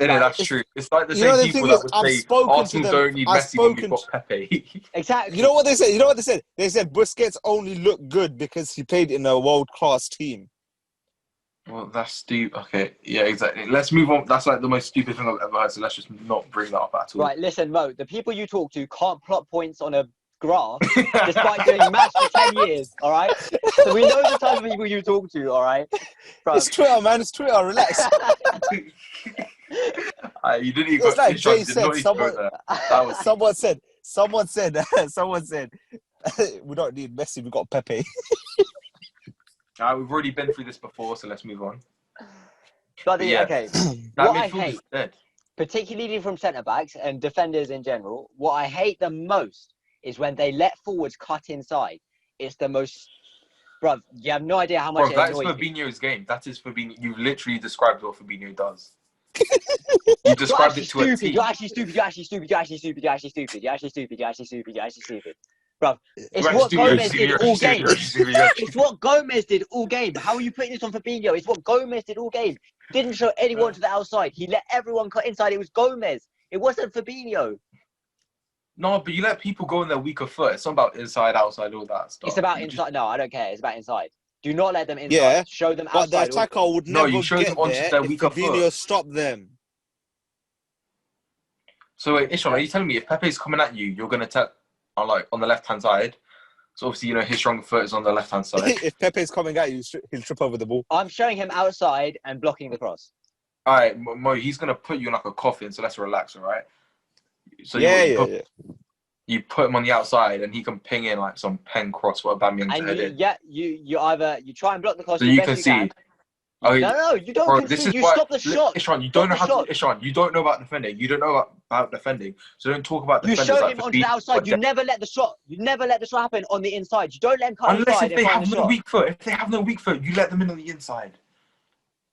S3: Yeah, that's true. It's like the same people that would say Arsenal don't need Messi when we've got Pepe.
S1: Exactly.
S2: You know what they said? They said Busquets only looked good because he played in a world-class team.
S3: Well, that's stupid. Okay, yeah, exactly. Let's move on. That's like the most stupid thing I've ever heard, so let's just not bring that up at all.
S1: Right, listen, Mo, the people you talk to can't plot points on a graph despite doing maths for 10 years, all right? So we know the type of people you talk to, all right? Bro.
S2: It's Twitter, man. It's Twitter. Relax.
S3: You didn't even
S2: go. It's like Jay said. Someone said, we don't need Messi. We got Pepe.
S3: We've already been through this before, so let's move on.
S1: Okay. What I hate, particularly from centre-backs and defenders in general, what I hate the most is when they let forwards cut inside. It's the most... Bruv, you have no idea how much it annoys me.
S3: That is Fabinho's game. That is Fabinho. You literally described what Fabinho does. You described it to a team.
S1: You're actually stupid. Bruv, it's what Gomez did all game. It's what Gomez did all game. How are you putting this on Fabinho? It's what Gomez did all game. Didn't show anyone to the outside. He let everyone cut inside. It was Gomez. It wasn't Fabinho.
S3: No, but you let people go on their weaker foot. It's not about inside, outside, all that stuff.
S1: It's about inside. No, I don't care. It's about inside. Do not let them inside.
S2: Yeah,
S1: show them outside.
S2: But the attacker would never
S3: you show them onto their weaker
S2: foot. Fabinho stopped them.
S3: So wait, Ishan, are you telling me if Pepe's coming at you, you're going to tap on the left-hand side? So obviously, his stronger foot is on the left-hand side.
S2: If Pepe's coming at you, he'll trip over the ball.
S1: I'm showing him outside and blocking the cross.
S3: All right, Mo, he's going to put you in like a coffin, so let's relax, all right? So
S2: yeah.
S3: you put him on the outside and he can ping in like some pen cross for Aubameyang to head in.
S1: You either you try and block the cross
S3: So
S1: the
S3: you
S1: best you can.
S3: concede. Oh,
S1: No, you don't
S3: bro, this
S1: concede.
S3: is
S1: You
S3: why,
S1: stop the shot.
S3: Ishwan, you
S1: Stop
S3: don't know
S1: the
S3: how
S1: shot.
S3: to. Ishwan, you don't know about defending. You don't know about defending. So don't talk about
S1: You
S3: defenders
S1: show
S3: like
S1: him onto the outside. You never let the shot. You never let the shot happen on the inside. You don't let him cut
S3: unless
S1: inside
S3: if they
S1: and find
S3: have
S1: the
S3: no
S1: shot.
S3: weak foot. If they have no weak foot, you let them in on the inside.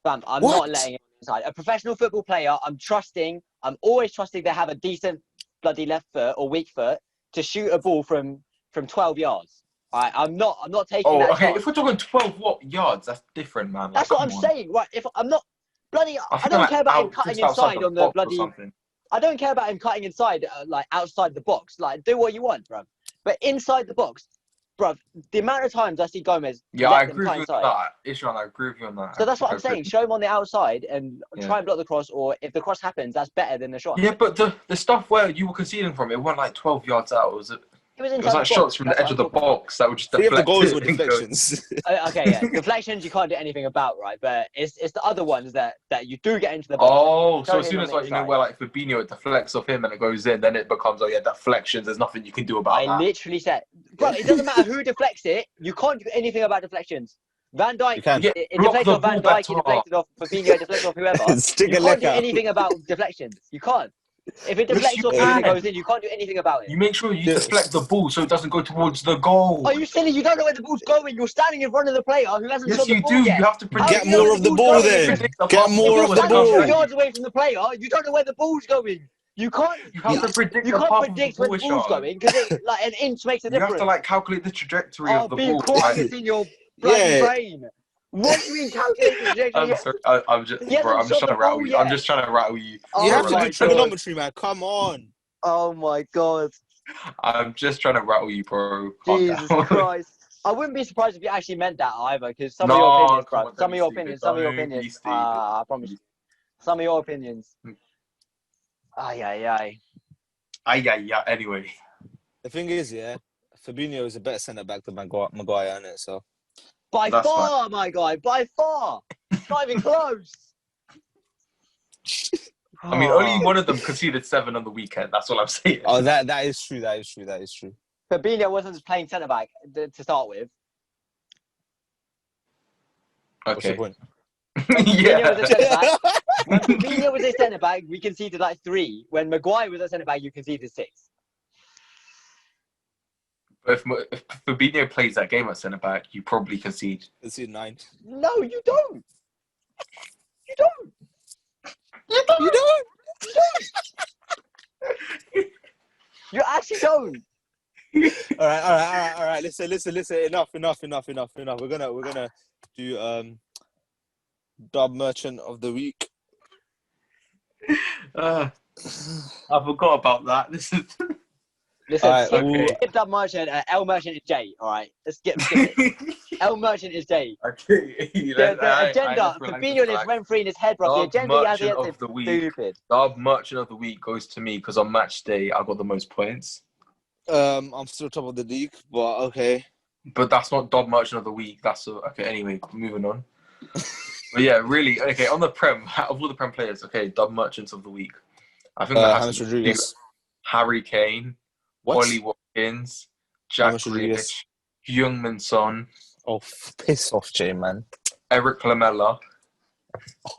S1: Fam, I'm
S2: What?
S1: not letting him inside. A professional football player, I'm always trusting they have a decent bloody left foot or weak foot to shoot a ball from 12 yards. Right? I'm not taking that
S3: Okay.
S1: chance.
S3: If we're talking 12 yards, that's different, man.
S1: That's what I'm saying. Right? If I'm not bloody, I don't care about him cutting inside on the bloody. I don't care about him cutting inside, like outside the box. Like, do what you want, bruv. But inside the box, bruv, the amount of times I see Gomez.
S3: Yeah, I agree with you on that. Ishwan, I agree with you on that.
S1: So that's what I'm saying. Show him on the outside and try and block the cross, or if the cross happens, that's better than the shot.
S3: Yeah, but the stuff where you were conceding from, it went like 12 yards out.
S1: It was
S3: like shots from the edge of the box that were just deflected.
S2: 3 of the goals were deflections.
S1: Okay, yeah, deflections you can't do anything about, right? But it's the other ones that you do get into the box.
S3: Oh, so as soon as like where like Fabinho it deflects off him and it goes in, then it becomes deflections. There's nothing you can do about that.
S1: I literally said, bro, it doesn't matter who deflects it. You can't do anything about deflections. Van Dijk, it deflects off Van Dijk, he deflected off Fabinho, it deflects off whoever. You can't do anything about deflections. You can't. If it deflects off and it goes in, you can't do anything about it.
S3: You make sure you deflect the ball so it doesn't go towards the goal.
S1: Are you silly? You don't know where the ball's going. You're standing in front of the player who hasn't shot the ball yet.
S3: Yes, you do. You have to predict.
S2: Get more of the ball then. Get more of the
S1: ball.
S2: ball.
S1: 2 yards away from the player, you don't know where the ball's going. You can't.
S3: You have to predict.
S1: You can't predict where the ball's going because like an inch makes a difference.
S3: You have to like calculate the trajectory of the ball.
S1: Be quiet in your bloody brain. What do you mean calculate the trajectory?
S3: I'm sorry. I'm just trying to rattle you. I'm just trying to rattle you.
S2: You have to do trigonometry, man. Come on.
S1: Oh my god.
S3: I'm just trying to rattle you, bro.
S1: Jesus Christ. I wouldn't be surprised if you actually meant that either, because some of your opinions, bro. Some of your opinions. I promise you. Some of your opinions. Ay.
S3: Anyway.
S2: The thing is, Fabinho is a better centre back than Maguire, innit? So.
S1: By far, my guy. By far. Not even close.
S3: I mean, only one of them conceded 7 on the weekend. That's all I'm saying.
S2: Oh, that is true. That is true.
S1: Fabinho wasn't playing centre back to start with.
S3: Okay.
S2: What's the point?
S1: Fabinho was a centre back. When Fabinho was a centre back, we conceded like 3. When Maguire was a centre back, you conceded 6.
S3: If Fabinho plays that game at centre back, you probably concede.
S2: Concede 9.
S1: No, you don't. You don't. You actually don't.
S2: All right. Listen. Enough. We're gonna do Dub Merchant of the Week.
S3: I forgot about that.
S1: Listen, skip Dub Merchant. L Merchant is J. All right, let's skip it. L Merchant is J.
S3: Okay.
S1: The agenda. Fabinho lives rent free in his head, bro. The agenda he has here is stupid.
S3: Dub Merchant of the Week goes to me because on match day I got the most points.
S2: I'm still top of the league, but okay.
S3: But that's not Dub Merchant of the Week. That's okay. Anyway, moving on. But yeah, really. Okay, on the Prem, of all the Prem players, okay, Dub Merchants of the Week. I think that has
S2: James Rodriguez,
S3: Harry Kane, Ollie Watkins, Jack Grealish, Heung-min Son.
S2: Oh, piss off, Jay, man.
S3: Eric Lamela.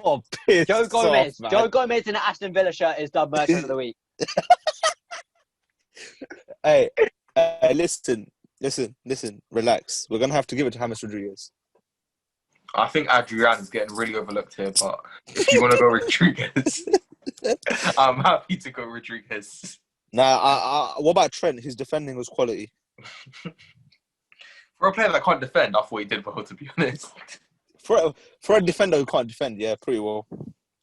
S2: Oh, piss
S1: Joe Gomez.
S2: off,
S1: Joe Gomez in an Aston Villa shirt is Dub Merchant of the Week.
S2: Hey, listen. Relax. We're gonna have to give it to James Rodriguez.
S3: I think Adrian is getting really overlooked here, but if you want to go Rodriguez, I'm happy to go Rodriguez.
S2: Nah, what about Trent? His defending was quality.
S3: For a player that can't defend, I thought he did well, to be honest.
S2: For a defender who can't defend, yeah, pretty well.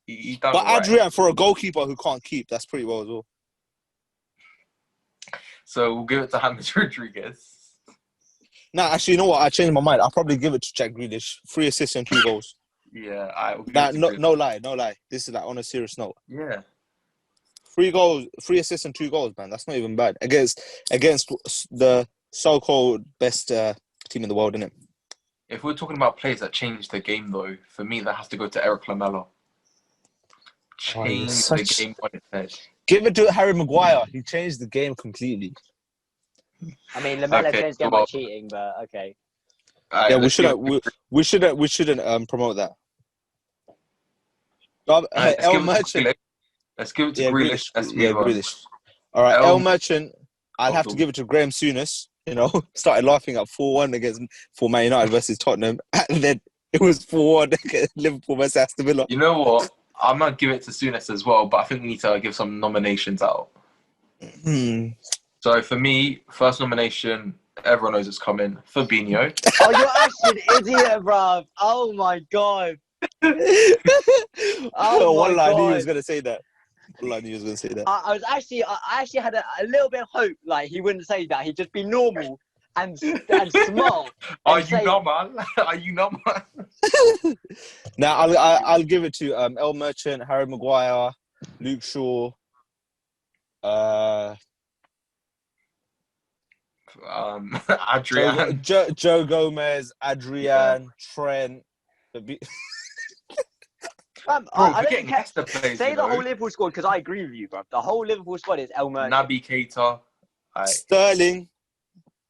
S3: He done
S2: but
S3: right.
S2: Adrian, for a goalkeeper who can't keep, that's pretty well as well.
S3: So we'll give it to James Rodriguez.
S2: Nah, actually, you know what? I changed my mind. I'll probably give it to Jack Grealish. 3 assists and 2 goals.
S3: Yeah,
S2: no lie. This is like on a serious note.
S3: Yeah.
S2: 3 assists and 2 goals, man. That's not even bad against the so-called best team in the world, isn't it?
S3: If we're talking about players that changed the game, though, for me, that has to go to Eric Lamela. Changed the game on its head.
S2: Give it to Harry Maguire. He changed the game completely.
S1: I mean, Lamella
S3: Okay,
S1: James get
S3: well-
S1: my cheating, but okay.
S3: Alright,
S2: Yeah, we
S3: let's give-
S2: shouldn't promote that.
S3: let's
S2: El
S3: give it to
S2: Merchant.
S3: Grealish. Let's give it to
S2: Yeah,
S3: Grealish. Let's
S2: yeah,
S3: move on.
S2: Grealish. All right,
S3: El
S2: El Merchant. I'll
S3: of
S2: have
S3: the
S2: to give it to Graham Souness. You know, started laughing at 4-1 for Man United versus Tottenham, and then it was 4-1 against Liverpool versus Aston Villa.
S3: You know what? I'm gonna give it to Souness as well, but I think we need to give some nominations out. So for me, first nomination, everyone knows it's coming. Fabinho.
S1: Oh, you're actually an idiot, bruv. Oh my god. Oh my
S2: Wallah, I knew he
S1: God.
S2: was gonna say that. Wallah, I knew he was gonna say that.
S1: I actually had a little bit of hope, like he wouldn't say that. He'd just be normal and smart.
S3: Are
S1: and
S3: you
S1: say-
S3: numb, man? Are you numb, man?
S2: Now I'll give it to El Merchant, Harry Maguire, Luke Shaw,
S3: Adrian.
S2: Joe Gomez, Adrian, Trent.
S1: Bro,
S3: Bro,
S1: I
S3: we're
S1: don't
S3: getting
S1: think
S3: Leicester players,
S1: say
S3: you
S1: the
S3: know.
S1: whole Liverpool squad because I agree with you, bro. The whole Liverpool squad is El Merchant.
S3: Naby Keita.
S2: Sterling.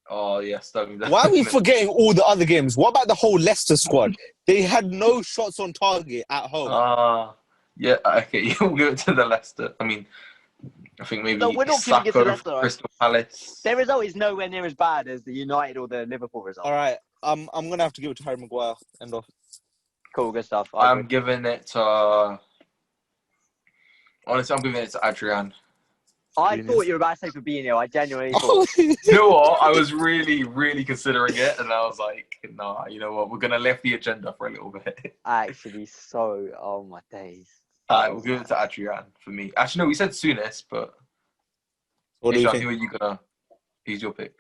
S3: Oh, yeah, Sterling.
S2: Why are we forgetting all the other games? What about the whole Leicester squad? They had no shots on target at home.
S3: Yeah, okay, you'll give it to the Leicester. I mean, I think maybe
S1: No, we're not giving it to
S3: Saka
S1: Leicester.
S3: for Crystal Palace.
S1: Their result is nowhere near as bad as the United or the Liverpool result.
S2: All right, I'm gonna have to give it to Harry Maguire. End of.
S1: Cool, good stuff.
S3: I'm giving it to... Honestly, I'm giving it to Adrian.
S1: I thought you were about to say Fabinho. I genuinely thought.
S3: You know what? I was really, really considering it, and I was like, nah, you know what? We're going to left the agenda for a little bit.
S1: Actually, so oh my days.
S3: Alright, we'll give it to Adrian for me. Actually, no, we said Souness, but...
S2: What do you
S3: Ishan,
S2: think?
S3: who are you going to... Who's your pick?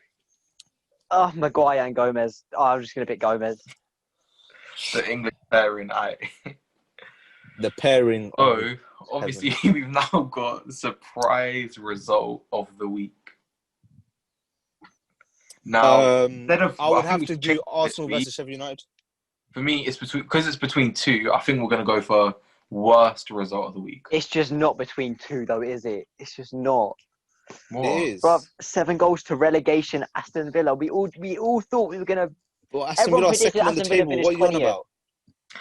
S1: Oh, Maguire and Gomez. Oh, I'm just gonna pick Gomez.
S3: The English pairing,
S2: The pairing.
S3: Oh, obviously, we've now got the surprise result of the week. Now, instead of,
S2: I would
S3: think
S2: have
S3: we
S2: to
S3: should
S2: do
S3: check
S2: Arsenal
S3: this week.
S2: versus Sheffield United.
S3: For me, it's between two. I think we're going to go for worst result of the week.
S1: It's just not between two, though, is it? It's just not.
S3: What?
S2: It is.
S1: Bruv, 7 goals to relegation, Aston Villa. We all thought we were gonna.
S2: Well, Aston
S1: Everyone
S2: Villa are
S1: predicted
S2: second on the
S1: Aston Villa
S2: table.
S1: finished
S2: What are you on
S1: 20th.
S2: about?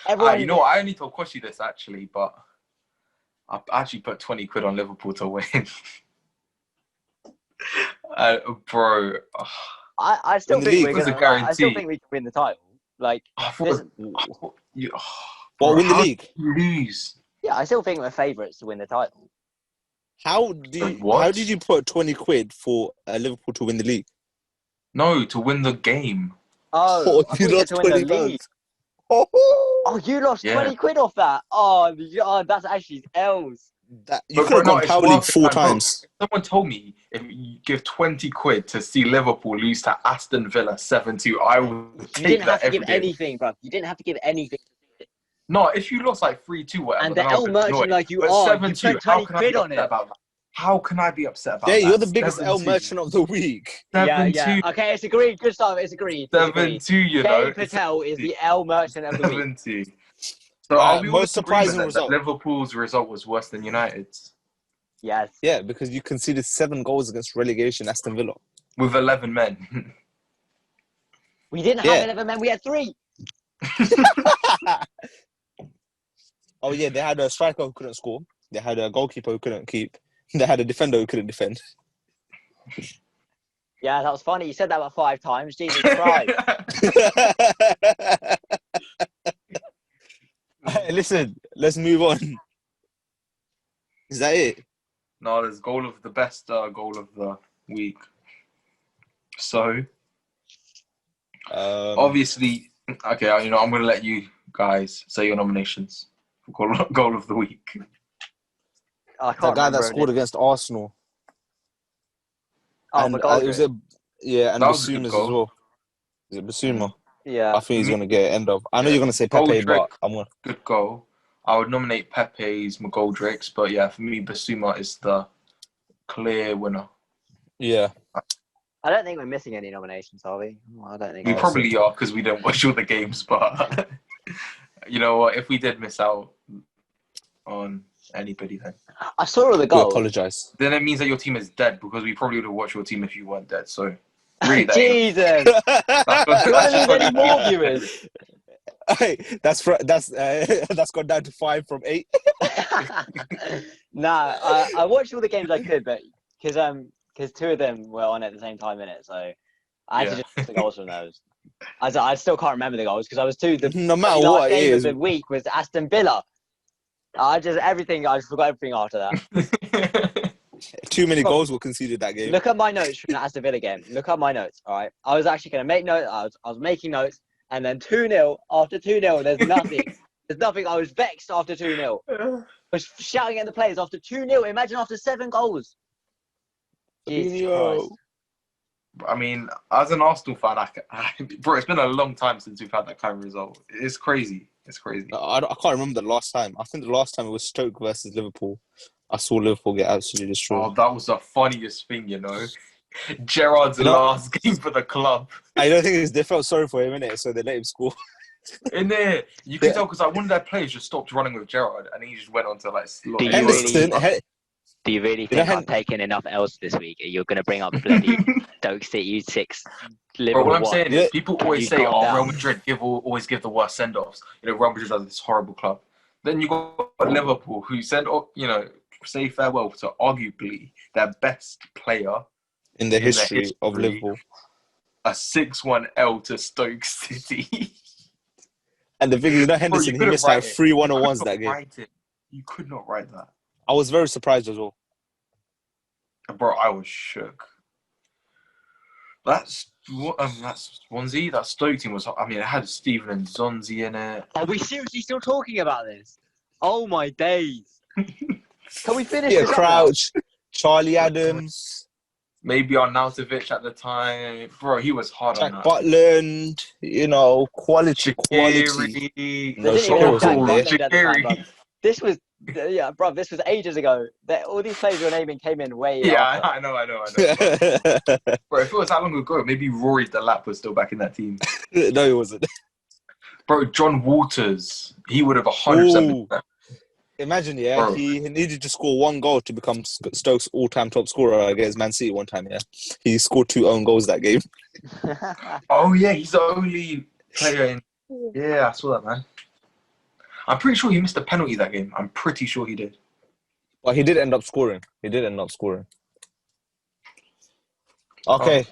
S1: Everyone.
S3: You know what? I only told Koshi this actually, but I actually put 20 quid on Liverpool to win. Bro,
S1: I still
S2: Win the
S1: think
S2: league.
S1: we're
S3: It was a
S1: gonna. I still
S3: guarantee.
S1: think we can win the title. Like,
S3: I
S1: This-
S3: thought you.
S2: Well, win the
S3: how
S2: league.
S3: did you lose.
S1: yeah, I still think we're favourites to win the title.
S2: How
S3: What?
S2: did you put 20 quid for Liverpool to win the league?
S3: No, to win the game.
S1: Oh, I thought
S2: you
S1: you
S2: lost
S1: said to win
S2: 20
S1: the league.
S2: pounds. Oh,
S1: Oh, you lost
S3: Yeah.
S1: 20 quid off that. Oh, that's actually L's.
S2: you
S3: But
S2: could have
S3: bro, no,
S2: gone
S3: it's
S2: Power
S3: worth
S2: League
S3: it,
S2: 4
S3: man, bro.
S2: times.
S3: Someone told me if you give 20 quid to see Liverpool lose to Aston Villa 7-2, I would
S1: You
S3: take
S1: didn't have
S3: that
S1: to
S3: every
S1: give
S3: day.
S1: anything, bro. You didn't have to give anything.
S3: No, if you lost like 3-2, whatever,
S1: And the
S3: then I
S1: L
S3: would
S1: merchant
S3: annoy.
S1: like you
S3: But
S1: are,
S3: 7-2,
S1: you spent
S3: how
S1: 20
S3: can I
S1: quid
S3: be
S1: on
S3: upset
S1: it.
S3: about that? How can I be upset about
S2: Yeah,
S3: that?
S2: you're the biggest
S3: 7-2.
S2: L merchant of the week.
S3: 7-2.
S1: Yeah. Okay, it's agreed. Good stuff. It's agreed. It's agreed.
S3: 7-2, you know.
S1: Dave Patel is the L merchant of the week.
S3: 7-2. So are we all
S2: Most
S3: in agreement
S2: surprising
S3: then
S2: result.
S3: that Liverpool's result was worse than United's?
S1: Yes.
S2: Yeah, because you conceded 7 goals against relegation Aston Villa.
S3: With 11 men.
S1: We didn't
S2: Yeah.
S1: have 11 men. We had 3.
S2: Oh yeah, they had a striker who couldn't score. They had a goalkeeper who couldn't keep. They had a defender who couldn't defend.
S1: Yeah, that was funny. You said that about 5 times. Jesus Christ.
S2: Hey, listen, let's move on. Is that it?
S3: No, there's goal of the best goal of the week. So, obviously, okay, you know, I'm going to let you guys say your nominations for goal of the week.
S1: I
S2: the
S1: can't
S2: guy
S1: remember
S2: that scored
S1: it.
S2: against Arsenal.
S1: Oh,
S2: And
S1: McGoldrick.
S2: it was and
S3: That was a good
S2: Basuma's as
S3: goal.
S2: well. Is it Basuma?
S1: Yeah.
S2: I think he's going to get end of. I know
S3: Yeah.
S2: you're going to say Pepe,
S3: Goldrick.
S2: but I'm going to.
S3: Good goal. I would nominate Pepe's McGoldrick's, but yeah, for me, Basuma is the clear winner.
S2: Yeah.
S1: I don't think we're missing any nominations, are we? I don't think
S3: We
S1: so.
S3: probably are because we don't watch all the games, but you know what? If we did miss out on anybody,
S1: I saw all the
S2: We
S1: goals.
S2: apologise.
S3: then it means that your team is dead because we probably would have watched your team if you weren't dead. So Read that. ain't-
S1: Jesus! You want to lose any more viewers?
S2: Hey, that's gone down to 5 from 8.
S1: Nah, I watched all the games I could, but because two of them were on at the same time in it, so I had to
S3: Yeah.
S1: just watch the goals from those. I still can't remember the goals because I was too. The
S2: No matter
S1: last
S2: what it
S1: game of
S2: is,
S1: the week was Aston Villa. I just forgot everything after that.
S2: too many goals were conceded that game.
S1: Look at my notes from the Aston Villa game. Look at my notes. All right, I was actually going to make notes. I was making notes, and then 2-0. After 2-0, there's nothing. There's nothing. I was vexed after 2-0. I was shouting at the players after 2-0. Imagine after 7 goals. Jesus Christ.
S3: I mean, as an Arsenal fan, bro, it's been a long time since we've had that kind of result. It's crazy. It's crazy.
S2: I can't remember the last time. I think the last time it was Stoke versus Liverpool. I saw Liverpool get absolutely destroyed.
S3: Oh, that was the funniest thing, you know. Gerrard's last game for the club.
S2: I don't think they felt sorry for him, innit? So they let him score.
S3: In there, you can tell because like one of their players just stopped running with Gerrard, and he just went on to like slot.
S1: Do you
S2: Henderson,
S1: Do you really think I'm taking enough L's this week? You're going to bring up bloody Stoke City 6, Liverpool
S3: But what I'm
S1: 1.
S3: saying is, people always
S1: You
S3: say,
S1: calm
S3: "Oh,
S1: down.
S3: Real Madrid always give the worst send-offs." You know, Real Madrid are this horrible club. Then you got Liverpool, who send off, say farewell to arguably their best player
S2: in the history of Liverpool.
S3: A 6-1 L to Stoke City.
S2: And the thing is, Henderson, he missed like 3 1-on-1s that game.
S3: You could not write that.
S2: I was very surprised as well.
S3: Bro, I was shook. That's Swansea. That Stoke team was. I mean, it had Steven and Zonzi in it.
S1: Are we seriously still talking about this? Oh my days! Can we finish
S2: Yeah,
S1: this up
S2: Crouch, Charlie Adams,
S3: maybe Arnautovic at the time. Bro, he was hard on
S2: Jack
S3: that.
S2: Butland. Quality.
S3: Shaqiri.
S2: No,
S1: They didn't even have Jack
S2: Shaqiri.
S1: Butland at the time, bro. This was, this was ages ago. All these players you're naming came in way after.
S3: I know. Bro, if it was that long ago, maybe Rory Delap was still back in that team.
S2: No, he wasn't.
S3: Bro, John Walters, he would have 100% been there.
S2: Imagine,
S3: Bro.
S2: he needed to score 1 goal to become Stoke's all-time top scorer against Man City one time, He scored 2 own goals that game.
S3: Oh, yeah, he's the only player in... Yeah, I saw that, man. I'm pretty sure he missed a penalty that game. I'm pretty sure he did.
S2: But he did end up scoring. Okay.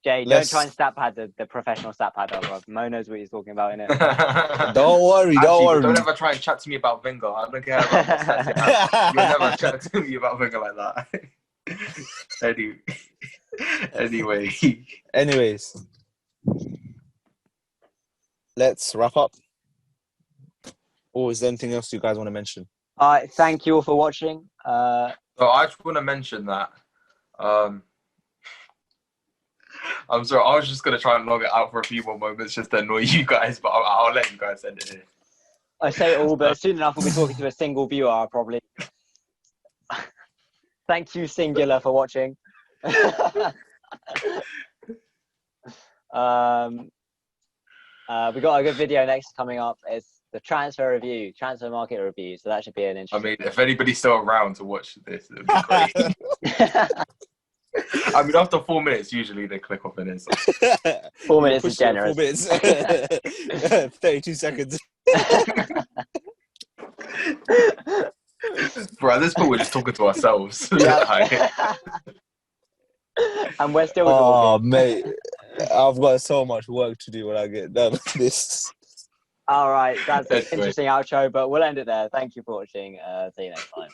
S1: Jay, don't try and stat pad the professional stat pad, bro. Mo knows what he's talking about, innit?
S2: Don't worry.
S3: Don't ever try and chat to me about Wenger. I don't care about what stats you have. You'll never chat to me about Wenger like that.
S2: Anyways. Let's wrap up. Or is there anything else you guys want to mention?
S1: Thank you all for watching.
S3: So I just want to mention that. I'm sorry, I was just going to try and log it out for a few more moments just to annoy you guys, but I'll let you guys end it here.
S1: I say it all, but soon enough we'll be talking to a single viewer, probably. Thank you, singular, for watching. We got a good video next coming up. It's the transfer market review. So that should be an interesting.
S3: I mean, if anybody's still around to watch this, it would be great. I mean, after 4 minutes, usually they click off and it's
S1: 4 minutes is generous.
S2: 4 minutes. 32 seconds.
S3: Bro, at this point, we're just talking to ourselves.
S1: And we're still
S2: talking. Mate, I've got so much work to do when I get done with this.
S1: All right, that's an interesting outro, but we'll end it there. Thank you for watching. See you next time.